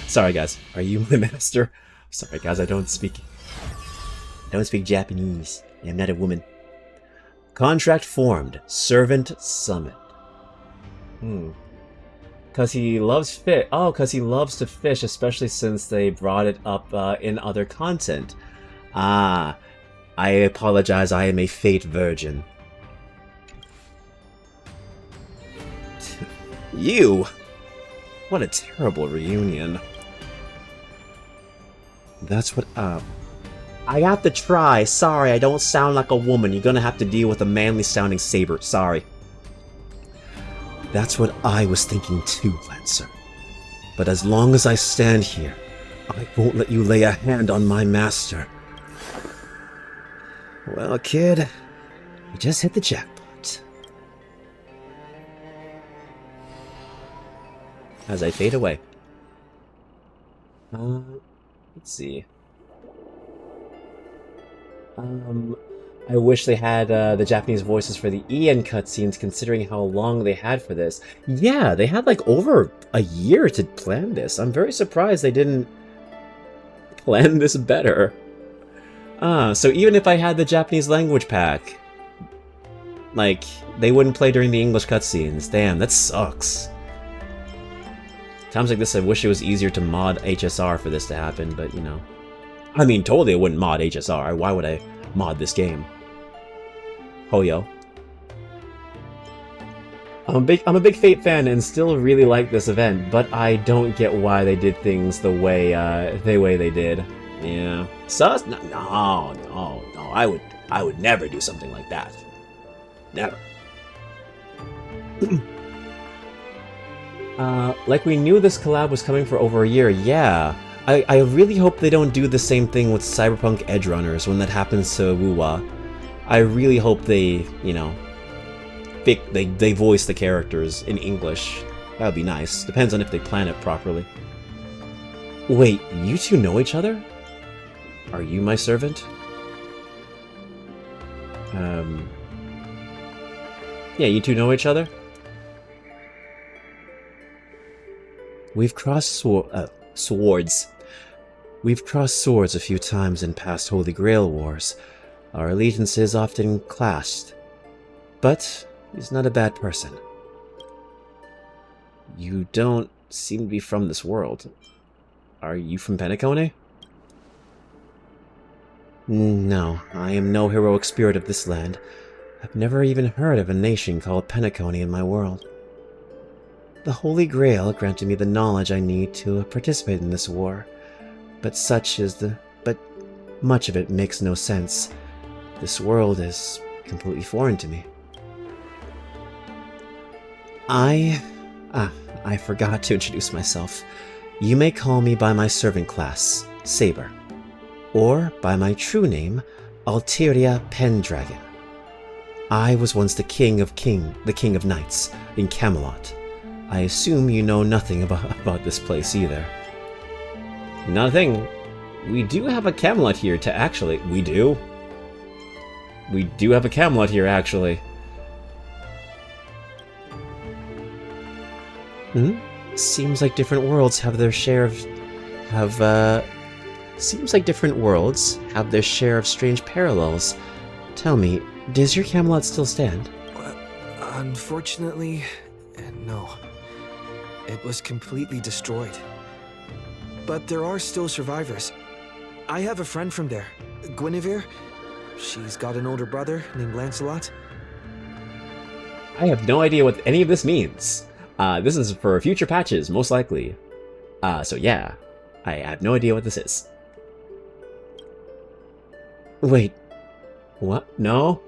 Sorry, guys. Are you my master? Sorry, guys. I don't speak Japanese. I'm not a woman. Contract formed. Servant summoned. Because he loves fish. Oh, because he loves to fish, especially since they brought it up in other content. Ah. I apologize, I am a fate virgin. You? What a terrible reunion. That's what, I got to try. Sorry, I don't sound like a woman. You're gonna have to deal with a manly-sounding Saber. Sorry. That's what I was thinking too, Lancer. But as long as I stand here, I won't let you lay a hand on my master. Well, kid, you just hit the jackpot. As I fade away. Let's see. I wish they had the Japanese voices for the EN cutscenes, considering how long they had for this. Yeah, they had like over a year to plan this. I'm very surprised they didn't plan this better. So even if I had the Japanese language pack, like, they wouldn't play during the English cutscenes. Damn, that sucks. Times like this, I wish it was easier to mod HSR for this to happen, but, you know. I mean, totally I wouldn't mod HSR. Why would I mod this game? Hoyo. I'm a big Fate fan and still really like this event, but I don't get why they did things the way they did. Yeah. Sus? No. I would never do something like that. Never. Like we knew this collab was coming for over a year, yeah. I really hope they don't do the same thing with Cyberpunk Edgerunners when that happens to Wuwa. I really hope they, you know, they voice the characters in English. That would be nice. Depends on if they plan it properly. Wait, you two know each other? Are you my servant? Yeah, you two know each other? We've crossed swords. We've crossed swords a few times in past Holy Grail wars. Our allegiances often clashed. But he's not a bad person. You don't seem to be from this world. Are you from Penacony? No, I am no heroic spirit of this land. I've never even heard of a nation called Penacony in my world. The Holy Grail granted me the knowledge I need to participate in this war, but much of it makes no sense. This world is completely foreign to me. I forgot to introduce myself. You may call me by my servant class, Saber, or by my true name, Alteria Pendragon. I was once the king of knights in Camelot. I assume you know nothing about this place either. Not a thing. We do have a Camelot here to actually... We do? We do have a Camelot here, actually. Seems like different worlds have their share of... Seems like different worlds have their share of strange parallels. Tell me, does your Camelot still stand? Unfortunately, no. It was completely destroyed. But there are still survivors. I have a friend from there, Guinevere. She's got an older brother named Lancelot. I have no idea what any of this means. This is for future patches, most likely. So yeah, I have no idea what this is. Wait, what? No?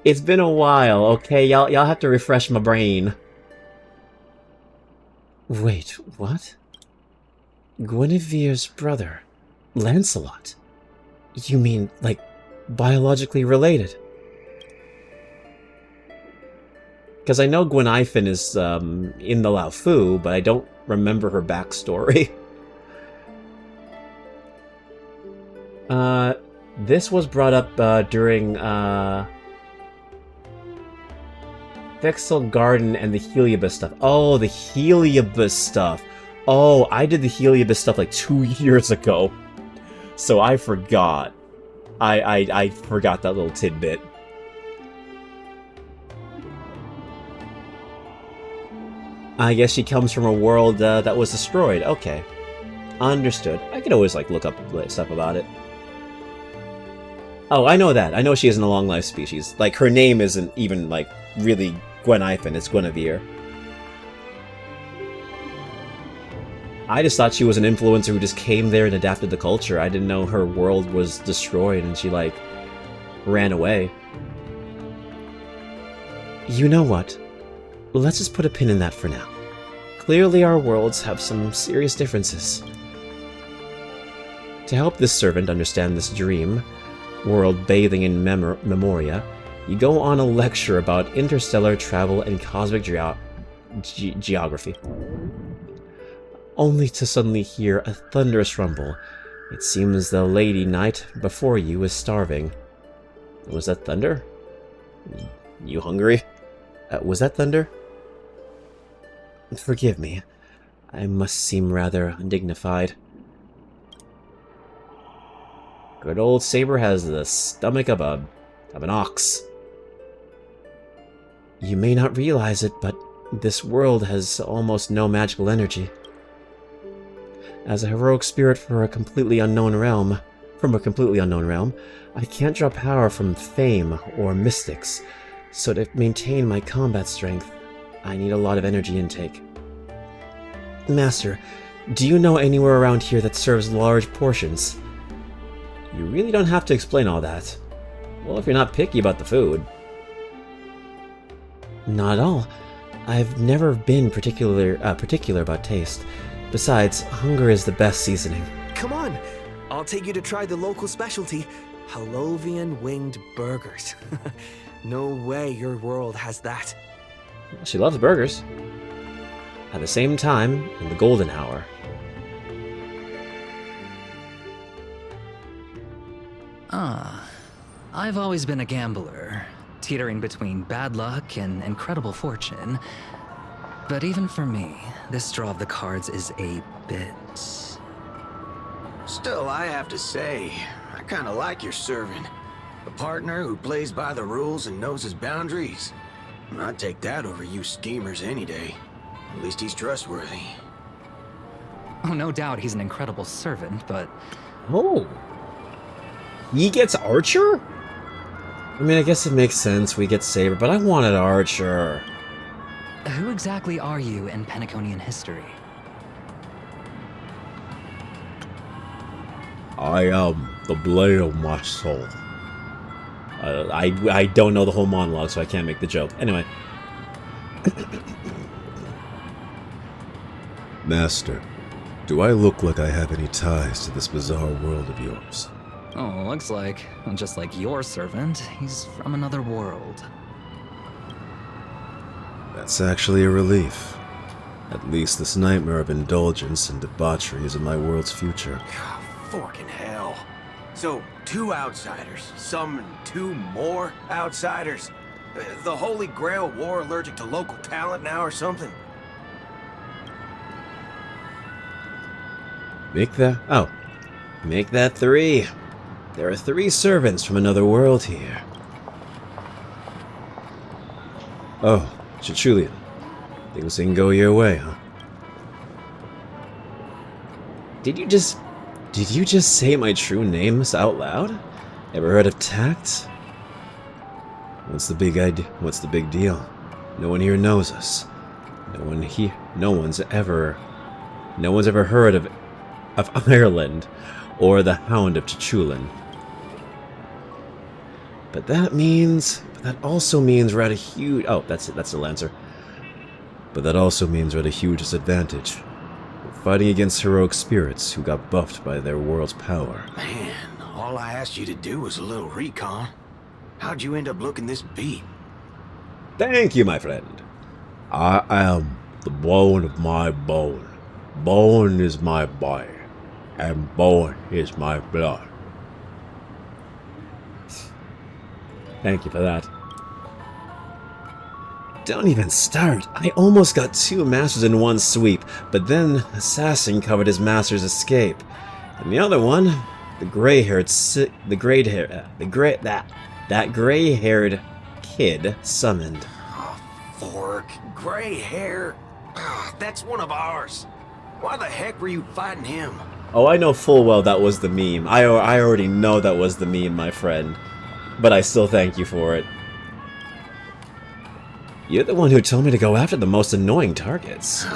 It's been a while, okay? Y'all have to refresh my brain. Wait, what? Guinevere's brother, Lancelot? You mean, like, biologically related? Because I know Gwenhyfin is in the Lao Fu, but I don't remember her backstory. This was brought up during Vexel Garden and the Heliobus stuff. Oh, the Heliobus stuff. Oh, I did the Heliobus stuff like 2 years ago. So I forgot. I forgot that little tidbit. I guess she comes from a world that was destroyed. Okay. Understood. I could always, like, look up stuff about it. Oh, I know that. I know she isn't a long-life species. Like, her name isn't even, like, really Gwenhyfin. It's Guinevere. I just thought she was an influencer who just came there and adapted the culture. I didn't know her world was destroyed and she, like, ran away. You know what? Let's just put a pin in that for now. Clearly our worlds have some serious differences. To help this servant understand this dream, world bathing in memoria, you go on a lecture about interstellar travel and cosmic geography. Only to suddenly hear a thunderous rumble. It seems the lady knight before you is starving. Was that thunder? You hungry? Was that thunder? Forgive me. I must seem rather undignified. Good old Saber has the stomach of an ox. You may not realize it, but this world has almost no magical energy. As a heroic spirit from a completely unknown realm, I can't draw power from fame or mystics, so to maintain my combat strength, I need a lot of energy intake. Master, do you know anywhere around here that serves large portions? You really don't have to explain all that. Well, if you're not picky about the food. Not at all. I've never been particular about taste. Besides, hunger is the best seasoning. Come on! I'll take you to try the local specialty, Halovian winged burgers. No way your world has that. She loves burgers. At the same time, in the golden hour. I've always been a gambler, teetering between bad luck and incredible fortune. But even for me, this draw of the cards is a bit... Still, I have to say, I kinda like your servant. A partner who plays by the rules and knows his boundaries. I'd take that over you schemers any day. At least he's trustworthy. Oh, no doubt he's an incredible servant, but... Oh. He gets Archer? I mean, I guess it makes sense we get Saber, but I wanted Archer. Who exactly are you in Penaconian history? I am the blade of my soul. I don't know the whole monologue, so I can't make the joke. Anyway. Master, do I look like I have any ties to this bizarre world of yours? Oh, looks like, just like your servant, he's from another world. That's actually a relief. At least this nightmare of indulgence and debauchery is in my world's future. Forking hell. So, 2 outsiders. Summon 2 more outsiders. The Holy Grail War allergic to local talent now or something? Make that 3. There are 3 servants from another world here. Oh, Chichulian. Things didn't go your way, huh? Did you just say my true names out loud? Ever heard of tact? What's the big idea? What's the big deal? No one here knows us. No one's ever heard of Ireland or the Hound of Chichulin. But that also means we're at a huge... Oh, that's the Lancer. But that also means we're at a huge disadvantage. We're fighting against heroic spirits who got buffed by their world's power. Man, all I asked you to do was a little recon. How'd you end up looking this beat? Thank you, my friend. I am the bone of my bone. Bone is my body. And bone is my blood. Thank you for that. Don't even start. I almost got 2 masters in one sweep, but then Assassin covered his master's escape. And the other one, that gray-haired kid summoned. Oh, fork. Gray hair. That's one of ours. Why the heck were you fighting him? Oh, I know full well that was the meme. I already know that was the meme, my friend. But I still thank you for it. You're the one who told me to go after the most annoying targets.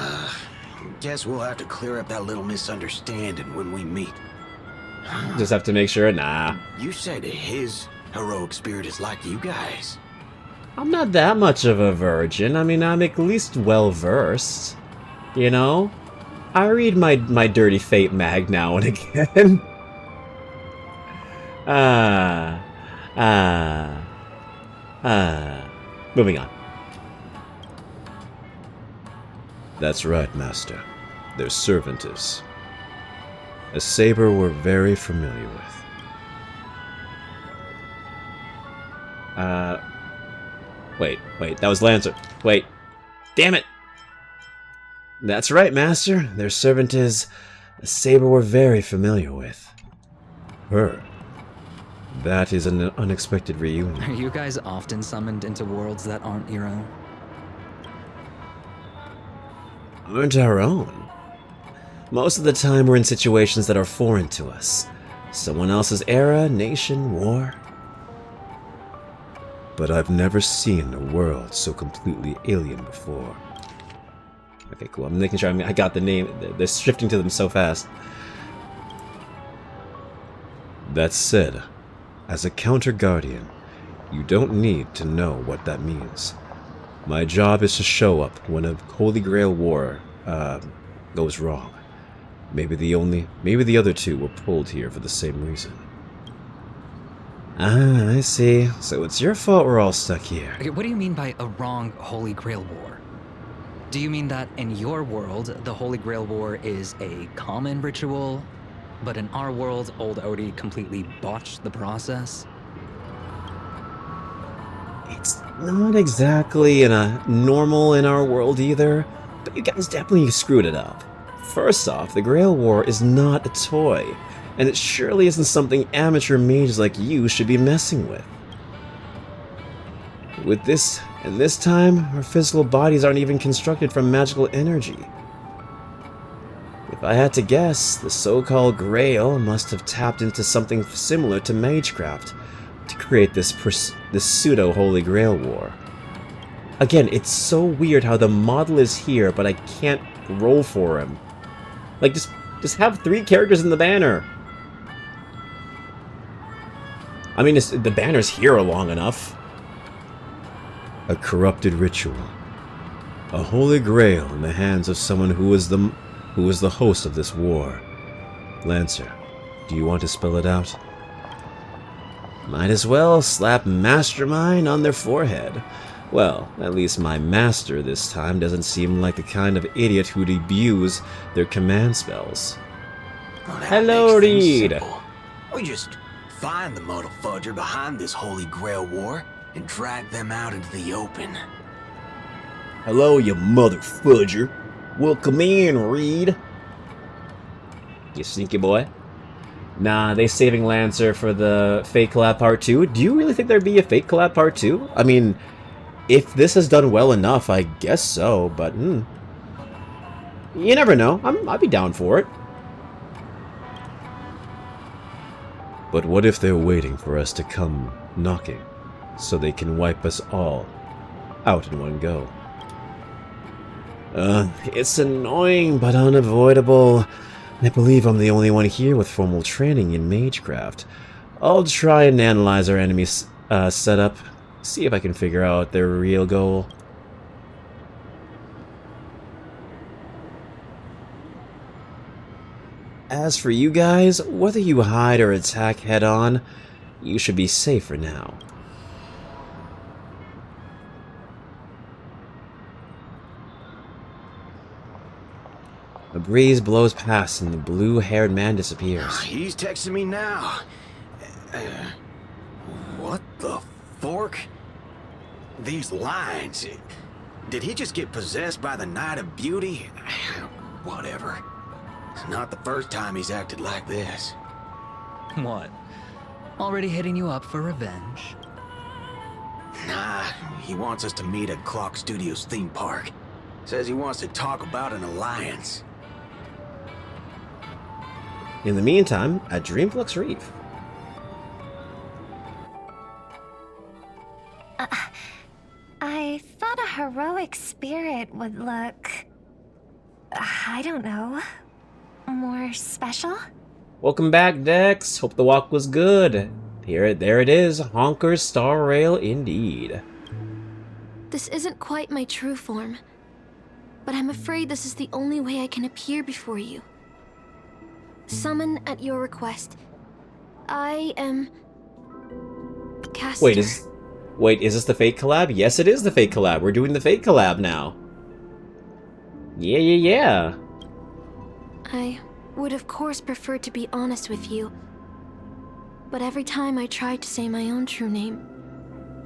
Guess we'll have to clear up that little misunderstanding when we meet. Just have to make sure. Nah. You said his heroic spirit is like you guys. I'm not that much of a virgin. I mean, I'm at least well-versed. You know? I read my Dirty Fate mag now and again. Moving on. That's right, Master. Their servant is. A saber we're very familiar with. Wait, that was Lancer. Wait. Damn it! That's right, Master. Their servant is a saber we're very familiar with. Her. That is an unexpected reunion. Are you guys often summoned into worlds that aren't your own? Aren't our own? Most of the time we're in situations that are foreign to us. Someone else's era, nation, war. But I've never seen a world so completely alien before. Okay, cool. I'm making sure I got the name. They're shifting to them so fast. That said, as a counter-guardian, you don't need to know what that means. My job is to show up when a Holy Grail war goes wrong. Maybe the other 2 were pulled here for the same reason. Ah, I see. So it's your fault we're all stuck here. Okay, what do you mean by a wrong Holy Grail war? Do you mean that in your world, the Holy Grail war is a common ritual, but in our world, old Odie completely botched the process? It's not exactly normal in our world either, but you guys definitely screwed it up. First off, the Grail War is not a toy, and it surely isn't something amateur mages like you should be messing with. And this time, our physical bodies aren't even constructed from magical energy. If I had to guess, the so-called Grail must have tapped into something similar to magecraft to create this pseudo-Holy Grail War. Again, it's so weird how the model is here, but I can't roll for him. Like, just have 3 characters in the banner. I mean, the banner's here long enough. A corrupted ritual. A Holy Grail in the hands of someone who was the host of this war. Lancer, do you want to spell it out? Might as well slap Mastermind on their forehead. Well, at least my master this time doesn't seem like the kind of idiot who'd abuse their command spells. Well, that Hello, makes things Reed. simple. We just find the muddle fudger behind this Holy Grail war and drag them out into the open. Hello, you mother fudger. Welcome in, Reed. You sneaky boy. Nah, they saving Lancer for the Fate Collab Part 2. Do you really think there'd be a Fate Collab Part 2? I mean, if this has done well enough, I guess so, but you never know. I'd be down for it. But what if they're waiting for us to come knocking, so they can wipe us all out in one go? It's annoying, but unavoidable. I believe I'm the only one here with formal training in Magecraft. I'll try and analyze our enemy's setup, see if I can figure out their real goal. As for you guys, whether you hide or attack head-on, you should be safe for now. A breeze blows past and the blue-haired man disappears. He's texting me now. What the fork? These lines. Did he just get possessed by the Night of Beauty? Whatever. It's not the first time he's acted like this. What? Already hitting you up for revenge? Nah, he wants us to meet at Clock Studios theme park. Says he wants to talk about an alliance. In the meantime, at Dreamflux Reef. I thought a heroic spirit would look... I don't know... more special? Welcome back, Dex. Hope the walk was good. There it is. Honker's Star Rail indeed. This isn't quite my true form, but I'm afraid this is the only way I can appear before you. Summon at your request. I am... Caster. Wait, is this the Fate collab? Yes, it is the Fate collab. We're doing the Fate collab now. Yeah. I would of course prefer to be honest with you, but every time I try to say my own true name,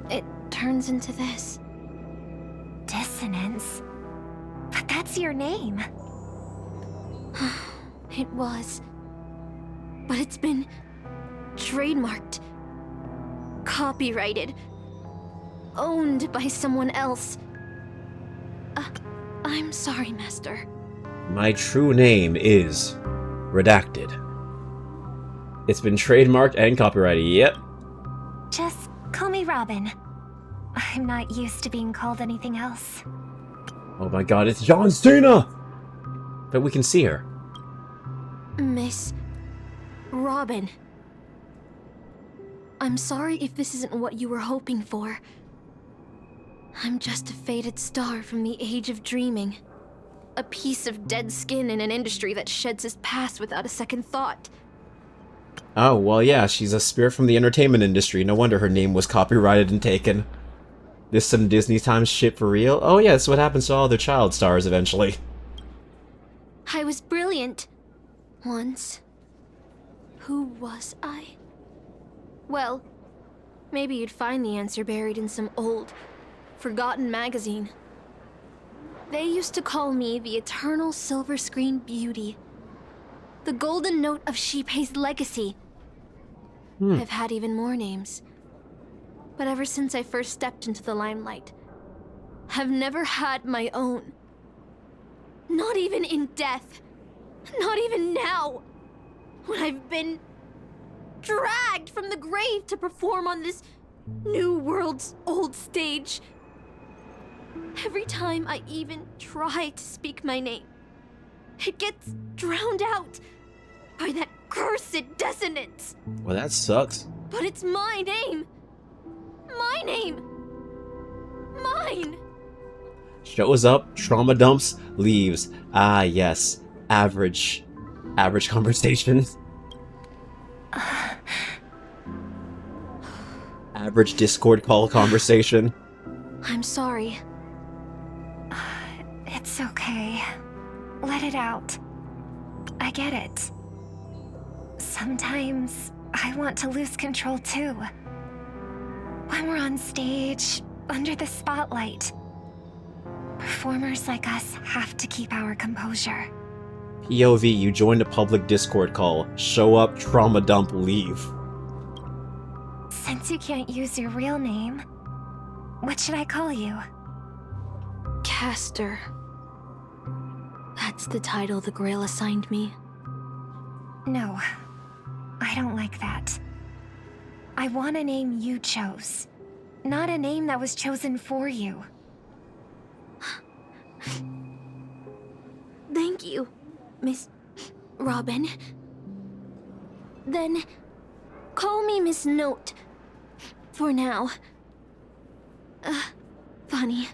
it turns into this. Dissonance? But that's your name. It was. But it's been trademarked, copyrighted, owned by someone else. I'm sorry, Master. My true name is redacted. It's been trademarked and copyrighted, yep. Just call me Robin. I'm not used to being called anything else. Oh my god, it's John Cena! But we can see her. Miss Robin. I'm sorry if this isn't what you were hoping for. I'm just a faded star from the age of dreaming. A piece of dead skin in an industry that sheds its past without a second thought. Oh, well yeah, she's a spirit from the entertainment industry. No wonder her name was copyrighted and taken. This some Disney Times shit for real? Oh yeah, that's what happens to all their child stars eventually. I was brilliant. Once. Who was I? Well, maybe you'd find the answer buried in some old, forgotten magazine. They used to call me the Eternal Silver Screen Beauty. The Golden Note of Shipei's legacy. I've had even more names. But ever since I first stepped into the limelight, I've never had my own. Not even in death. Not even now. When I've been dragged from the grave to perform on this new world's old stage. Every time I even try to speak my name, it gets drowned out by that cursed dissonance. Well, that sucks. But it's my name. My name. Mine. Shows up, trauma dumps, leaves. Ah, yes. Average conversations. Average Discord call conversation. I'm sorry. It's okay. Let it out. I get it. Sometimes I want to lose control too. When we're on stage, under the spotlight, performers like us have to keep our composure. POV, you joined a public Discord call. Show up, trauma dump, leave. Since you can't use your real name, what should I call you? Caster. That's the title the Grail assigned me. No, I don't like that. I want a name you chose, not a name that was chosen for you. Thank you, Miss Robin. Then, call me Miss Note. For now. Funny.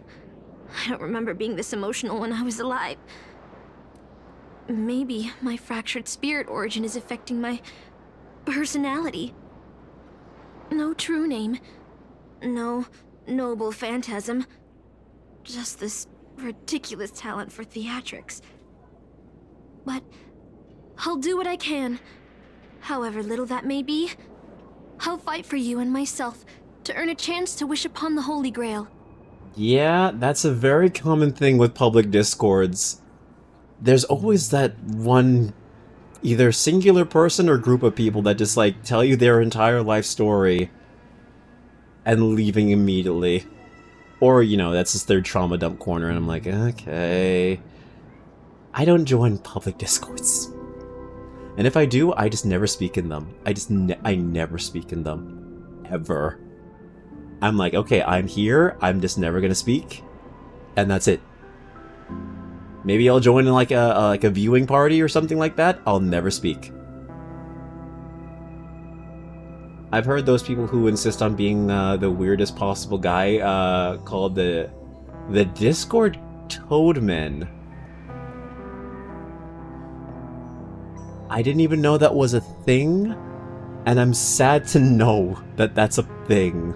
I don't remember being this emotional when I was alive. Maybe my fractured spirit origin is affecting my personality. No true name. No noble phantasm. Just this ridiculous talent for theatrics. But I'll do what I can. However little that may be, I'll fight for you and myself to earn a chance to wish upon the Holy Grail. Yeah, that's a very common thing with public discords. There's always that one either singular person or group of people that just like tell you their entire life story and leaving immediately. Or, you know, that's just their trauma dump corner and I'm like, okay. I don't join public discords. And if I do, I just never speak in them. I never speak in them. Ever. I'm like, okay, I'm here, I'm just never gonna speak. And that's it. Maybe I'll join in like a viewing party or something like that. I'll never speak. I've heard those people who insist on being the weirdest possible guy called the Discord Toadmen. I didn't even know that was a thing, and I'm sad to know that that's a thing.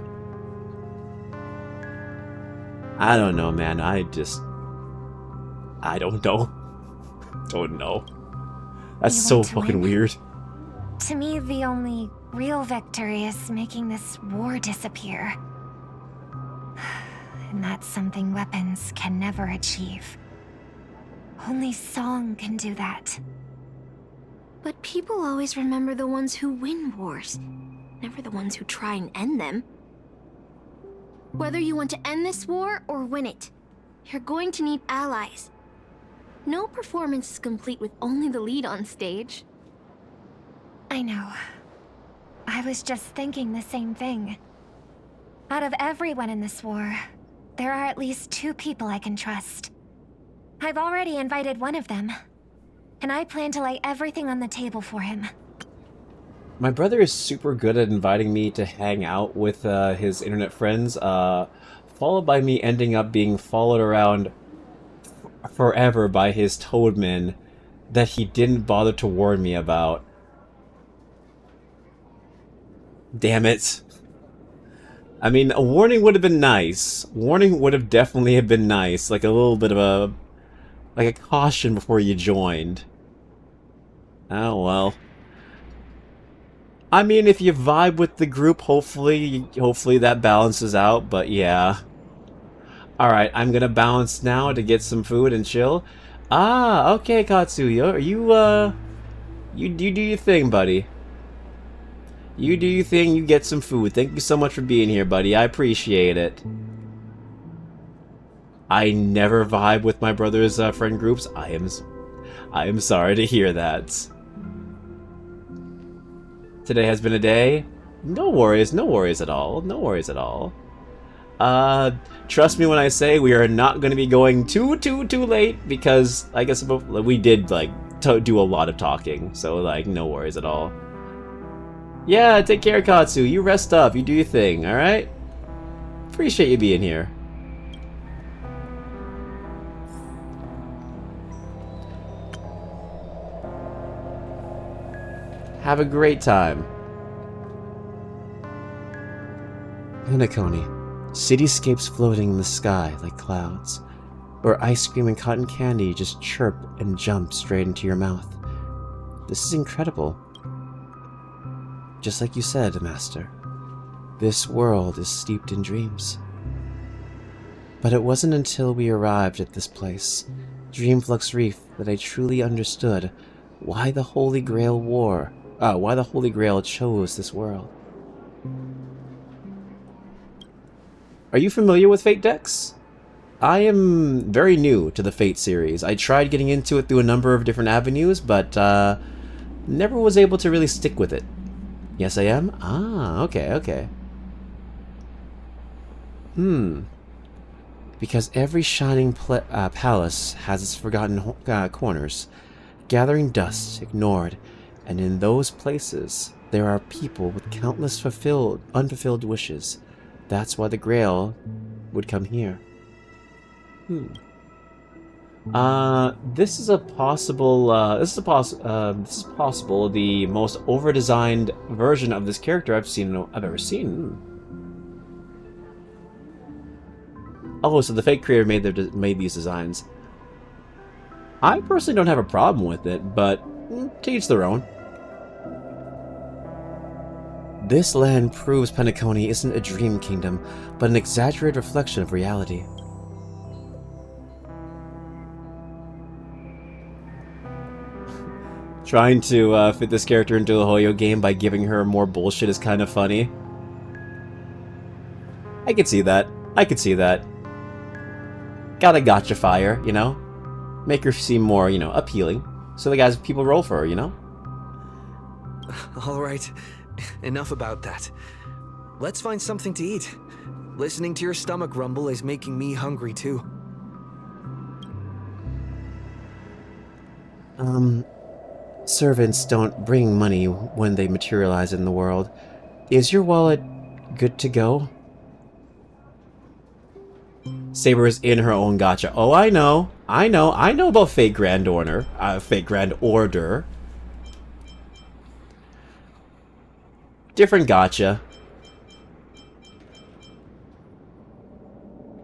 I don't know, man. I don't know. Don't know. That's so fucking weird. To me, the only real victory is making this war disappear. And that's something weapons can never achieve. Only song can do that. But people always remember the ones who win wars, never the ones who try and end them. Whether you want to end this war or win it, you're going to need allies. No performance is complete with only the lead on stage. I know. I was just thinking the same thing. Out of everyone in this war, there are at least 2 people I can trust. I've already invited one of them, and I plan to lay everything on the table for him. My brother is super good at inviting me to hang out with his internet friends, followed by me ending up being followed around forever by his toadmen that he didn't bother to warn me about. Damn it. I mean, a warning would have been nice. Warning would have definitely have been nice. Like a little bit of a... like a caution before you joined. Oh, well. I mean, if you vibe with the group, hopefully that balances out, but yeah. Alright, I'm gonna bounce now to get some food and chill. Ah, okay, Katsuya. Are you, you do your thing, buddy. You do your thing, you get some food. Thank you so much for being here, buddy. I appreciate it. I never vibe with my brother's friend groups. I am sorry to hear that. Today has been a day. No worries at all. No worries at all. Trust me when I say we are not going to be going too late because I guess we did like do a lot of talking, so like no worries at all. Yeah, take care, Katsu. You rest up. You do your thing. All right. Appreciate you being here. Have a great time. Hinakoni, Cityscapes floating in the sky like clouds, where ice cream and cotton candy just chirp and jump straight into your mouth. This is incredible. Just like you said, Master, this world is steeped in dreams. But it wasn't until we arrived at this place, Dreamflux Reef, that I truly understood why the Holy Grail chose this world. Are you familiar with Fate decks? I am very new to the Fate series. I tried getting into it through a number of different avenues, but never was able to really stick with it. Yes, I am? Ah, okay. Because every shining palace has its forgotten corners, gathering dust, ignored, and in those places there are people with countless unfulfilled wishes. That's why the Grail would come here. This is possible the most over-designed version of this character I've ever seen. Oh, so the Fate creator made these designs. I personally don't have a problem with it, but to each their own. This land proves Penacony isn't a dream kingdom, but an exaggerated reflection of reality. Trying to fit this character into a Hoyo game by giving her more bullshit is kind of funny. I could see that. Gotta gotcha fire, you know? Make her seem more, appealing. So the people roll for her, you know? Alright, enough about that. Let's find something to eat. Listening to your stomach rumble is making me hungry too. Servants don't bring money when they materialize in the world. Is your wallet good to go? Saber is in her own gotcha. Oh, I know about Fate Grand Order. Different gotcha.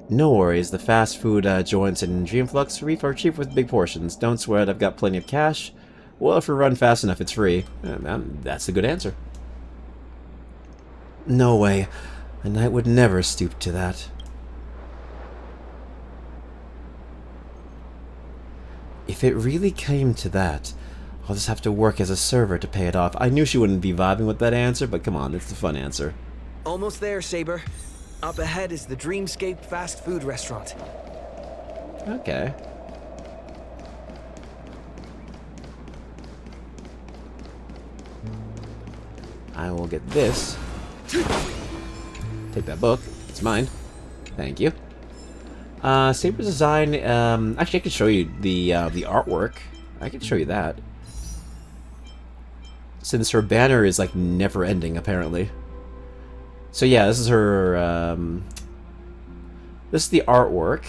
No worries, the fast food joints in Dreamflux Reef are cheap with big portions. Don't sweat, I've got plenty of cash. Well, if we run fast enough, it's free. That's a good answer. No way. A knight would never stoop to that. If it really came to that, I'll just have to work as a server to pay it off. I knew she wouldn't be vibing with that answer, but come on, it's the fun answer. Almost there, Saber. Up ahead is the Dreamscape fast food restaurant. Okay. I will get this. Take that book. It's mine. Thank you. Saber's design, actually I could show you the artwork. I could show you that. Since her banner is like never ending, apparently. So yeah, this is her, this is the artwork.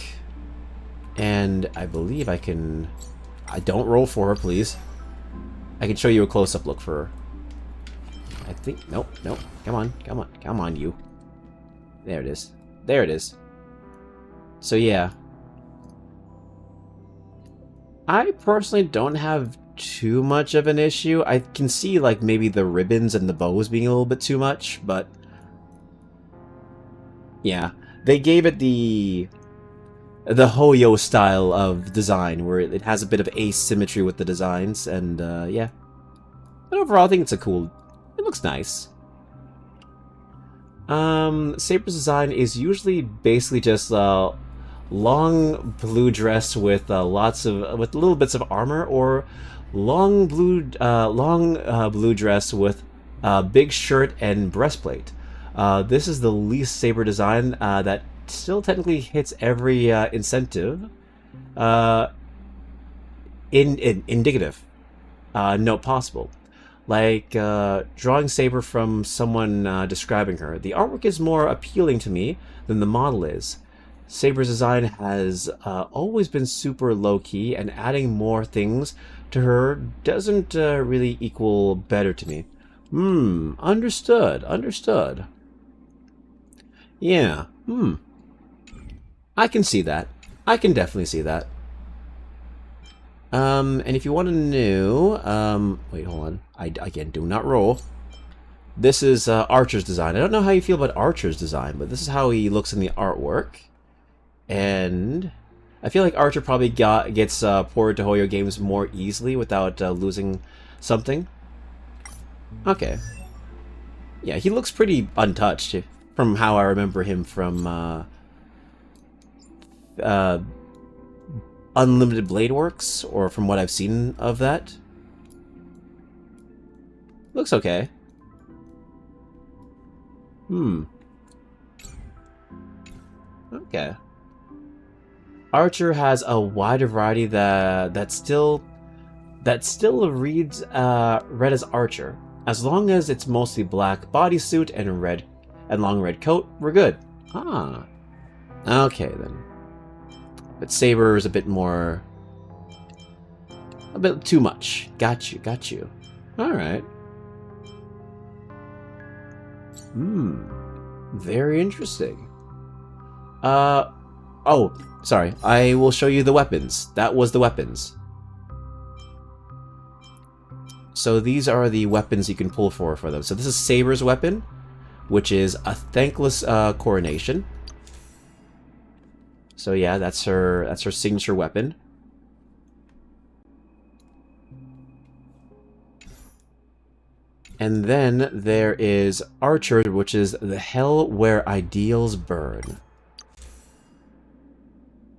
And I believe I don't roll for her, please. I can show you a close-up look for her. I think, nope, come on, you. There it is. So yeah. I personally don't have too much of an issue. I can see like maybe the ribbons and the bows being a little bit too much, but yeah. They gave it the Hoyo style of design where it has a bit of asymmetry with the designs, and yeah. But overall I think it looks nice. Saber's design is usually basically just long blue dress with with little bits of armor, or long blue dress with big shirt and breastplate. This is the least Saber design that still technically hits every incentive. Indicative. Note possible. Like drawing Saber from someone describing her. The artwork is more appealing to me than the model is. Saber's design has always been super low-key, and adding more things to her doesn't really equal better to me. Understood. Yeah. I can see that. I can definitely see that. And if you want to know, wait, hold on. Again, do not roll. This is Archer's design. I don't know how you feel about Archer's design, but this is how he looks in the artwork. And I feel like Archer probably gets ported to Hoyo games more easily without losing something. Okay. Yeah, he looks pretty untouched from how I remember him from Unlimited Blade Works, or from what I've seen of that. Looks okay. Okay. Archer has a wider variety that still reads read as Archer. As long as it's mostly black bodysuit and long red coat, we're good. Ah. Okay then. But Saber is a bit too much. Got you. Alright. Very interesting. Oh, sorry. I will show you the weapons. That was the weapons. So these are the weapons you can pull for them. So this is Saber's weapon, which is a thankless coronation. So yeah, that's her signature weapon. And then there is Archer, which is the Hell Where Ideals Burn,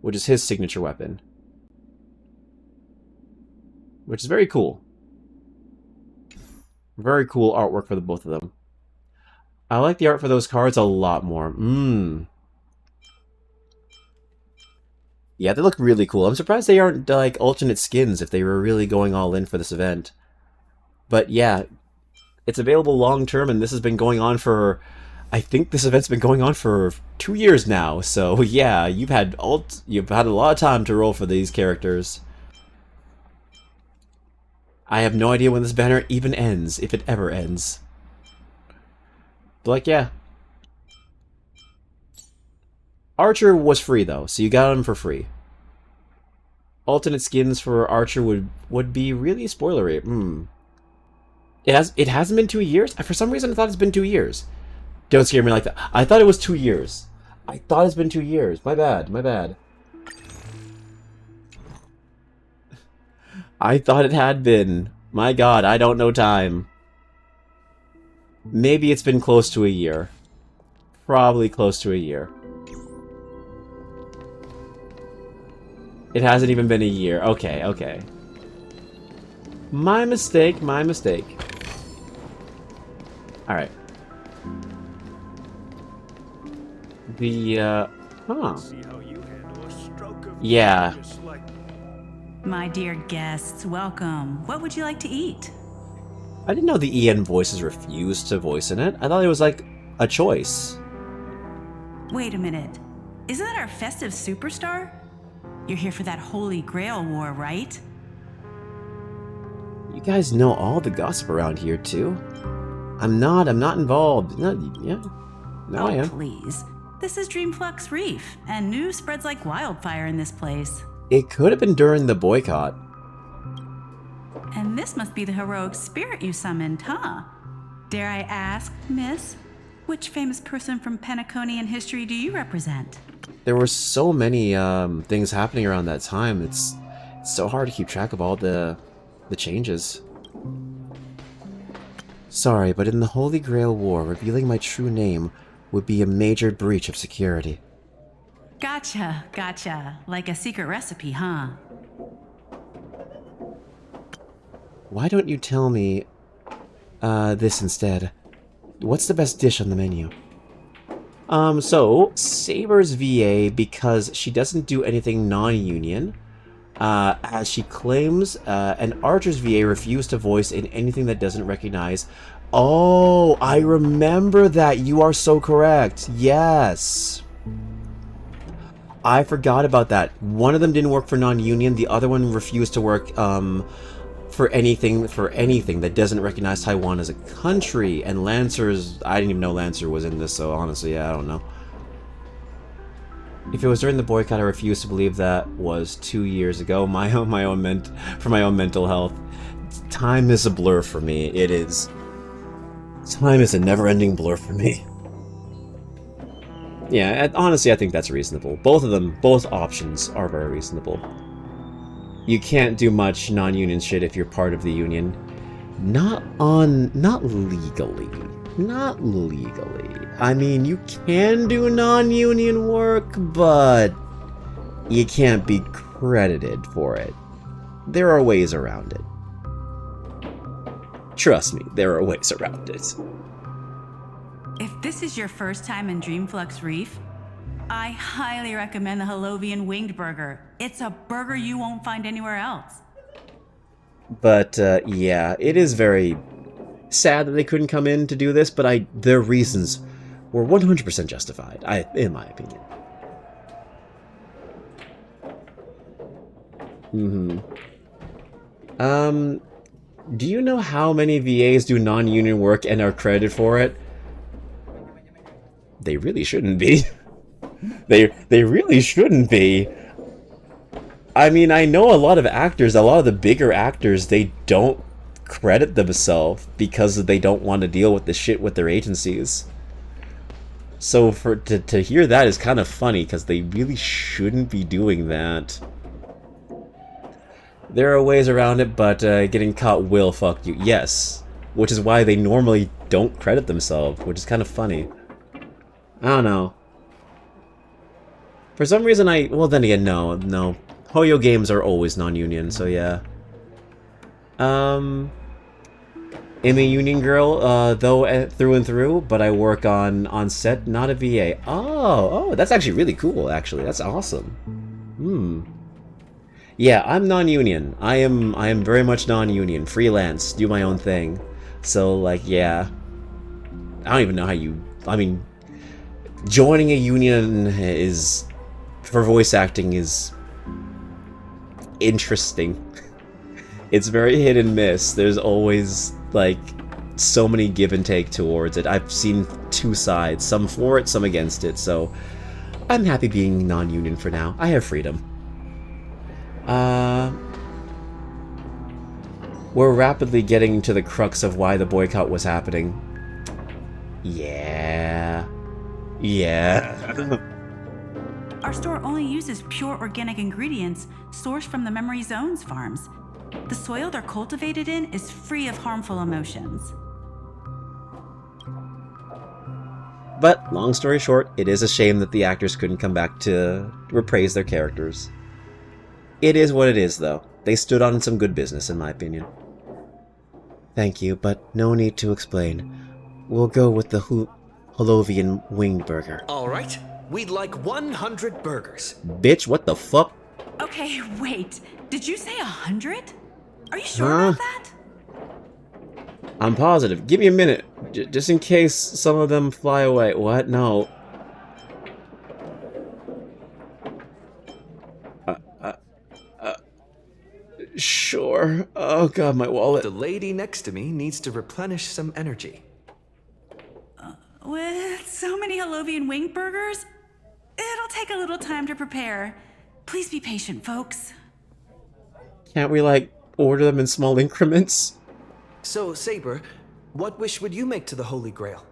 which is his signature weapon, which is very cool. Very cool artwork for the both of them. I like the art for those cards a lot more. Yeah, they look really cool. I'm surprised they aren't like alternate skins if they were really going all in for this event. But yeah, it's available long term, and this has been going on for, I think this event's been going on for 2 years now. So yeah, you've had a lot of time to roll for these characters. I have no idea when this banner even ends, if it ever ends. But like, yeah. Archer was free though, so you got him for free. Alternate skins for Archer would be really spoilery. It hasn't been 2 years? For some reason I thought it's been 2 years. Don't scare me like that. I thought it was 2 years. I thought it's been 2 years. My bad. I thought it had been. My god, I don't know time. Maybe it's been close to a year. Probably close to a year. It hasn't even been a year. Okay. My mistake. Alright. Yeah. My dear guests, welcome. What would you like to eat? I didn't know the EN voices refused to voice in it. I thought it was like a choice. Wait a minute. Isn't that our festive superstar? You're here for that Holy Grail War, right? You guys know all the gossip around here too. I'm not involved. Yeah. No, I am. Please. This is Dreamflux Reef, and news spreads like wildfire in this place. It could have been during the boycott. And this must be the heroic spirit you summoned, huh? Dare I ask, miss, which famous person from Penaconian history do you represent? There were so many things happening around that time. It's so hard to keep track of all the changes. Sorry, but in the Holy Grail War, revealing my true name would be a major breach of security. Gotcha. Like a secret recipe, huh? Why don't you tell me this instead? What's the best dish on the menu? So, Saber's VA, because she doesn't do anything non-union, as she claims, and Archer's VA refused to voice in anything that doesn't recognize. Oh, I remember that. You are so correct. Yes. I forgot about that. One of them didn't work for non-union. The other one refused to work for anything that doesn't recognize Taiwan as a country. And Lancer's, I didn't even know Lancer was in this, so honestly, yeah, I don't know. If it was during the boycott, I refuse to believe that was 2 years ago. For my own mental health. Time is a blur for me. It is. Time is a never-ending blur for me. Yeah, honestly, I think that's reasonable. Both of them, both options are very reasonable. You can't do much non-union shit if you're part of the union. Not legally. Not legally. I mean, you can do non-union work, but you can't be credited for it. There are ways around it. Trust me, there are ways around it. If this is your first time in Dreamflux Reef, I highly recommend the Holovian Winged Burger. It's a burger you won't find anywhere else. But, yeah, it is very sad that they couldn't come in to do this, but their reasons were 100% justified, in my opinion. Do you know how many VAs do non-union work and are credited for it? They really shouldn't be. They really shouldn't be. I mean, I know a lot of actors, a lot of the bigger actors, they don't credit themselves because they don't want to deal with the shit with their agencies. So to hear that is kind of funny, because they really shouldn't be doing that. There are ways around it, but getting caught will fuck you. Yes. Which is why they normally don't credit themselves, which is kind of funny. I don't know. For some reason well then again, no. Hoyo games are always non-union, so yeah. I'm a union girl, though, through and through, but I work on set, not a VA. Oh, that's actually really cool, actually. That's awesome. Yeah, I'm non-union. I am very much non-union. Freelance, do my own thing. So, like, yeah. I don't even know how I mean, joining a union is, for voice acting, is interesting. It's very hit and miss. There's always, like, so many give and take towards it. I've seen two sides, some for it, some against it, so I'm happy being non-union for now. I have freedom. We're rapidly getting to the crux of why the boycott was happening. Yeah. Our store only uses pure organic ingredients sourced from the Memory Zone's farms. The soil they're cultivated in is free of harmful emotions. But, long story short, it is a shame that the actors couldn't come back to reprise their characters. It is what it is, though. They stood on some good business, in my opinion. Thank you, but no need to explain. We'll go with the Holovian Winged Burger. Alright, we'd like 100 burgers. Bitch, what the fuck? Okay, wait. Did you say 100? Are you sure about that? I'm positive. Give me a minute. Just in case some of them fly away. What? No. Sure. Oh god, my wallet. The lady next to me needs to replenish some energy. With so many Holovian Winged Burgers, it'll take a little time to prepare. Please be patient, folks. Can't we, like, order them in small increments? So, Saber, what wish would you make to the Holy Grail?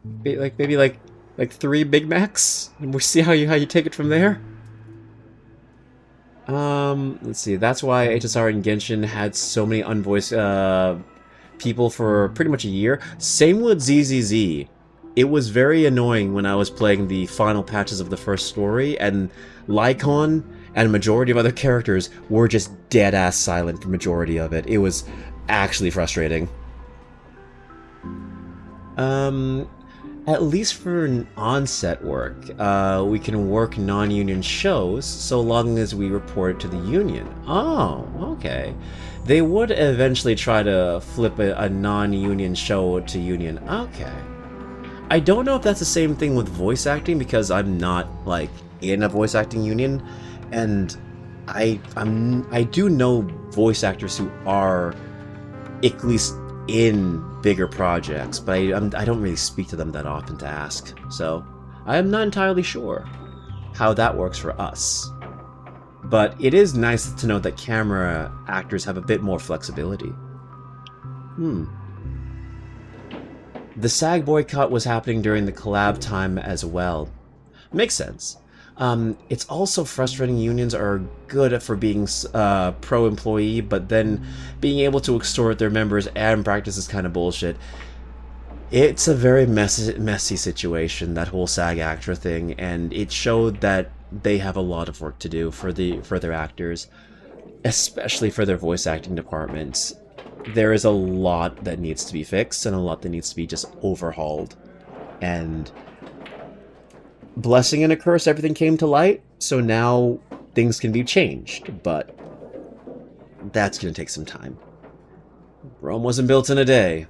Maybe like 3 Big Macs? And we'll see how you take it from there? Let's see. That's why HSR and Genshin had so many unvoiced people for pretty much a year. Same with ZZZ. It was very annoying when I was playing the final patches of the first story, and Lycon and a majority of other characters were just dead-ass silent for majority of it. It was actually frustrating. At least for on-set work, we can work non-union shows so long as we report it to the union. Oh, okay. They would eventually try to flip a non-union show to union. Okay. I don't know if that's the same thing with voice acting, because I'm not, like, in a voice acting union, and I do know voice actors who are at least in bigger projects, but I don't really speak to them that often to ask, so I'm not entirely sure. how that works for us. But it is nice to know that camera actors have a bit more flexibility. The SAG boycott was happening during the collab time as well. Makes sense. It's also frustrating unions are good for being pro-employee, but then being able to extort their members and practice is kind of bullshit. It's a very messy situation, that whole SAG-ACTRA thing, and it showed that they have a lot of work to do for their actors, especially for their voice acting departments. There is a lot that needs to be fixed and a lot that needs to be just overhauled. And blessing and a curse, everything came to light, so now things can be changed, but that's going to take some time. Rome wasn't built in a day.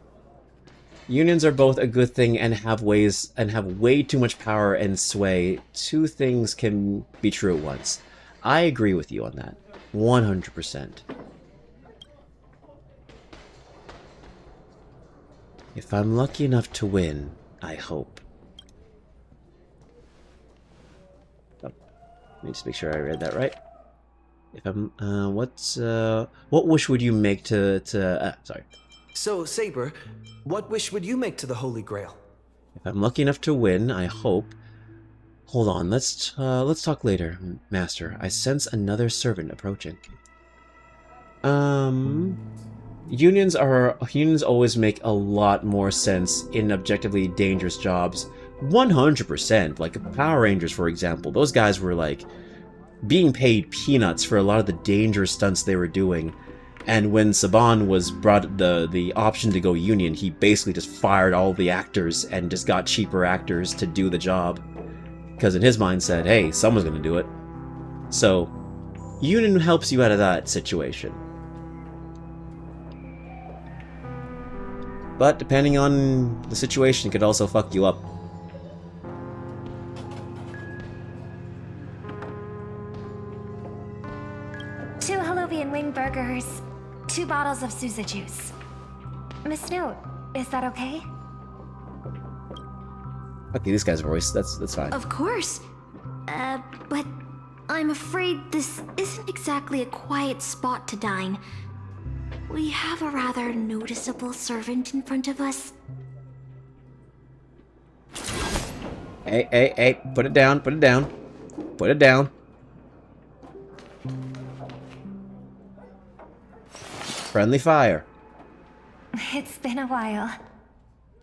Unions are both a good thing and have way too much power and sway. Two things can be true at once. I agree with you on that. 100%. If I'm lucky enough to win, I hope. Oh, let me just make sure I read that right. If I'm, what wish would you make sorry. So, Saber, what wish would you make to the Holy Grail? If I'm lucky enough to win, I hope... Hold on, let's talk later, Master. I sense another servant approaching. Unions always make a lot more sense in objectively dangerous jobs. 100%. Like Power Rangers, for example. Those guys were, like, being paid peanuts for a lot of the dangerous stunts they were doing. And when Saban was brought the option to go union, he basically just fired all the actors and just got cheaper actors to do the job. Because in his mind said, hey, someone's going to do it. So, union helps you out of that situation. But depending on the situation, it could also fuck you up. Two Holovian wing burgers. 2 bottles of Suza juice. Miss Note, is that okay? Okay, this guy's voice, that's fine. Of course. But I'm afraid this isn't exactly a quiet spot to dine. We have a rather noticeable servant in front of us. Hey, put it down, put it down. Put it down. Friendly fire. It's been a while.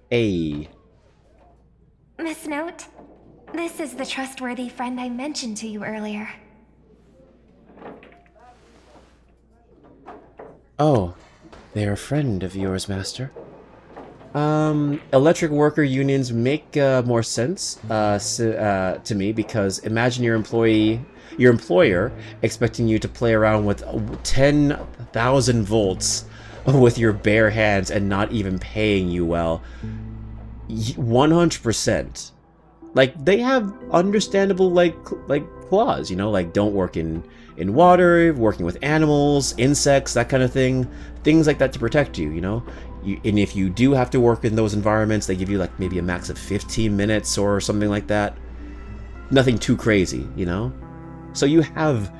Hey. Miss Note, this is the trustworthy friend I mentioned to you earlier. Oh, they're a friend of yours, Master. Electric worker unions make more sense to me, because imagine your employer expecting you to play around with 10,000 volts with your bare hands and not even paying you well. 100%. Like, they have understandable like clause, you know, like don't work in water, working with animals, insects, that kind of thing, things like that to protect you, you know. And if you do have to work in those environments, they give you like maybe a max of 15 minutes or something like that. Nothing too crazy, you know. So you have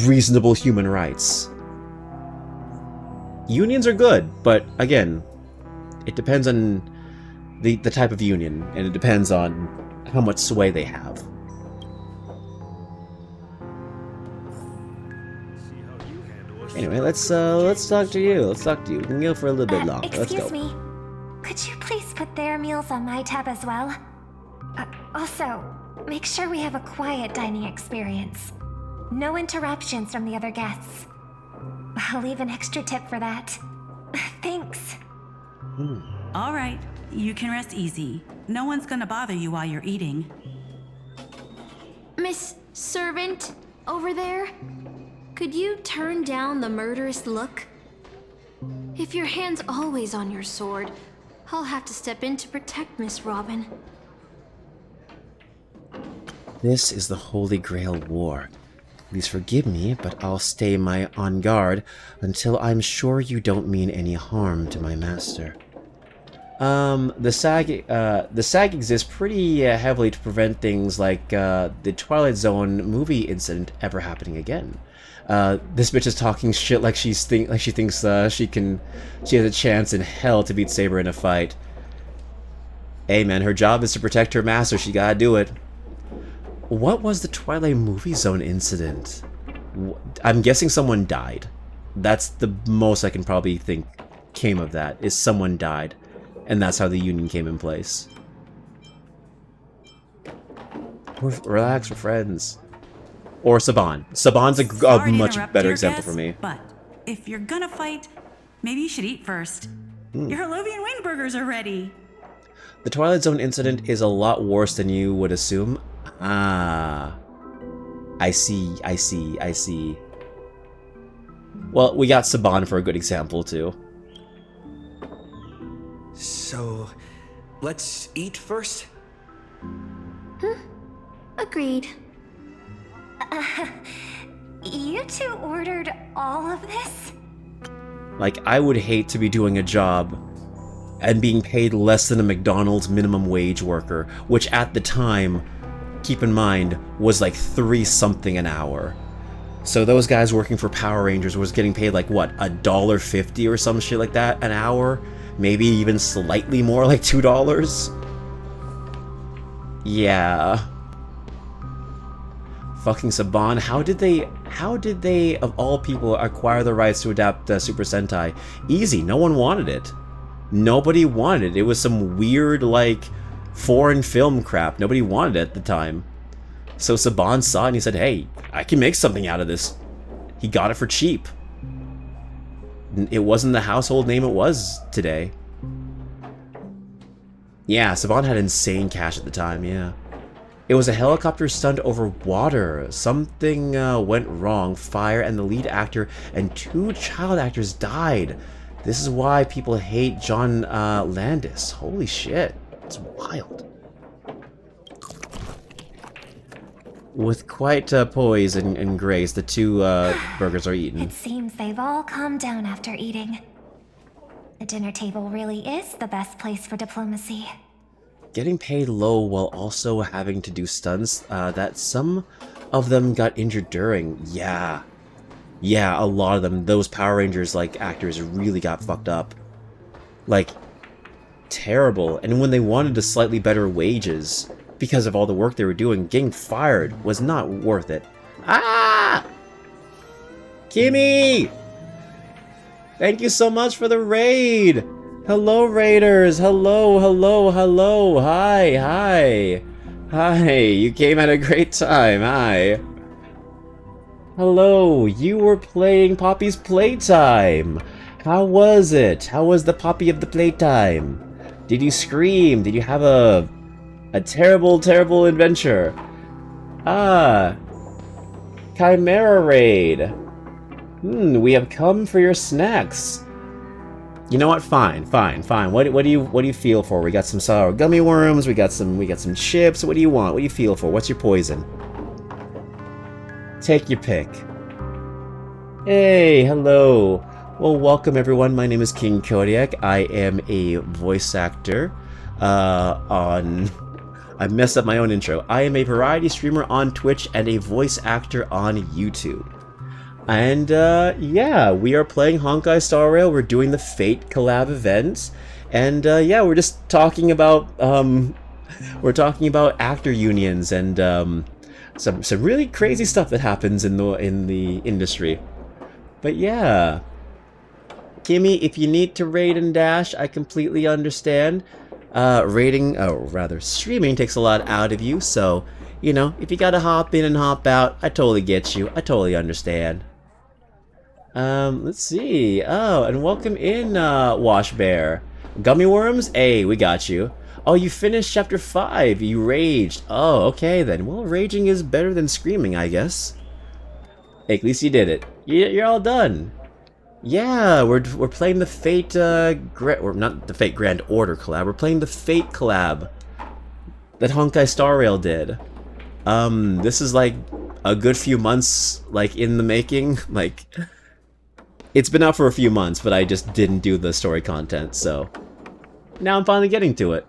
reasonable human rights. Unions are good, but again, it depends on the type of union, and it depends on how much sway they have. Anyway, let's talk to you. Let's talk to you. We can go for a little bit longer. Let's go. Excuse me. Could you please put their meals on my tab as well? Also, make sure we have a quiet dining experience. No interruptions from the other guests. I'll leave an extra tip for that. Thanks. All right, you can rest easy. No one's gonna bother you while you're eating. Miss Servant, over there? Could you turn down the murderous look? If your hand's always on your sword, I'll have to step in to protect Miss Robin. This is the Holy Grail War. Please forgive me, but I'll stay on guard until I'm sure you don't mean any harm to my master. The SAG exists pretty heavily to prevent things like the Twilight Zone movie incident ever happening again. This bitch is talking shit like she thinks she has a chance in hell to beat Saber in a fight. Hey man, her job is to protect her master. She gotta do it. What was the Twilight movie zone incident? I'm guessing someone died. That's the most I can probably think came of that, is someone died. And that's how the union came in place. Relax, we're friends. Or Saban. Saban's a much better example for me. But if you're gonna fight, maybe you should eat first. Your Harlovian wing burgers are ready. The Twilight Zone incident is a lot worse than you would assume. Ah. I see. Well, we got Saban for a good example, too. So, let's eat first? Agreed. You two ordered all of this? Like, I would hate to be doing a job and being paid less than a McDonald's minimum wage worker, which at the time, keep in mind, was like 3 something an hour. So those guys working for Power Rangers was getting paid like, what, $1.50 or some shit like that an hour? Maybe even slightly more, like $2? Yeah. Fucking Saban, how did they, of all people, acquire the rights to adapt Super Sentai? Easy, no one wanted it. Nobody wanted it. It was some weird, like, foreign film crap. Nobody wanted it at the time. So Saban saw it and he said, hey, I can make something out of this. He got it for cheap. It wasn't the household name it was today. Yeah, Saban had insane cash at the time, yeah. It was a helicopter stunt over water. Something went wrong. Fire, and the lead actor and 2 child actors died. This is why people hate John Landis. Holy shit. It's wild. With quite poise and grace, the 2 burgers are eaten. It seems they've all calmed down after eating. The dinner table really is the best place for diplomacy. Getting paid low while also having to do stunts that some of them got injured during. Yeah, a lot of them. Those Power Rangers like actors really got fucked up. Like, terrible. And when they wanted a slightly better wages because of all the work they were doing, getting fired was not worth it. Ah! Kimmy! Thank you so much for the raid! Hello, Raiders! Hello! Hi! You came at a great time, hi! Hello, you were playing Poppy's Playtime! How was it? How was the Poppy of the Playtime? Did you scream? Did you have a terrible, terrible adventure? Ah! Chimera Raid! We have come for your snacks. You know what? Fine. What do you feel for? We got some sour gummy worms. We got some chips. What do you want? What do you feel for? What's your poison? Take your pick. Hey, hello. Well, welcome everyone. My name is King Kodiak. I am a voice actor I messed up my own intro. I am a variety streamer on Twitch and a voice actor on YouTube. And yeah, we are playing Honkai Star Rail. We're doing the Fate collab event, and yeah, we're just talking about actor unions and some really crazy stuff that happens in the industry. But yeah, Kimmy, if you need to raid and dash, I completely understand. Streaming takes a lot out of you, so you know, if you gotta hop in and hop out, I totally get you. I totally understand. Let's see. Oh, and welcome in, Wash Bear. Gummy worms? Hey, we got you. Oh, you finished chapter 5. You raged. Oh, okay then. Well, raging is better than screaming, I guess. Hey, at least you did it. You're all done. Yeah, we're playing the Fate, or not the Fate Grand Order collab. We're playing the Fate collab that Honkai Star Rail did. This is like a good few months, like, in the making. Like, it's been out for a few months, but I just didn't do the story content, so Now I'm finally getting to it.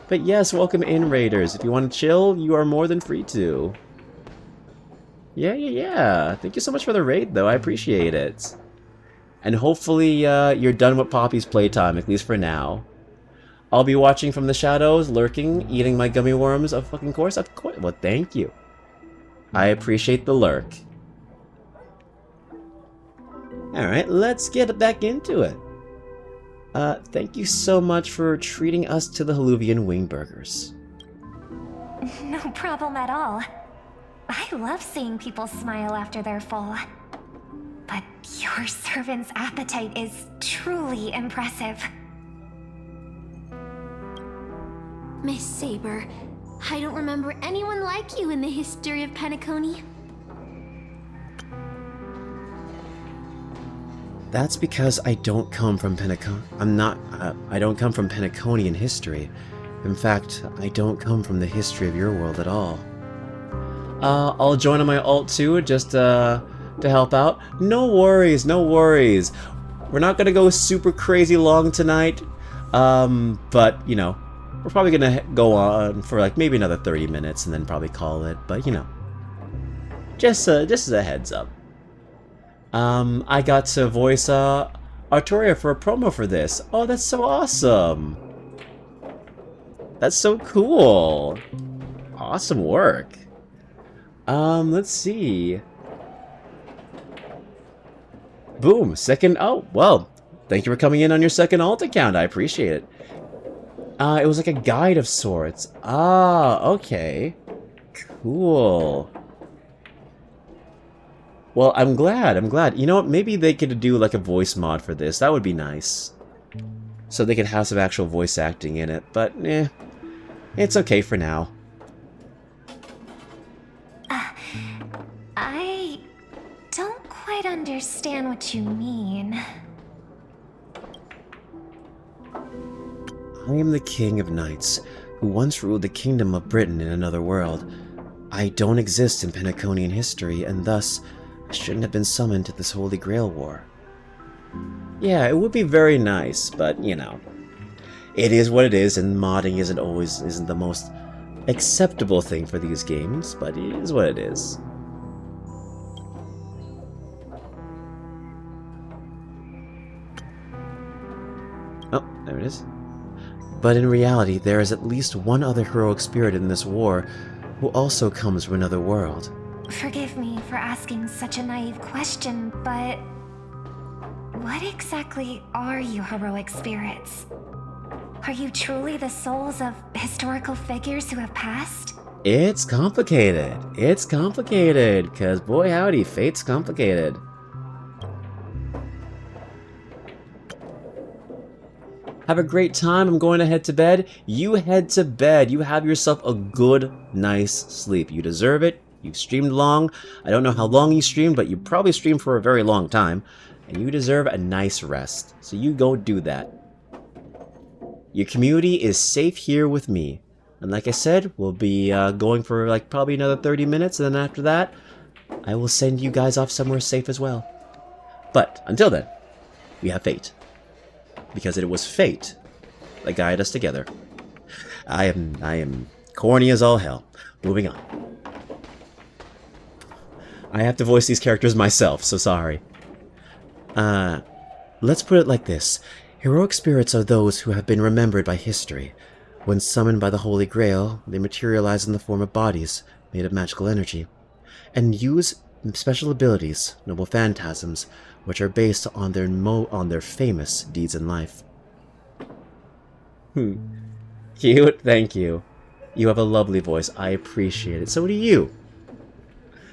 But yes, welcome in, Raiders. If you want to chill, you are more than free to. Yeah. Thank you so much for the raid, though. I appreciate it. And hopefully you're done with Poppy's playtime, at least for now. I'll be watching from the shadows, lurking, eating my gummy worms, of fucking course. Of course. Well, thank you. I appreciate the lurk. Alright, let's get back into it. Thank you so much for treating us to the Halluvian wing burgers. No problem at all. I love seeing people smile after they're full. But your servant's appetite is truly impressive. Miss Saber, I don't remember anyone like you in the history of Penacony. That's because I don't come from I don't come from Penaconian history. In fact, I don't come from the history of your world at all. I'll join on my alt too, just to help out. No worries, no worries. We're not gonna go super crazy long tonight, but you know, we're probably gonna go on for like maybe another 30 minutes and then probably call it. But you know, just as a heads up. I got to voice Arturia for a promo for this. Oh, that's so awesome. That's so cool. Awesome work. Let's see. Boom, second. Oh, well, thank you for coming in on your second alt account. I appreciate it. It was like a guide of sorts. Ah, okay. Cool. Well, I'm glad. You know what, maybe they could do like a voice mod for this. That would be nice. So they could have some actual voice acting in it, but it's okay for now. I don't quite understand what you mean. I am the King of Knights, who once ruled the Kingdom of Britain in another world. I don't exist in Penaconian history, and thus I shouldn't have been summoned to this Holy Grail War. Yeah, it would be very nice, but you know, it is what it is, and modding isn't the most acceptable thing for these games, but it is what it is. Oh, there it is. But in reality, there is at least one other heroic spirit in this war who also comes from another world. Forgive me for asking such a naive question, but what exactly are you heroic spirits? Are you truly the souls of historical figures who have passed? It's complicated. It's complicated, because boy howdy, fate's complicated. Have a great time. I'm going to head to bed. You head to bed. You have yourself a good, nice sleep. You deserve it. You've streamed long. I don't know how long you streamed, but you probably streamed for a very long time. And you deserve a nice rest. So you go do that. Your community is safe here with me. And like I said, we'll be going for like probably another 30 minutes. And then after that, I will send you guys off somewhere safe as well. But until then, we have fate. Because it was fate that guided us together. I am corny as all hell. Moving on. I have to voice these characters myself, so sorry. Let's put it like this. Heroic spirits are those who have been remembered by history. When summoned by the Holy Grail, they materialize in the form of bodies made of magical energy, and use special abilities, noble phantasms, which are based on their famous deeds in life. Cute, thank you. You have a lovely voice. I appreciate it. So do you.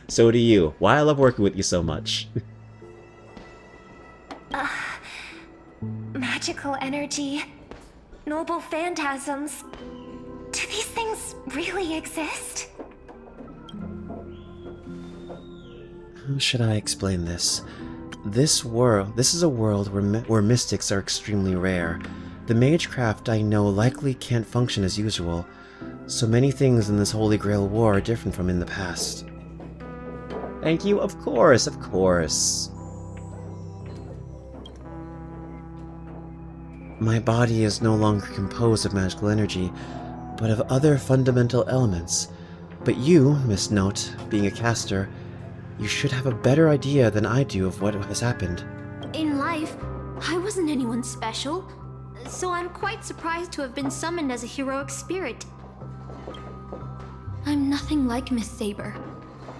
So do you. Why I love working with you so much. Magical energy, noble phantasms. Do these things really exist? How should I explain this? This is a world where mystics are extremely rare. The magecraft I know likely can't function as usual. So many things in this Holy Grail War are different from in the past. Thank you, of course, of course. My body is no longer composed of magical energy, but of other fundamental elements. But you, Miss Note, being a caster, you should have a better idea than I do of what has happened. In life, I wasn't anyone special, so I'm quite surprised to have been summoned as a heroic spirit. I'm nothing like Miss Saber,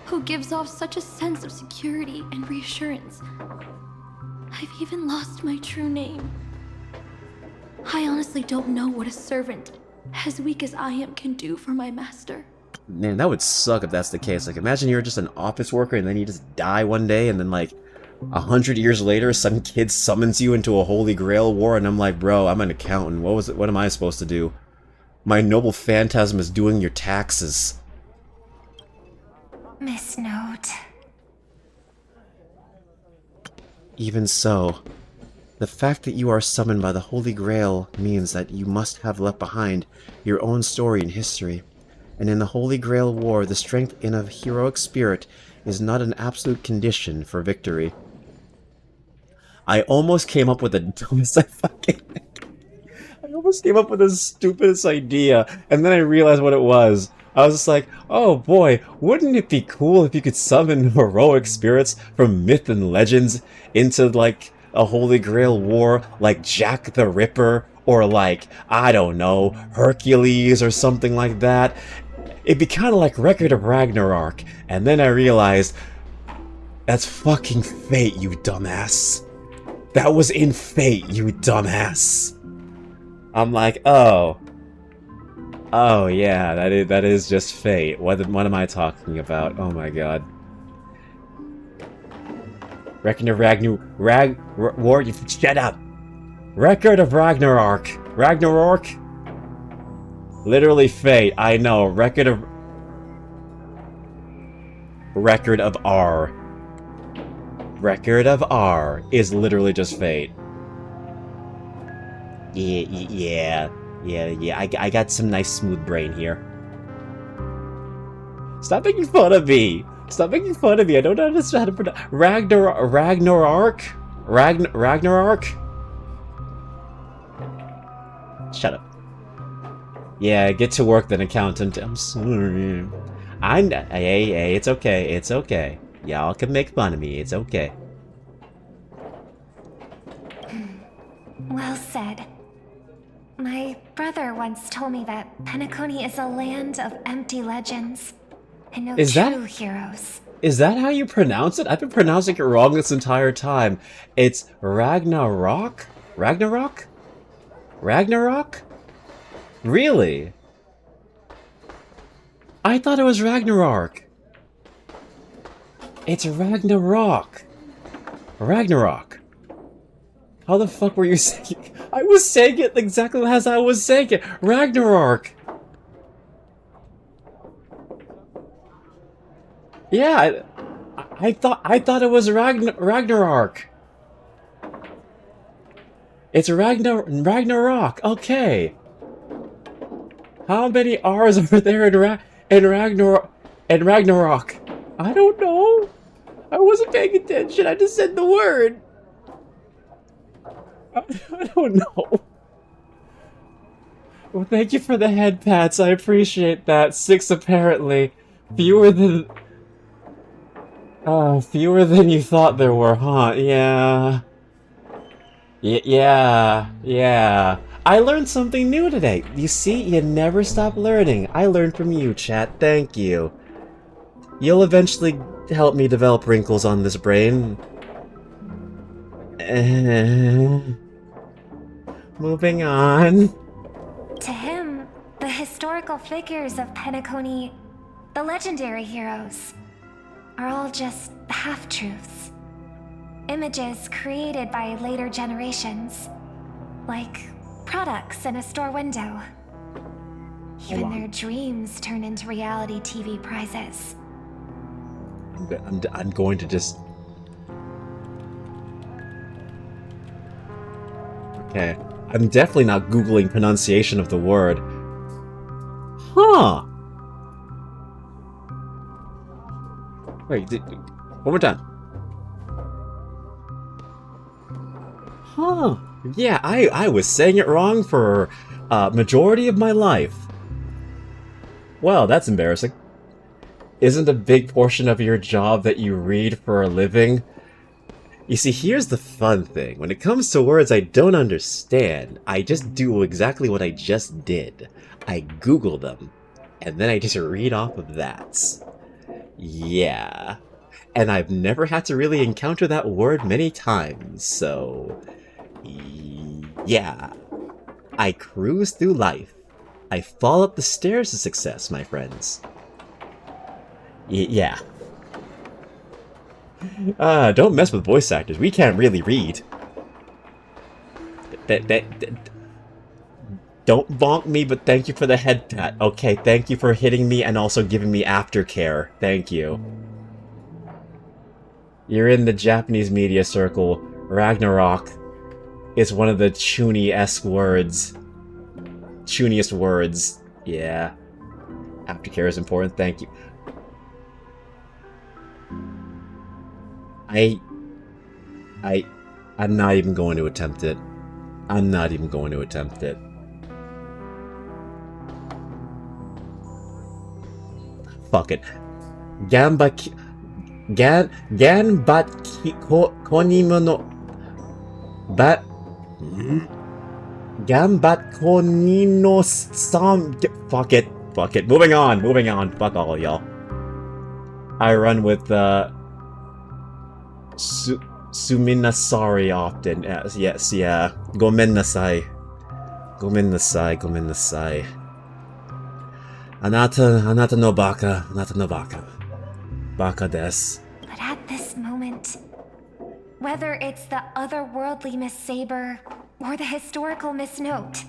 who gives off such a sense of security and reassurance. I've even lost my true name. I honestly don't know what a servant, as weak as I am, can do for my master. Man, that would suck if that's the case. Like, imagine you're just an office worker and then you just die one day and then, like, 100 years later, some kid summons you into a Holy Grail war and I'm like, bro, I'm an accountant. What am I supposed to do? My noble phantasm is doing your taxes. Miss Note. Even so, the fact that you are summoned by the Holy Grail means that you must have left behind your own story and history. And in the Holy Grail War, the strength in a heroic spirit is not an absolute condition for victory. I almost came up with the dumbest I almost came up with the stupidest idea, and then I realized what it was. I was just like, oh boy, wouldn't it be cool if you could summon heroic spirits from myth and legends into, like, a Holy Grail war, like Jack the Ripper, or like, I don't know, Hercules or something like that? It'd be kind of like Record of Ragnarok, and then I realized, that's fucking Fate, you dumbass. That was in Fate, you dumbass. I'm like, oh yeah, that is just Fate. What am I talking about? Oh my god. Record of War, you shut up. Record of Ragnarok. Ragnarok? Literally Fate, I know. Record of R. Record of R is literally just Fate. Yeah. I got some nice smooth brain here. Stop making fun of me. Stop making fun of me. I don't understand how to pronounce Ragnarok. Ragnarok. Shut up. Yeah, get to work then, accountant. I'm sorry. Hey, it's okay. It's okay. Y'all can make fun of me. It's okay. Well said. My brother once told me that Penacony is a land of empty legends and no true heroes. Is that how you pronounce it? I've been pronouncing it wrong this entire time. It's Ragnarok? Ragnarok? Ragnarok? Really? I thought it was Ragnarok. It's Ragnarok. Ragnarok. How the fuck were you saying it? I was saying it exactly as I was saying it. Ragnarok. Yeah, I thought it was Ragnarok. It's Ragnarok. Okay. How many R's are there in Ragnarok? I don't know. I wasn't paying attention. I just said the word. I don't know. Well, thank you for the head pats. I appreciate that. 6 apparently. Fewer than you thought there were, huh? Yeah. Yeah. I learned something new today. You see, you never stop learning. I learned from you, chat. Thank you. You'll eventually help me develop wrinkles on this brain. Moving on. To him, the historical figures of Penacony, the legendary heroes, are all just half-truths. Images created by later generations, like products in a store window. Even their dreams turn into reality TV prizes. I'm going to just... Okay. I'm definitely not Googling pronunciation of the word. Huh. Wait, one more time. Huh. Yeah, I was saying it wrong for majority of my life. Well, that's embarrassing. Isn't a big portion of your job that you read for a living? You see, here's the fun thing. When it comes to words I don't understand, I just do exactly what I just did. I Google them, and then I just read off of that. Yeah. And I've never had to really encounter that word many times, so... yeah. I cruise through life. I fall up the stairs to success, my friends. Yeah. Don't mess with voice actors. We can't really read. Don't bonk me, but thank you for the head pat. Okay, thank you for hitting me and also giving me aftercare. Thank you. You're in the Japanese media circle. Ragnarok is one of the Chuny-esque words. Chuniest words. Yeah. Aftercare is important. Thank you. I'm not even going to attempt it. I'm not even going to attempt it. Fuck it. Ganbat konimu no... Ganbat konino sam... Fuck it. Fuck it. Moving on. Moving on. Fuck all of y'all. I run with, Suminasari often. Yes, yeah. Gomen nasai. Gomen nasai. Gomen nasai. Anata no baka. Anata no baka. Baka desu. But at this moment, whether it's the otherworldly Miss Saber or the historical Miss Note,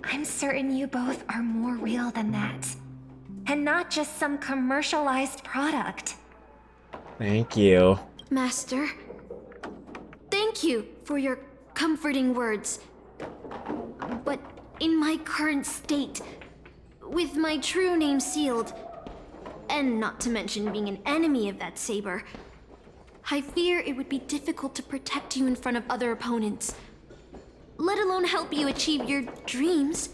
I'm certain you both are more real than that. And not just some commercialized product. Thank you. Master, thank you for your comforting words. But in my current state, with my true name sealed, and not to mention being an enemy of that saber, I fear it would be difficult to protect you in front of other opponents, let alone help you achieve your dreams.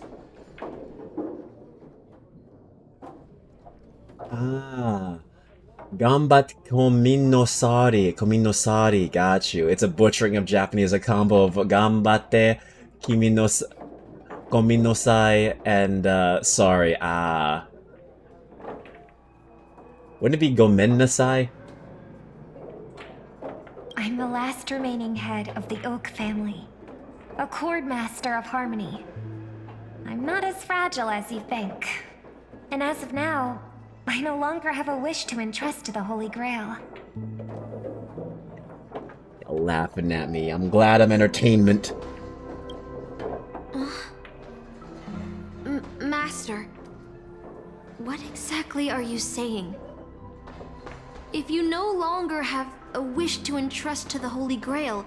Ah. Gambat kominosari. Kominosari. Got you. It's a butchering of Japanese, a combo of gambatte, kominosai, and, sorry. Wouldn't it be gomennasai? I'm the last remaining head of the Oak family, a chord master of harmony. I'm not as fragile as you think. And as of now, I no longer have a wish to entrust to the Holy Grail. You're laughing at me. I'm glad I'm entertainment. Master, what exactly are you saying? If you no longer have a wish to entrust to the Holy Grail,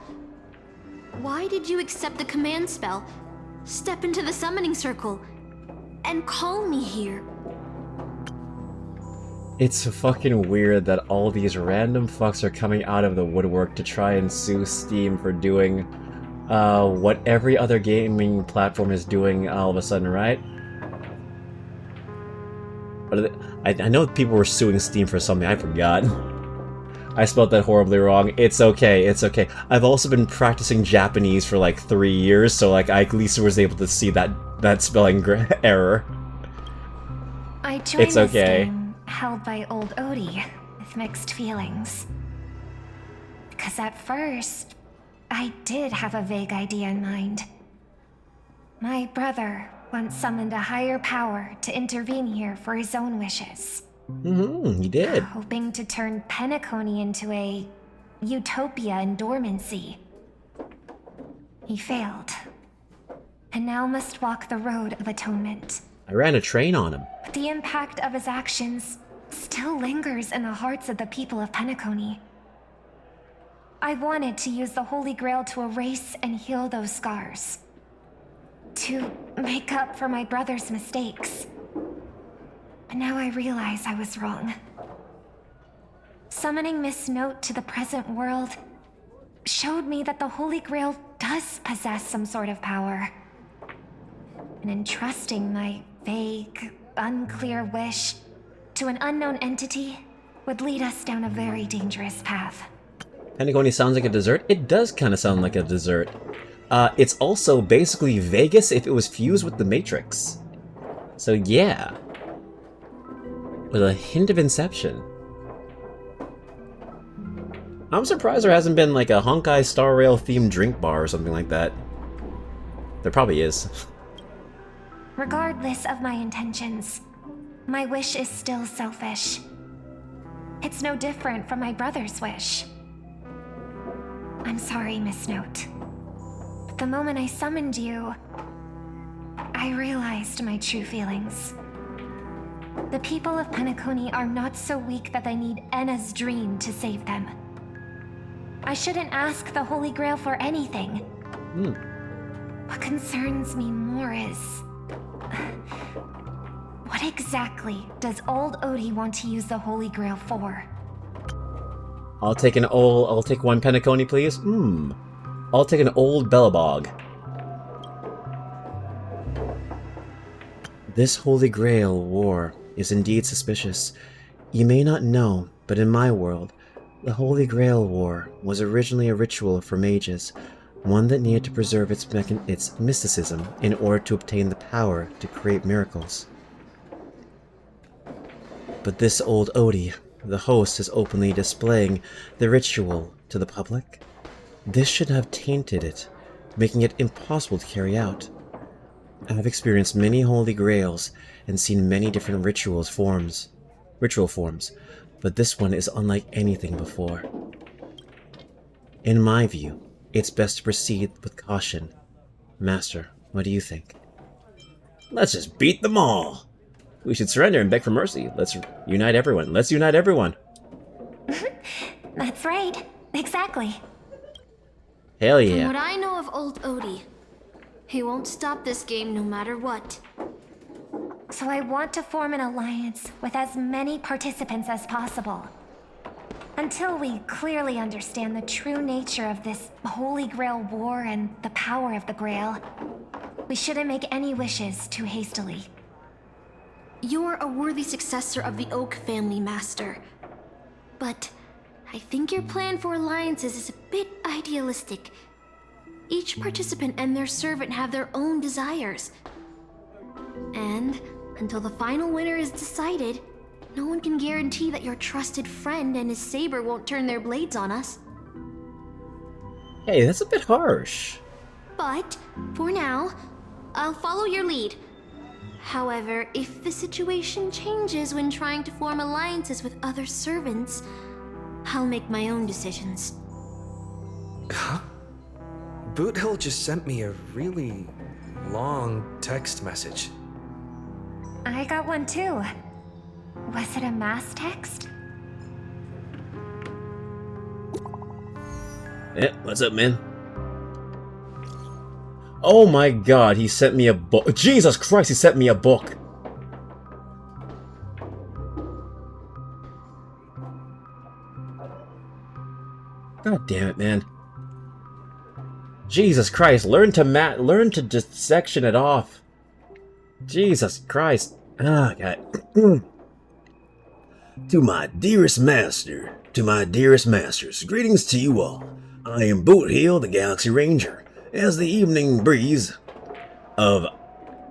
why did you accept the command spell, step into the summoning circle, and call me here? It's fucking weird that all these random fucks are coming out of the woodwork to try and sue Steam for doing what every other gaming platform is doing all of a sudden, right? I know people were suing Steam for something, I forgot. I spelled that horribly wrong. It's okay, it's okay. I've also been practicing Japanese for like 3 years, so like I at least was able to see that spelling error. I joined It's okay. this game held by old Odie with mixed feelings. Because at first, I did have a vague idea in mind. My brother once summoned a higher power to intervene here for his own wishes. He did. Hoping to turn Penacony into a utopia in dormancy. He failed. And now must walk the road of atonement. I ran a train on him. But the impact of his actions still lingers in the hearts of the people of Penacony. I wanted to use the Holy Grail to erase and heal those scars. To make up for my brother's mistakes. But now I realize I was wrong. Summoning Miss Note to the present world showed me that the Holy Grail does possess some sort of power. And entrusting my vague, unclear wish to an unknown entity would lead us down a very dangerous path. Pentagon sounds like a dessert? It does kind of sound like a dessert. It's also basically Vegas if it was fused with the Matrix. So yeah. With a hint of Inception. I'm surprised there hasn't been like a Honkai Star Rail themed drink bar or something like that. There probably is. Regardless of my intentions, my wish is still selfish. It's no different from my brother's wish. I'm sorry, Miss Note. But the moment I summoned you, I realized my true feelings. The people of Penacony are not so weak that they need Enna's dream to save them. I shouldn't ask the Holy Grail for anything. What concerns me more is... what exactly does old Odie want to use the Holy Grail for? I'll take one Penacony, please. I'll take an old Bellabog. This Holy Grail war is indeed suspicious. You may not know, but in my world, the Holy Grail war was originally a ritual for mages, one that needed to preserve its mysticism in order to obtain the power to create miracles. But this old Odie, the host, is openly displaying the ritual to the public. This should have tainted it, making it impossible to carry out. I have experienced many Holy Grails and seen many different ritual forms, but this one is unlike anything before. In my view, it's best to proceed with caution. Master, what do you think? Let's just beat them all! We should surrender and beg for mercy. Let's unite everyone. Let's unite everyone! That's right. Exactly. Hell yeah. From what I know of old Odie, he won't stop this game no matter what. So I want to form an alliance with as many participants as possible. Until we clearly understand the true nature of this Holy Grail war and the power of the Grail, we shouldn't make any wishes too hastily. You're a worthy successor of the Oak family, Master. But I think your plan for alliances is a bit idealistic. Each participant and their servant have their own desires. And until the final winner is decided, no one can guarantee that your trusted friend and his saber won't turn their blades on us. Hey, that's a bit harsh. But, for now, I'll follow your lead. However, if the situation changes when trying to form alliances with other servants, I'll make my own decisions. Huh? Boothill just sent me a really long text message. I got one too. Was it a mass text? Yeah, what's up, man? Oh my god, he sent me a book. Jesus Christ, he sent me a book. God damn it, man. Jesus Christ, learn to just section it off. Jesus Christ. Ah, God. To my dearest master, to my dearest masters, greetings to you all. I am Boothill, the Galaxy Ranger. As the evening breeze of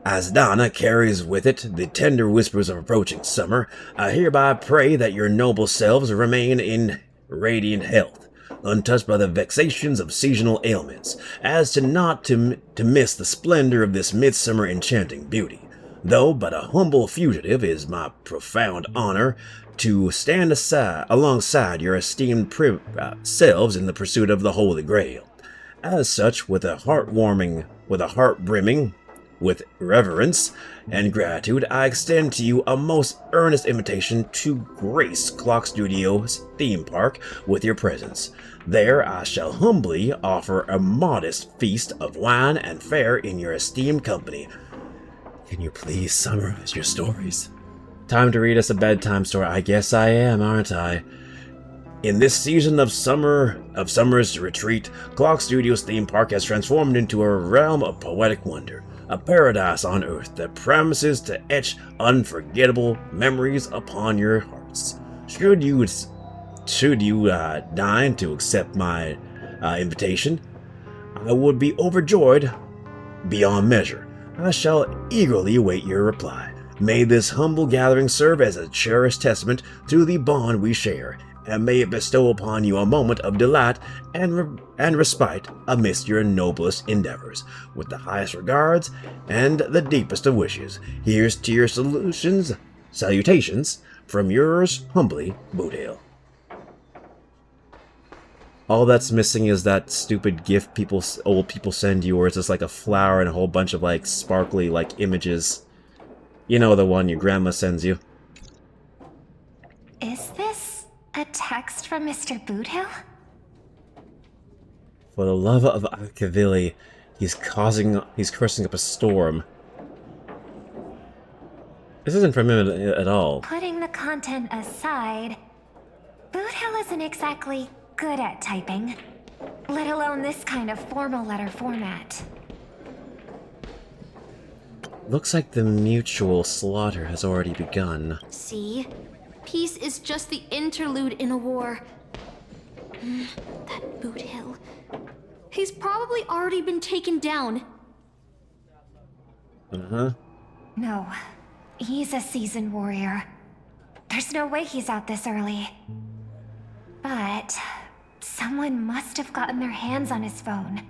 Asdana carries with it the tender whispers of approaching summer, I hereby pray that your noble selves remain in radiant health, untouched by the vexations of seasonal ailments, as to not to miss the splendor of this midsummer enchanting beauty. Though but a humble fugitive, it is my profound honor to stand alongside your esteemed selves in the pursuit of the Holy Grail. As such, with a heart brimming with reverence and gratitude, I extend to you a most earnest invitation to grace Clock Studios theme park with your presence. There I shall humbly offer a modest feast of wine and fare in your esteemed company. Can you please summarize your stories? Time to read us a bedtime story. I guess I am, aren't I? In this season of summer's retreat, Clock Studios theme park has transformed into a realm of poetic wonder, a paradise on Earth that promises to etch unforgettable memories upon your hearts. Should you deign to accept my invitation, I would be overjoyed beyond measure. I shall eagerly await your reply. May this humble gathering serve as a cherished testament to the bond we share, and may it bestow upon you a moment of delight and respite amidst your noblest endeavors. With the highest regards and the deepest of wishes, here's to your salutations from yours humbly, Boothill. All that's missing is that stupid GIF old people send you, where it's just like a flower and a whole bunch of like sparkly like images. You know, the one your grandma sends you. Is this a text from Mr. Boothill? For the love of Akavili, he's cursing up a storm. This isn't from him at all. Putting the content aside, Boothill isn't exactly good at typing, let alone this kind of formal letter format. Looks like the mutual slaughter has already begun. See? Peace is just the interlude in a war. That Boothill. He's probably already been taken down. Uh-huh. No, he's a seasoned warrior. There's no way he's out this early. But someone must have gotten their hands on his phone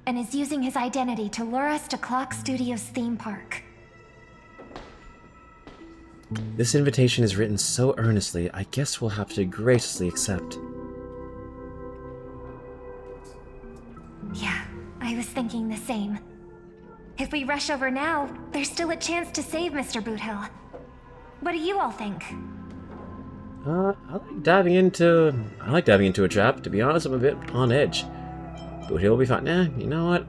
and is using his identity to lure us to Clock Studios theme park. This invitation is written so earnestly, I guess we'll have to graciously accept. Yeah, I was thinking the same. If we rush over now, there's still a chance to save Mr. Boothill. What do you all think? I like diving into a trap. To be honest, I'm a bit on edge. Boothill will be fine. Nah, you know what?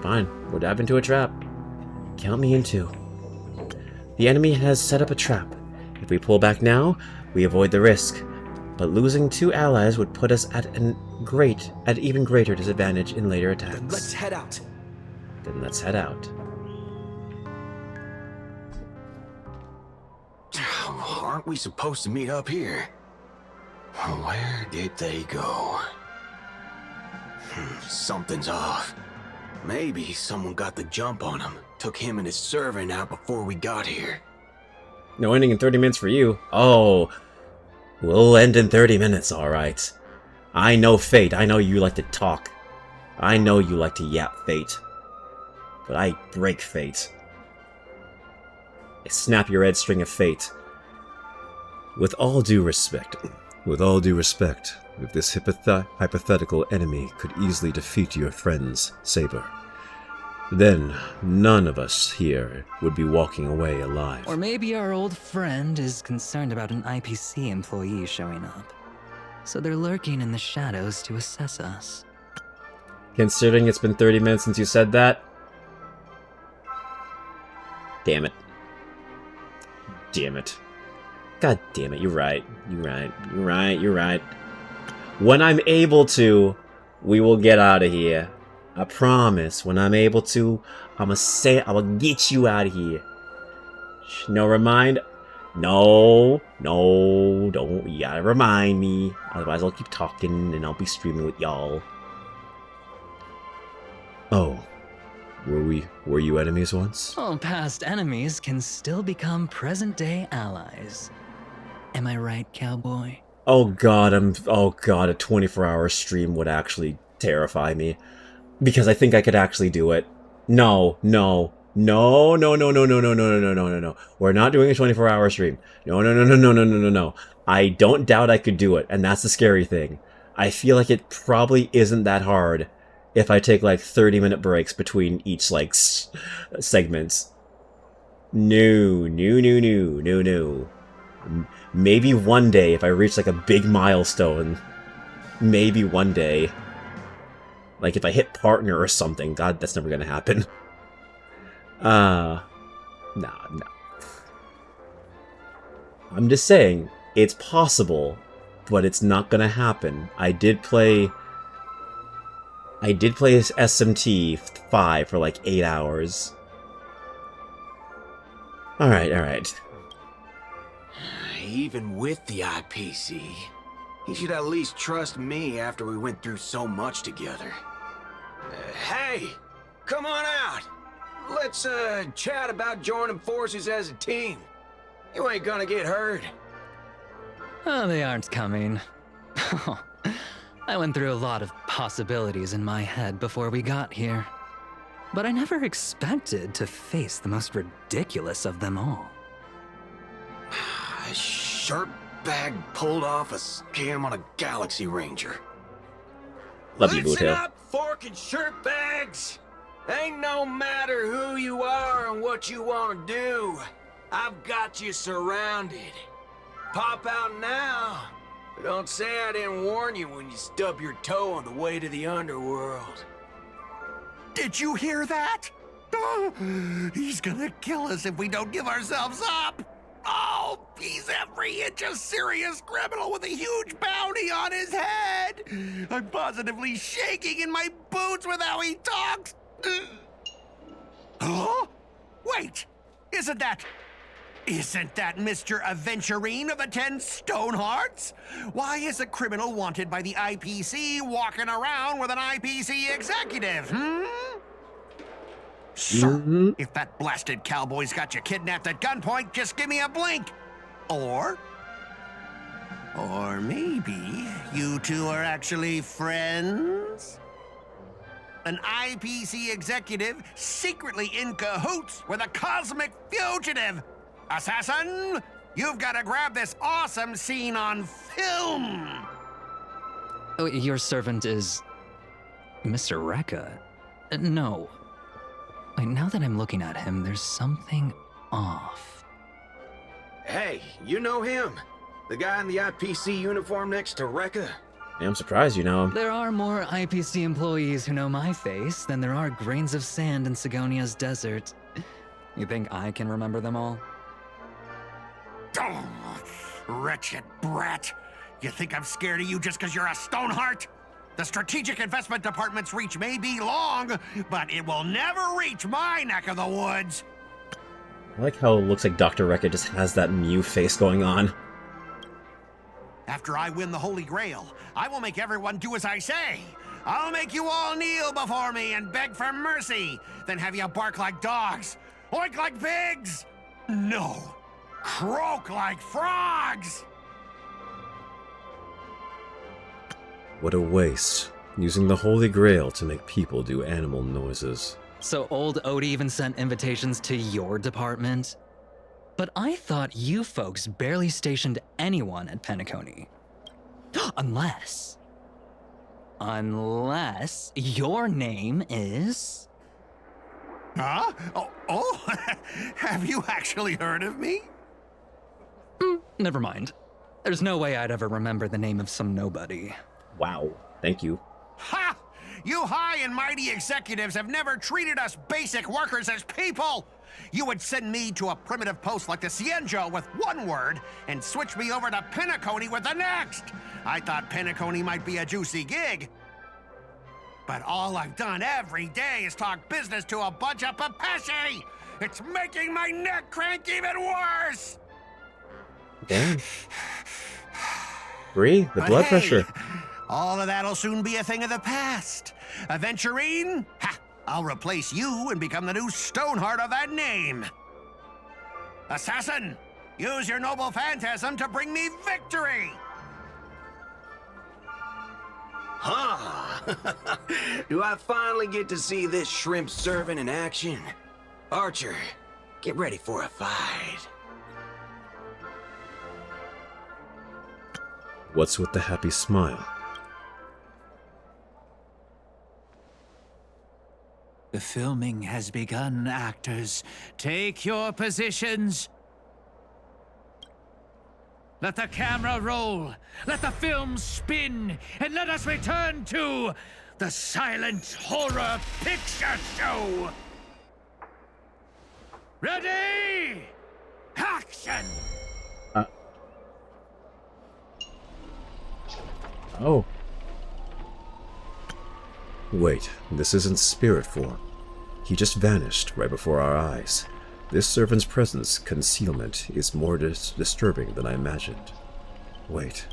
Fine, we'll dive into a trap. Count me in too. The enemy has set up a trap. If we pull back now, we avoid the risk. But losing 2 allies would put us at even greater disadvantage in later attacks. Then let's head out. Then let's head out. Aren't we supposed to meet up here? Where did they go? Something's off. Maybe someone got the jump on him, took him and his servant out before we got here. No ending in 30 minutes for you. Oh, we'll end in 30 minutes, alright. I know Fate. I know you like to talk. I know you like to yap Fate. But I break Fate. I snap your head string of Fate. With all due respect, if this hypothetical enemy could easily defeat your friend's saber, then none of us here would be walking away alive. Or maybe our old friend is concerned about an IPC employee showing up. So they're lurking in the shadows to assess us. Considering it's been 30 minutes since you said that? Damn it. Damn it. God damn it, you're right. You're right. When I'm able to, we will get out of here. I promise. When I'm able to, I will get you out of here. No, remind. No, don't. You gotta remind me. Otherwise, I'll keep talking and I'll be streaming with y'all. Oh. Were you enemies once? Well, past enemies can still become present-day allies. Am I right, cowboy? Oh god, a 24-hour stream would actually terrify me. Because I think I could actually do it. No. We're not doing a 24-hour stream. No. I don't doubt I could do it, and that's the scary thing. I feel like it probably isn't that hard if I take like 30-minute breaks between each like segments. No. Maybe one day if I reach like a big milestone. Maybe one day. Like if I hit partner or something. God, that's never gonna happen. No. I'm just saying, it's possible but it's not gonna happen. I did play SMT 5 for like 8 hours. Alright. Even with the IPC, he should at least trust me after we went through so much together. Hey, come on out. Let's chat about joining forces as a team. You ain't gonna get hurt. Oh, they aren't coming. I went through a lot of possibilities in my head before we got here. But I never expected to face the most ridiculous of them all. A sharp bag pulled off a scam on a Galaxy Ranger. Love you, Listen Bootail. up, fork and shirt bags! Ain't no matter who you are and what you want to do. I've got you surrounded. Pop out now. But don't say I didn't warn you when you stub your toe on the way to the underworld. Did you hear that? He's gonna kill us if we don't give ourselves up. Oh, he's every inch a serious criminal with a huge bounty on his head. I'm positively shaking in my boots with how he talks. Huh? Wait, isn't that Mr. Aventurine of the 10 Stonehearts? Why is a criminal wanted by the IPC walking around with an IPC executive, Sir, if that blasted cowboy's got you kidnapped at gunpoint, just give me a blink. Or maybe you two are actually friends? An IPC executive secretly in cahoots with a cosmic fugitive. Assassin, you've got to grab this awesome scene on film. Oh, your servant is Mr. Rekka. No. Wait, now that I'm looking at him, there's something off. Hey, you know him? The guy in the IPC uniform next to Rekka? Yeah, I'm surprised you know him. There are more IPC employees who know my face than there are grains of sand in Sigonia's desert. You think I can remember them all? Oh, wretched brat. You think I'm scared of you just because you're a Stoneheart? The Strategic Investment Department's reach may be long, but it will never reach my neck of the woods. I like how it looks like Dr. Rekka just has that Mew face going on. After I win the Holy Grail, I will make everyone do as I say. I'll make you all kneel before me and beg for mercy, then have you bark like dogs, oink like pigs. No, croak like frogs. What a waste, using the Holy Grail to make people do animal noises. So old Odie even sent invitations to your department? But I thought you folks barely stationed anyone at Penacony. Unless your name is... Huh? Oh, have you actually heard of me? Never mind. There's no way I'd ever remember the name of some nobody. Wow, thank you. Ha! You high and mighty executives have never treated us basic workers as people! You would send me to a primitive post like the Cienjo with one word and switch me over to Penacony with the next! I thought Penacony might be a juicy gig. But all I've done every day is talk business to a bunch of papashi! It's making my neck crank even worse! Damn. Breathe, the blood pressure. All of that'll soon be a thing of the past. Aventurine, ha! I'll replace you and become the new Stoneheart of that name. Assassin, use your noble phantasm to bring me victory! Huh? Do I finally get to see this shrimp servant in action? Archer, get ready for a fight. What's with the happy smile? The filming has begun, actors. Take your positions. Let the camera roll. Let the film spin. And let us return to the silent horror picture show. Ready? Action! Oh. Wait, this isn't spirit form. He just vanished right before our eyes. This servant's presence, concealment, is more disturbing than I imagined. Wait.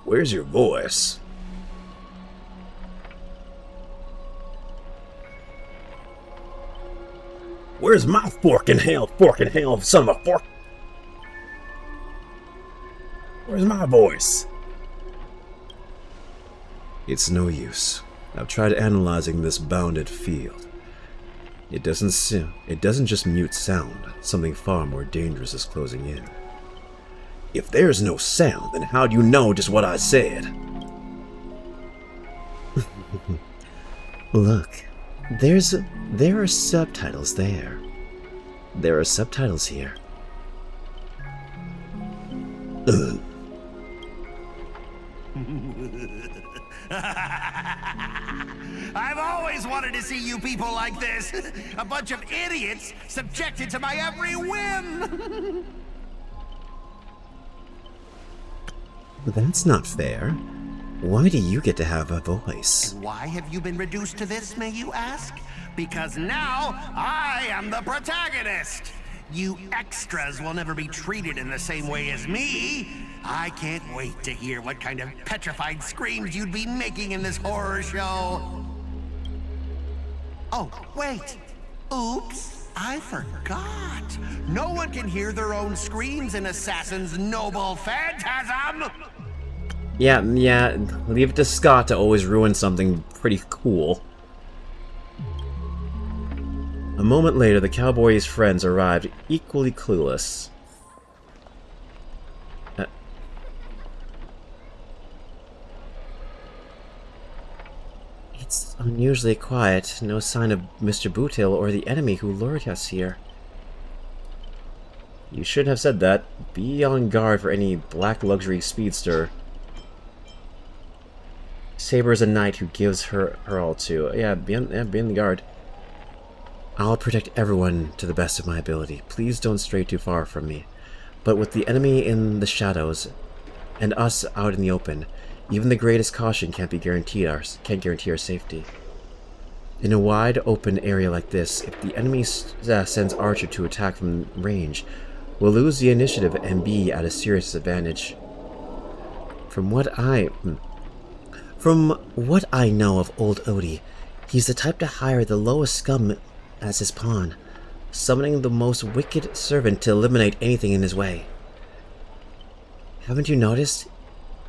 Where's your voice? Where's my fork in hell, son of a fork? Where's my voice? It's no use. I've tried analyzing this bounded field. It doesn't just mute sound. Something far more dangerous is closing in. If there's no sound, then how do you know just what I said? Look, there are subtitles there. There are subtitles here. Ugh. I've always wanted to see you people like this. A bunch of idiots subjected to my every whim. That's not fair. Why do you get to have a voice? Why have you been reduced to this, may you ask? Because now I am the protagonist. You extras will never be treated in the same way as me. I can't wait to hear what kind of petrified screams you'd be making in this horror show. Oh, wait. Oops, I forgot. No one can hear their own screams in Assassin's Noble Phantasm. Yeah, leave it to Scott to always ruin something pretty cool. A moment later, the cowboy's friends arrived, equally clueless. It's unusually quiet. No sign of Mr. Boothill or the enemy who lured us here. You should have said that. Be on guard for any black luxury speedster. Saber is a knight who gives her all to. Yeah, be on the guard. I'll protect everyone to the best of my ability. Please don't stray too far from me. But with the enemy in the shadows and us out in the open, even the greatest caution can't guarantee our safety. In a wide open area like this, if the enemy sends Archer to attack from range, we'll lose the initiative and be at a serious disadvantage. From what I know of old Odie, he's the type to hire the lowest scum as his pawn, summoning the most wicked servant to eliminate anything in his way. Haven't you noticed?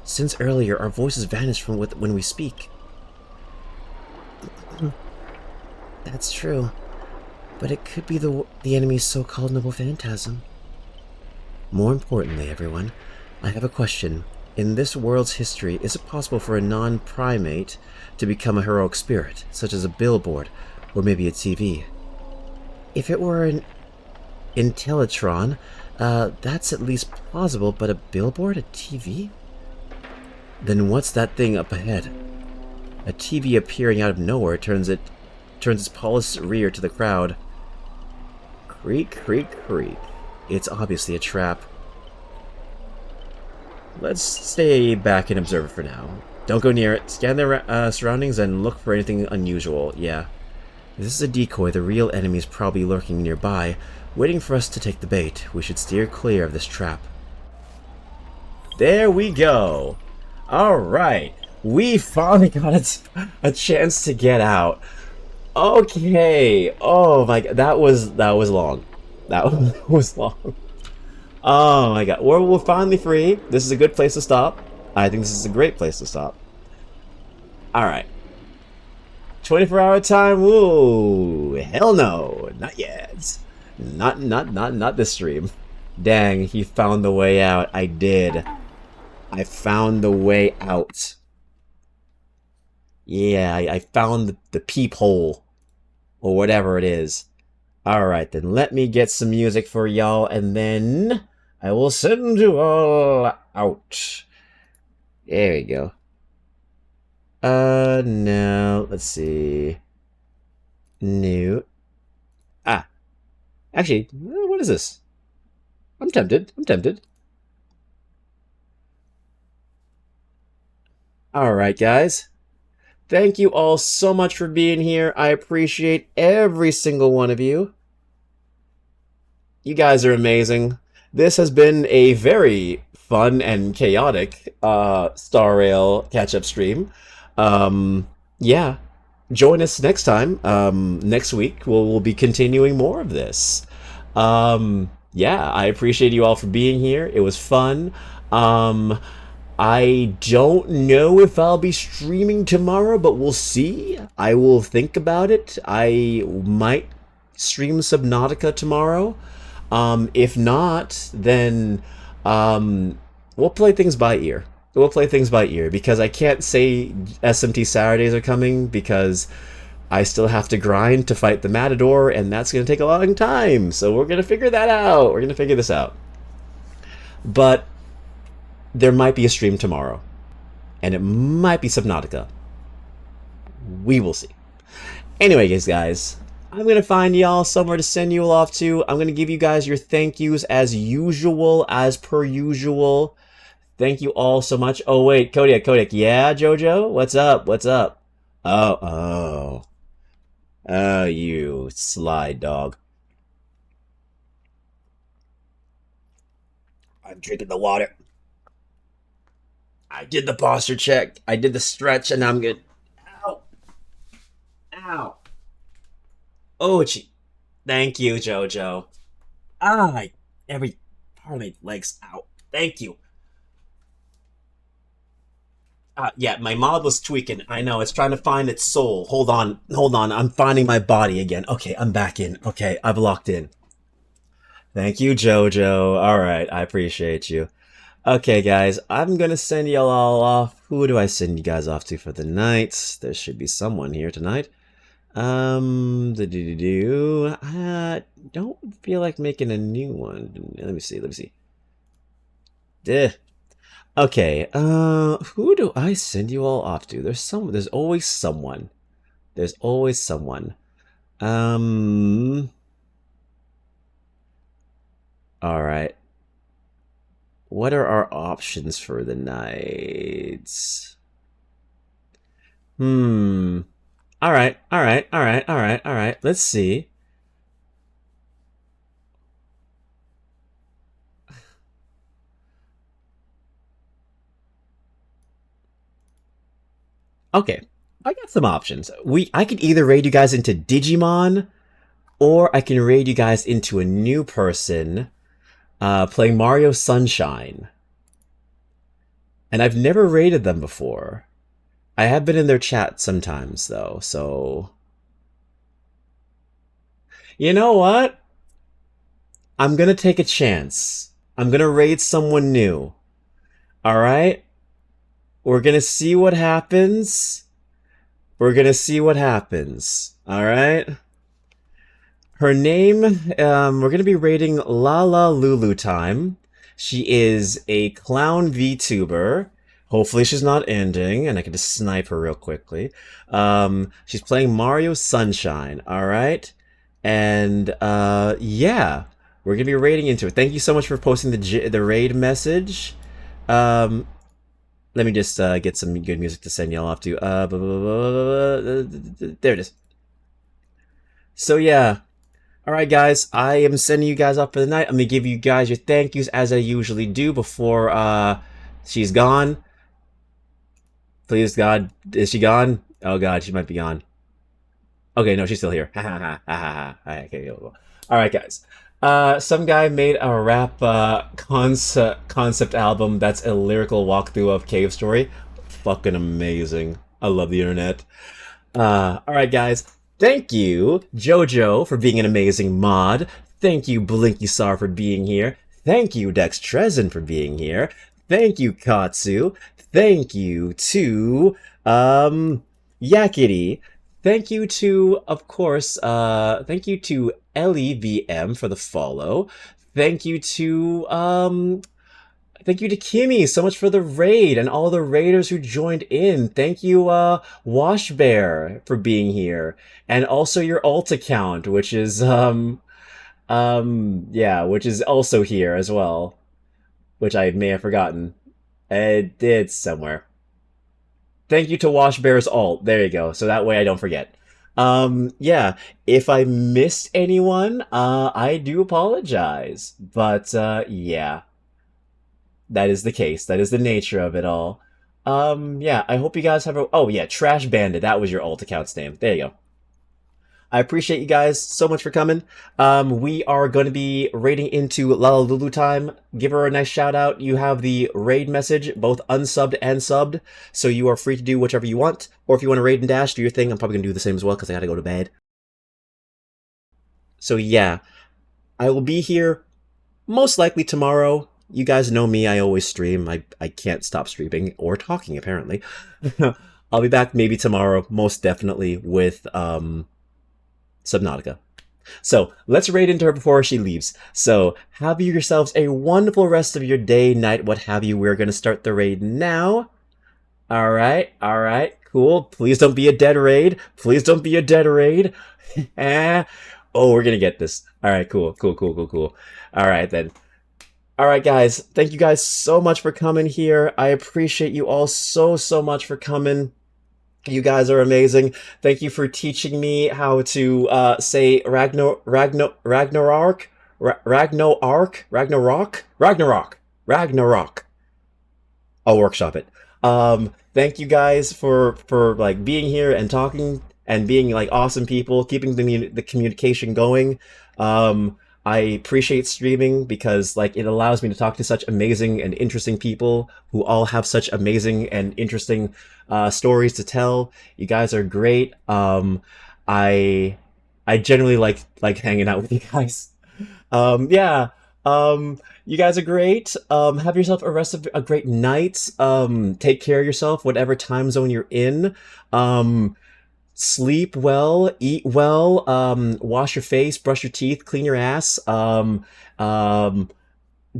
Since earlier, our voices vanish from when we speak. That's true, but it could be the enemy's so-called noble phantasm. More importantly, everyone, I have a question. In this world's history, is it possible for a non-primate to become a heroic spirit, such as a billboard, or maybe a TV? If it were an Intellitron, that's at least plausible, but a billboard? A TV? Then what's that thing up ahead? A TV appearing out of nowhere turns its polished rear to the crowd. Creak, creak, creak. It's obviously a trap. Let's stay back and observe it for now. Don't go near it. Scan the surroundings and look for anything unusual. Yeah. If this is a decoy, the real enemy's probably lurking nearby, waiting for us to take the bait. We should steer clear of this trap. There we go. Alright. We finally got a chance to get out. Okay. Oh my god. That was long. That was long. Oh my god. We're finally free. This is a good place to stop. I think this is a great place to stop. Alright. 24-hour time? Woo! Hell no! Not yet. Not this stream. Dang, he found the way out. I did. I found the way out. Yeah, I found the peephole. Or whatever it is. Alright then, let me get some music for y'all, and then I will send you all out. There we go. No, let's see. New. Actually, what is this? I'm tempted. Alright, guys. Thank you all so much for being here. I appreciate every single one of you. You guys are amazing. This has been a very fun and chaotic Star Rail catch-up stream. Yeah. Join us next time. Next week, we'll be continuing more of this. Yeah, I appreciate you all for being here. It was fun. I don't know if I'll be streaming tomorrow, but we'll see. I will think about it. I might stream Subnautica tomorrow. If not, then we'll play things by ear. We'll play things by ear, because I can't say SMT Saturdays are coming, because I still have to grind to fight the Matador, and that's going to take a long time. So we're going to figure that out. We're going to figure this out. But there might be a stream tomorrow, and it might be Subnautica. We will see. Anyways, guys, I'm going to find y'all somewhere to send you all off to. I'm going to give you guys your thank yous as usual, as per usual. Thank you all so much. Oh, wait, Kodiak. Yeah, Jojo? What's up? What's up? Oh, you sly dog. I'm drinking the water. I did the posture check. I did the stretch, and I'm good. Ow. Ow. Oh, thank you, Jojo. Every part of my leg's out. Thank you. Yeah, my mod was tweaking. I know, it's trying to find its soul. Hold on. I'm finding my body again. Okay, I'm back in. Okay, I've locked in. Thank you, Jojo. Alright, I appreciate you. Okay, guys, I'm gonna send y'all all off. Who do I send you guys off to for the night? There should be someone here tonight. I don't feel like making a new one. Let me see. Okay, who do I send you all off to? There's always someone. Alright. What are our options for the nights? Alright. Let's see. Okay, I got some options. I could either raid you guys into Digimon, or I can raid you guys into a new person playing Mario Sunshine. And I've never raided them before. I have been in their chat sometimes, though, so... You know what? I'm gonna take a chance. I'm gonna raid someone new. Alright? We're gonna see what happens. Alright? Her name, we're gonna be raiding Lala Lulu Time. She is a clown VTuber. Hopefully she's not ending, and I can just snipe her real quickly. She's playing Mario Sunshine, alright? And, yeah. We're gonna be raiding into it. Thank you so much for posting the raid message. Let me just get some good music to send y'all off to. There it is. So yeah. Alright guys, I am sending you guys off for the night. I'm gonna give you guys your thank yous as I usually do before she's gone. Please God, is she gone? Oh God, she might be gone. Okay, no, she's still here. Ha ha ha ha ha. Okay, alright guys. Some guy made a rap concept album that's a lyrical walkthrough of Cave Story. Fucking amazing. I love the internet. Alright guys. Thank you, Jojo, for being an amazing mod. Thank you, Blinky for being here. Thank you, Dex Trezin, for being here. Thank you, Katsu. Thank you to, Yakety. Thank you to, of course, thank you to LEVM for the follow. Thank you to Kimmy so much for the raid and all the raiders who joined in. Thank you, Washbear, for being here. And also your alt account, which is, yeah, which is also here as well. Which I may have forgotten. It's somewhere. Thank you to Wash Bear's alt. There you go. So that way I don't forget. Yeah, if I missed anyone, I do apologize. But, yeah. That is the case. That is the nature of it all. Yeah, I hope you guys have a... Oh, yeah, Trash Bandit. That was your alt account's name. There you go. I appreciate you guys so much for coming. We are going to be raiding into Lalalulu time. Give her a nice shout out. You have the raid message, both unsubbed and subbed, so you are free to do whichever you want. Or if you want to raid and dash, do your thing. I'm probably going to do the same as well because I got to go to bed. So yeah, I will be here most likely tomorrow. You guys know me, I always stream. I can't stop streaming or talking, apparently. I'll be back maybe tomorrow, most definitely, with Subnautica. So let's raid into her before she leaves. So have yourselves a wonderful rest of your day, night, what have you. We're going to start the raid now. All right, cool. Please don't be a dead raid. Please don't be a dead raid. Oh, we're going to get this. All right, cool. All right, then. All right, guys. Thank you guys so much for coming here. I appreciate you all so much for coming. You guys are amazing. Thank you for teaching me how to say Ragnarok. I'll workshop it. Thank you guys for like being here and talking and being like awesome people, keeping the communication going. I appreciate streaming because like it allows me to talk to such amazing and interesting people who all have such amazing and interesting stories to tell. You guys are great. I generally like hanging out with you guys. Yeah. You guys are great. Have yourself a great night. Take care of yourself, whatever time zone you're in. Sleep well, eat well, wash your face, brush your teeth, clean your ass, don't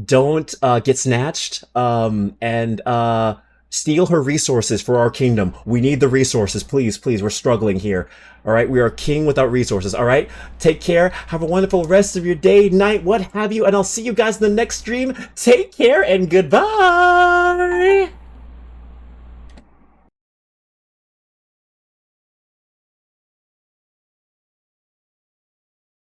get snatched, and steal her resources for our kingdom. We need the resources, please, we're struggling here. Alright, we are a king without resources, alright? Take care, have a wonderful rest of your day, night, what have you, and I'll see you guys in the next stream. Take care, and goodbye!